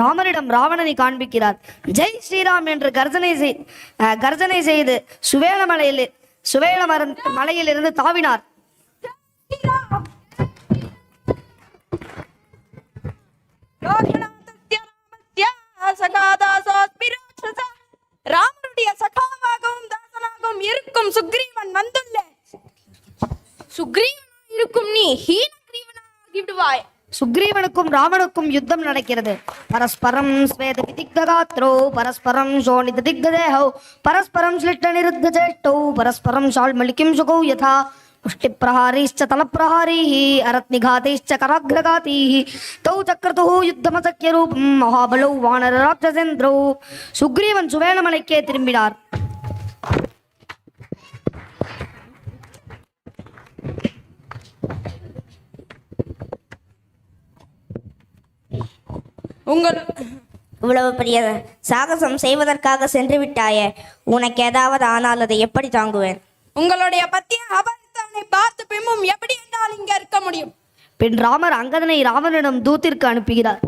ராமரிடம் ராவணனை காண்பிக்கிறார். ஜெய் ஸ்ரீராம் என்று கர்ஜனை செய்து சுவேல மலையிலிருந்து தாவினார். ராமனுடைய சகாவாகவும் தாசனாகவும் இருக்கும் சுக்ரீவன் வந்துள்ளேன். சுக்ரீவன் இருக்கும் நீ ஹீனகிரீவனாகிவிடுவாய். சுக்ரீவனுக்கும் ராவனுக்கும் யுத்தம் நடக்கிறது. பரஸ்பரம் ஸ்வேத விதிக்தகாத்ரோ பரஸ்பரம் சோனித திக்தேஹோ பரஸ்பரம் ஸ்லிட்ட நிருத்த சேஷ்டோ பரஸ்பரம் ஷால்மலிக்கிம் சுகோ யதா मुष्टिप्रहारीश्च तलप्रहारीः अरत्निघातैश्च कराग्रघातीः तौ चक्रतुः युद्धमसख्यरूपं महाबलौ वानरराक्षसेन्द्रौ. சுக்ரீவன் சுவேலமலைக்கே திரும்பினார். இவ்வளவு பெரிய சாகசம் செய்வதற்காக சென்று விட்டாயே, உனக்கு ஏதாவது ஆனால் அதை எப்படி தாங்குவேன்? உங்களுடைய பத்திய அபரித்தவனை பார்த்து பின்பும் எப்படி என்னால் இங்க இருக்க முடியும்? பின் ராமர் அங்கதனை ராவணனிடம் தூத்திற்கு அனுப்புகிறார்.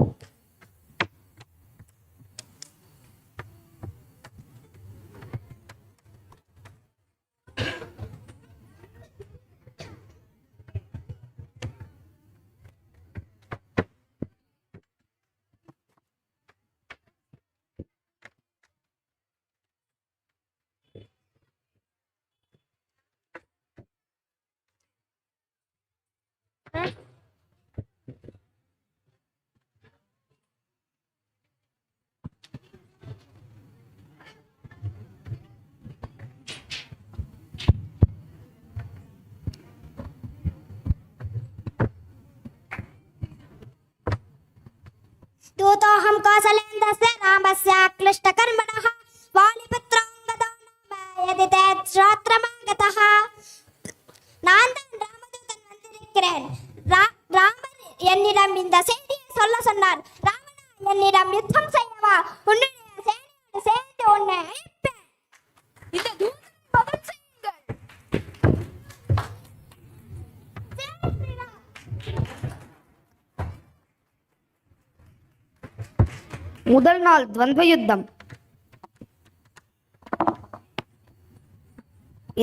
दूतोऽहं कौसलेन्द्रस्य रामस्य क्लिष्टकर्मणः वालिपुत्राङ्गदो नाम यदि ते श्रोत्रमागतः नान्दन् रामदूत இருக்கிறேன். ராமர் என்னிடம் இந்த செய்தியை சொல்ல சொன்னார். ராவணா, என்னிடம் யுத்தம் செய்யவா? உன்னுடைய சேனையோடு சேர்ந்து உன்னை அழிப்பேன். இந்த தூதனை வதம் செய்யுங்கள். முதல் நாள் துவந்த யுத்தம்.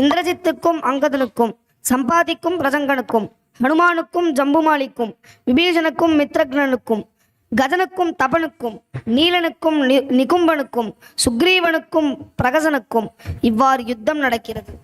இந்திரஜித்துக்கும் அங்கதனுக்கும், சம்பாதிக்கும் பிரசங்கனுக்கும், ஹனுமானுக்கும் ஜம்புமாலிக்கும், விபீஷனுக்கும் மித்ரக்னனுக்கும், கஜனுக்கும் தபனுக்கும், நீலனுக்கும் நிகும்பனுக்கும், சுக்ரீவனுக்கும் பிரகசனுக்கும் இவ்வாறு யுத்தம் நடக்கிறது.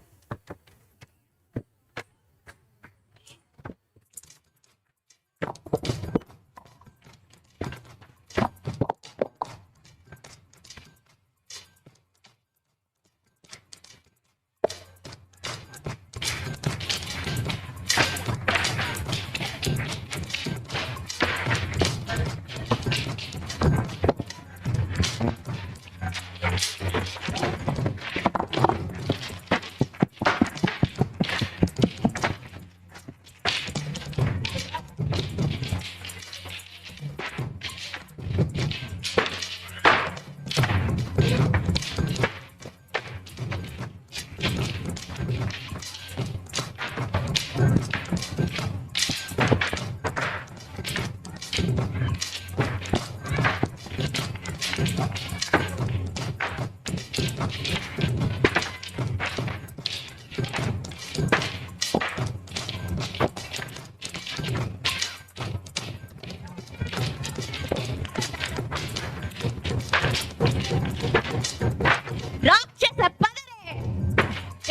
ராட்சச பதரே,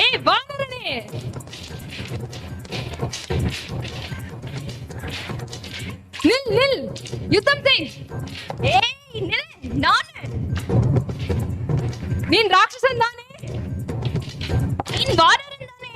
ஏய் வானரனே, நில் நில், யுத்தம் செய். ஏய் நில், நானே. நீ ராட்சசன் தானே? நீ வானரன் தானே?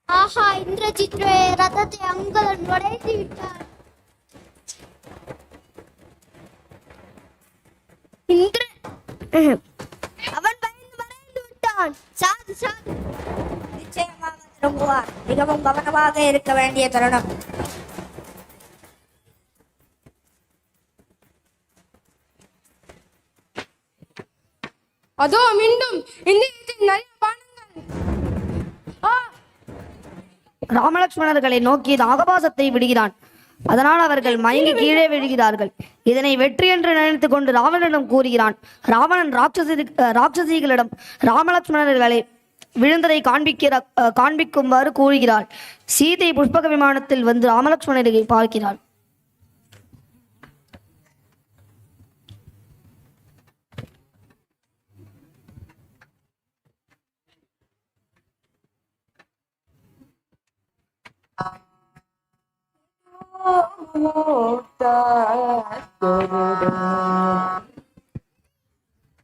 ஆஹா, இந்திரஜித் ரதத்தை அங்கதன் உடைத்து விட்டார். அவன் மறைந்து விட்டான். சாது சாது, நிச்சயமாக திரும்புவார். மிகவும் கவனமாக இருக்க வேண்டிய தருணம். அதோ மீண்டும் நிறைய பானங்கள். ராமலட்சுமணர்களை நோக்கி நாகபாசத்தை விடுகிறான். அதனால் அவர்கள் மயங்கி கீழே விழுகிறார்கள். இதனை வெற்றி என்று நினைத்து கொண்டு ராவணனிடம் கூறுகிறான். ராவணன் ராட்சசிகளிடம் ராமலட்சுமணர்களை விழுந்ததை காண்பிக்குமாறு கூறுகிறாள். சீதை புஷ்பக விமானத்தில் வந்து ராமலட்சுமணரை பார்க்கிறாள்.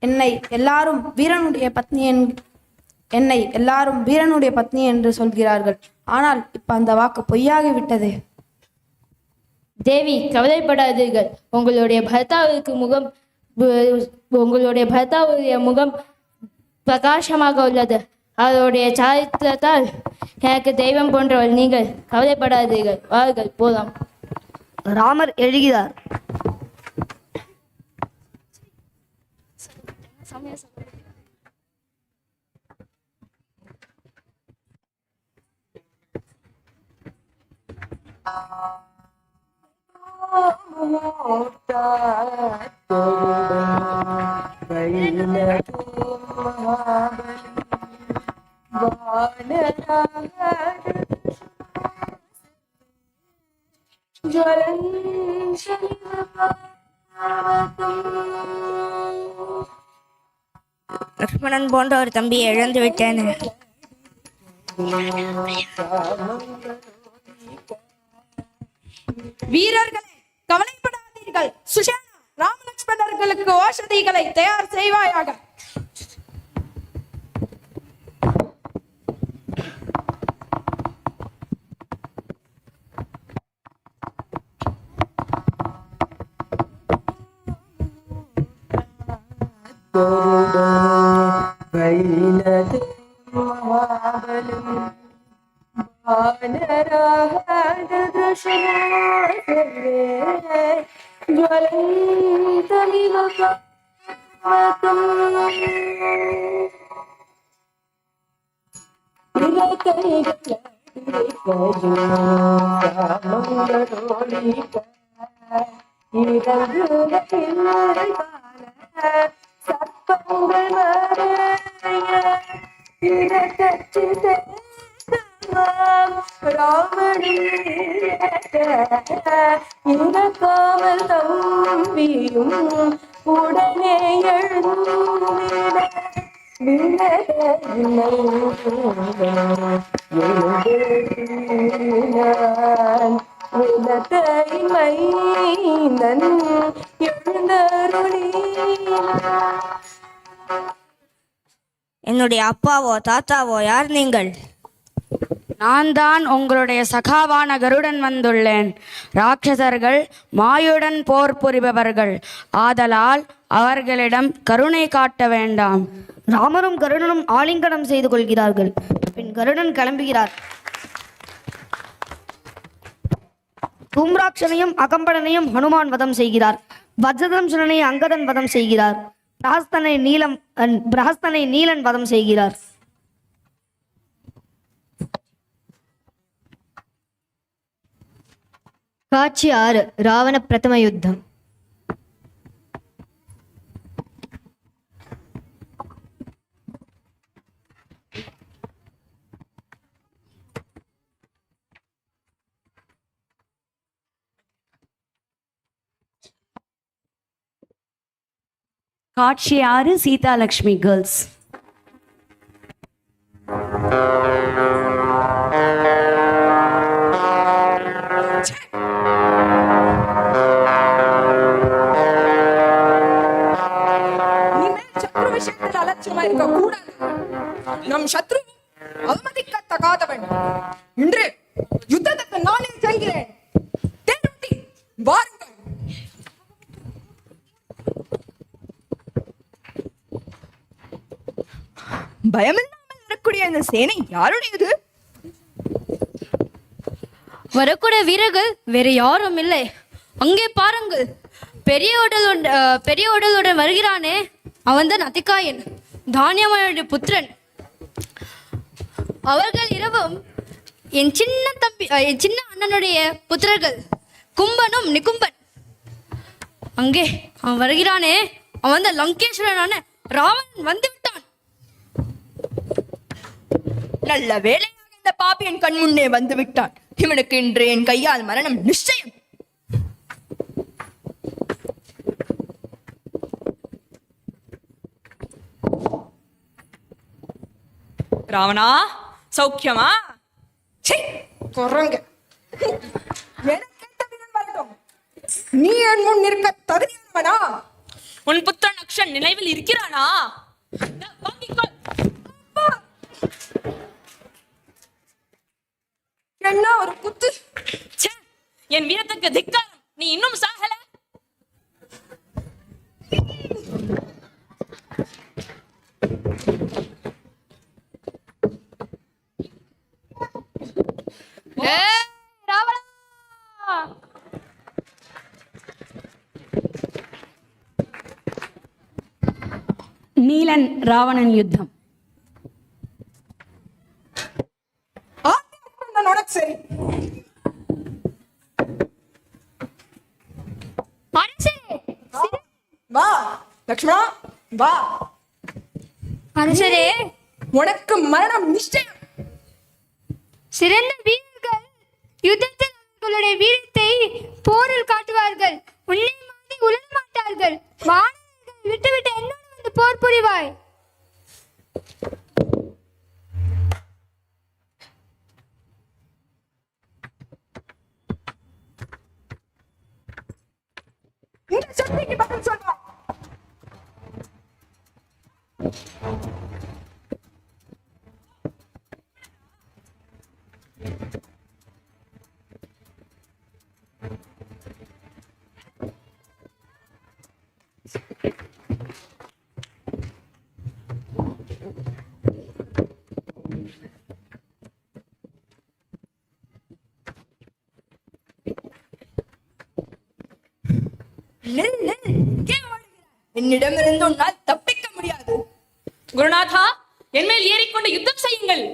என்னை எல்லாரும் வீரனுடைய பத்னி என்று சொல்கிறார்கள். ஆனால் இப்ப அந்த வாக்கு பொய்யாகி விட்டது. தேவி, கவலைப்படாதீர்கள். உங்களுடைய பர்த்தாவுடைய முகம் பிரகாசமாக உள்ளது. அவருடைய சாரித்திரத்தால் எனக்கு தெய்வம் போன்றவள் நீங்கள். கவலைப்படாதீர்கள், வாருங்கள் போலாம். ராமர் எழுகிறார். லக்ஷ்மணன் போன்ற ஒரு தம்பியை இழந்து விட்டேன். வீரர்களே, கவலைப்படாதீர்கள். சுஷேனா, ராமலட்சுமணர்களுக்கு ஓஷதிகளை தயார் செய்வாயாக. இறக்காமல் தம்பியும் உடனே என்னுடைய அப்பாவோ தாத்தாவோ யார் நீங்கள்? நான் தான் உங்களுடைய சகாவான கருடன் வந்துள்ளேன். ராட்சசர்கள் மாயுடன் போர் புரிபவர்கள், ஆதலால் அவர்களிடம் கருணை காட்ட வேண்டாம். ராமரும் கருடனும் ஆலிங்கனம் செய்து கொள்கிறார்கள். பின் கருடன் கிளம்புகிறார். தூம்ராட்சனையும் அகம்படனையும் ஹனுமான் வதம் செய்கிறார். வஜ்ரதம்சனை அங்கதன் வதம் செய்கிறார். பிரஹஸ்தனை நீலன் வதம் செய்கிறார். காட்சி 6. ராவண பிரதம யுத்தம். காட்சி 6. சீதா லக்ஷ்மி கேர்ள்ஸ். அலட்சியமா இருக்க கூடாது. நம் சத்ரு அவமதிக்கத்தகாதவன். இன்று யுத்தத்துக்கு நானே செல்கிறேன். வாருங்கள். பயமில்லாமல் வரக்கூடிய இந்த சேனை யாருடையது? வரக்கூடிய வீரர்கள் வேறு யாரும் இல்லை. அங்கே பாருங்கள், பெரிய உடலுடன் வருகிறானே, அவன்தான் அதிகாயன், தானியமானுடைய புத்திரன். அவர்கள் இரவும் என் சின்ன அண்ணனுடைய புத்திரர்கள் கும்பனும் நிகும்பன். அங்கே அவன் வருகிறானே, அவன் தான் லங்கேஸ்வரனான ராவணன் வந்து விட்டான். நல்ல வேளையாக இந்த பாப்பியன் கண் முன்னே வந்து விட்டான். இவனுக்கு இன்று என் கையால் மரணம் நிச்சயம். ராவணா, சௌக்கியமா? குரங்க, நீ என் முன் நிற்க தகுதியானவனா? உன் புத்திரன் அக்ஷன் நினைவில் இருக்கிறானா? என்ன ஒரு குத்து! என் வீரத்துக்கு திக்காரம், நீ இன்னும் சாகல. நீலன் ராவணன் யுத்தம். உனக்கு சரி. வா லக்ஷ்மணா வா. அரசரே, உனக்கு மரணம் நிச்சயம். சிறந்த வீரர்கள் யுத்தத்தில் அவர்களுடைய வீரத்தை போரில் காட்டுவார்கள். உன்னை மாதிரி உலக மாட்டார்கள். வானவர்கள் விட்டுவிட்டு என்னோடு வந்து போர் புரிவாய். இந்த சக்திக்கு பதில் சொல்வா. என்னிடமிருந்து உன்னால் தப்பிக்க முடியாது. குருநாதா, என்மேல் ஏறிக்கொண்டு யுத்தம் செய்யுங்கள்.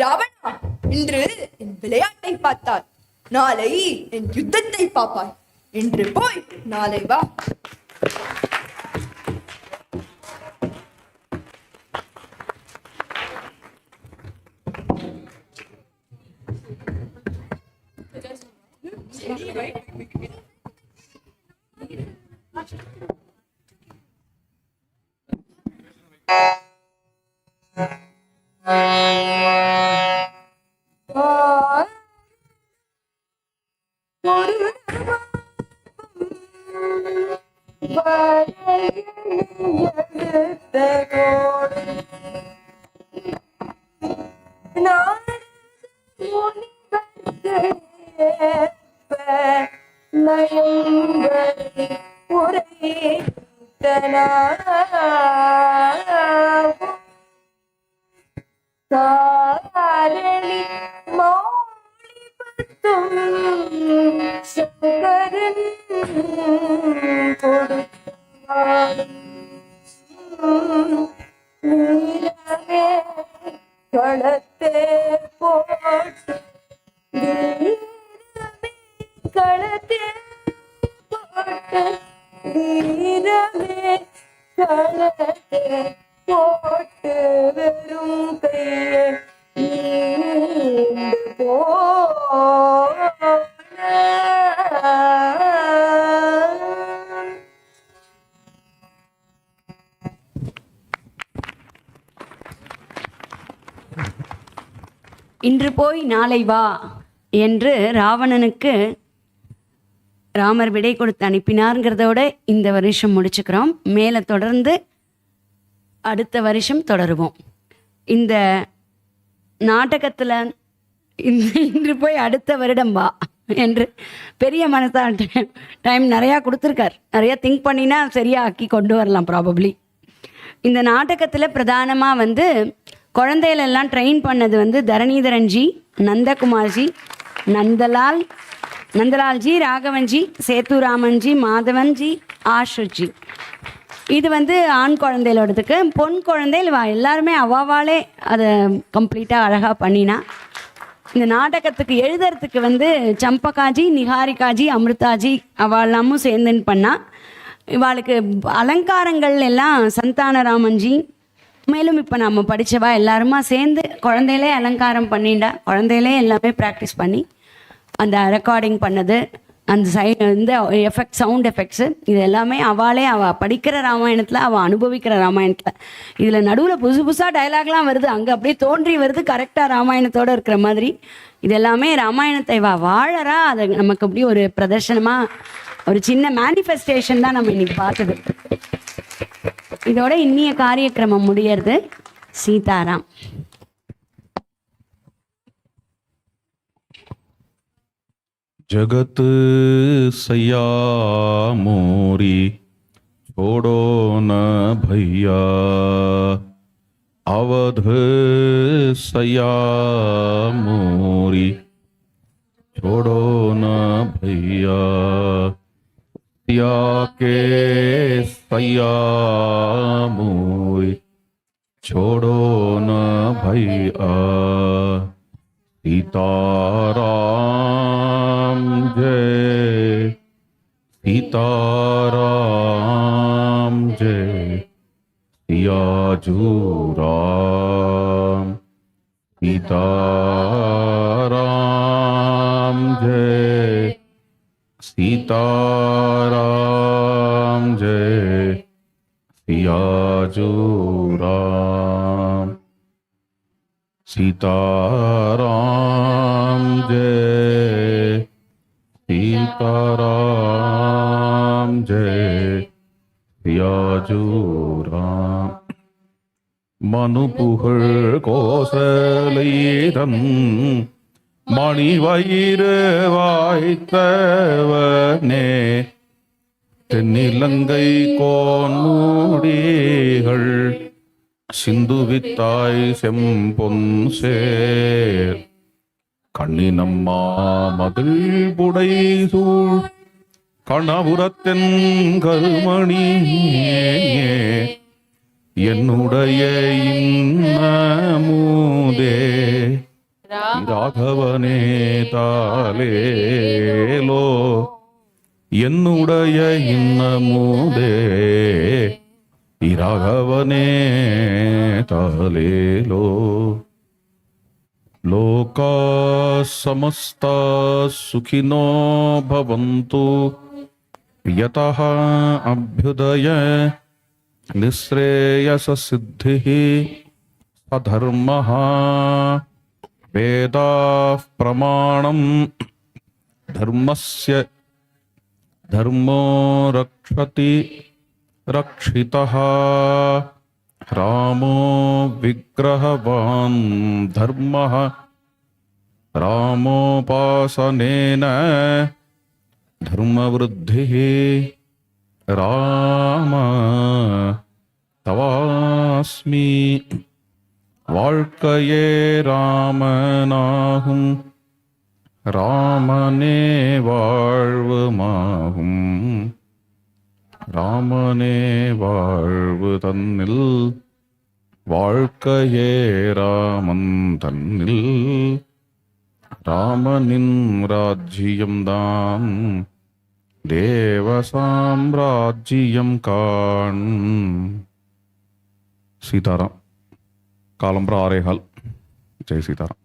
ராவணா, இன்று என் விளையாட்டை பார்த்தாய், நாளை என் யுத்தத்தை பார்ப்பாய். இன்று போய் நாளை வா. இன்று போய் நாளை வா என்று ராவணனுக்கு ராமர் விடை கொடுத்து அனுப்பினார்ங்கிறதோட இந்த வருஷம் முடிச்சுக்கிறோம். மேலே தொடர்ந்து அடுத்த வருஷம் தொடருவோம். இந்த நாடகத்தில் இன்று போய் அடுத்த வருடம் வா என்று பெரிய மனசால் டைம் நிறையா கொடுத்துருக்கார். நிறையா திங்க் பண்ணினா சரியாக ஆக்கி கொண்டு வரலாம் ப்ராபப்ளி. இந்த நாடகத்தில் பிரதானமாக குழந்தைகளெல்லாம் ட்ரெயின் பண்ணது தரணிதரன்ஜி, நந்தகுமார்ஜி, நந்தலால்ஜி, ராகவன்ஜி, சேத்துராமன்ஜி, மாதவன்ஜி, ஆஷுஜி. இது ஆண் குழந்தைகளோடதுக்கு. பொன் குழந்தைகள் எல்லாருமே அவாவாலே அதை கம்ப்ளீட்டாக அழகாக பண்ணினா. இந்த நாடகத்துக்கு எழுதுறதுக்கு சம்பகாஜி, நிகாரிகாஜி, அமிர்தாஜி அவெல்லாமும் சேர்ந்துன்னு பண்ணா. இவாளுக்கு அலங்காரங்கள் எல்லாம் சந்தானராமன்ஜி. மேலும் இப்போ நம்ம படித்தவா எல்லாருமா சேர்ந்து குழந்தையிலே அலங்காரம் பண்ணிண்டா. குழந்தையிலே எல்லாமே ப்ராக்டிஸ் பண்ணி அந்த ரெக்கார்டிங் பண்ணது அந்த இந்த எஃபெக்ட், சவுண்ட் எஃபெக்ட்ஸு, இது எல்லாமே அவள் படிக்கிற ராமாயணத்தில், அவள் அனுபவிக்கிற ராமாயணத்தில். இதில் நடுவில் புதுசு புதுசாக டைலாக்லாம் வருது, அங்கே அப்படியே தோன்றி வருது கரெக்டாக ராமாயணத்தோடு இருக்கிற மாதிரி. இது எல்லாமே ராமாயணத்தை வாழறா, அதை நமக்கு அப்படி ஒரு பிரதர்ஷனமாக ஒரு சின்ன மேனிஃபெஸ்டேஷன் தான் நம்ம இன்னைக்கு பார்த்தது. இதோட இன்னிய காரியக்கிரமம் முடியறது. சீதாராம். जगत सया मोरी छोड़ो न भैया, अवध सया मोरी छोड़ो न भैया, सिया के सया मोरी छोड़ो न भैया, सीताराम जय सीताराम जय सियाजू राम, सीताराम जय सीताराम जय सियाजू राम, सीताराम जय सीताराम जय सियाजू राम. மனுபுகழ் கோசலைதன் மணிவயிறு வாய்த்தவனே, தென்னிலங்கை கோன்மூடிகள் சிந்துவித்தாய் செம்பொன் சேர், கண்ணினம்மா மதில் புடை சூழ் கணபுரத்தென் கருமணியே, என்னுடைய இன்னமுதே ராகவனே தாலேலோ, என்னுடைய இன்னமுதே ராகவனே தாலேலோ. लोका समस्ता सुखिनो भवन्तु, यतः अभ्युदय निःश्रेयस सिद्धिः सधर्मः, वेदाः प्रमाणं धर्मस्य धर्मो रक्षति रक्षितः, रामो विग्रहवान् धर्मः, रामोपासनेन धर्मवृद्धिः, राम तवास्मि வாழ்க்கையே ராமனாகும், ராமனே வாழ்வுமாகும், ராமனே வாழ்வு தன்னில் வாழ்க்கையே ராமன் தன்னில், ராமனின் ராஜ்யம்தான் தேவ சாம்ராஜ்யம் காண். சீதாராம். காலம்பர 6:15. ஜெய் சீதாராம்.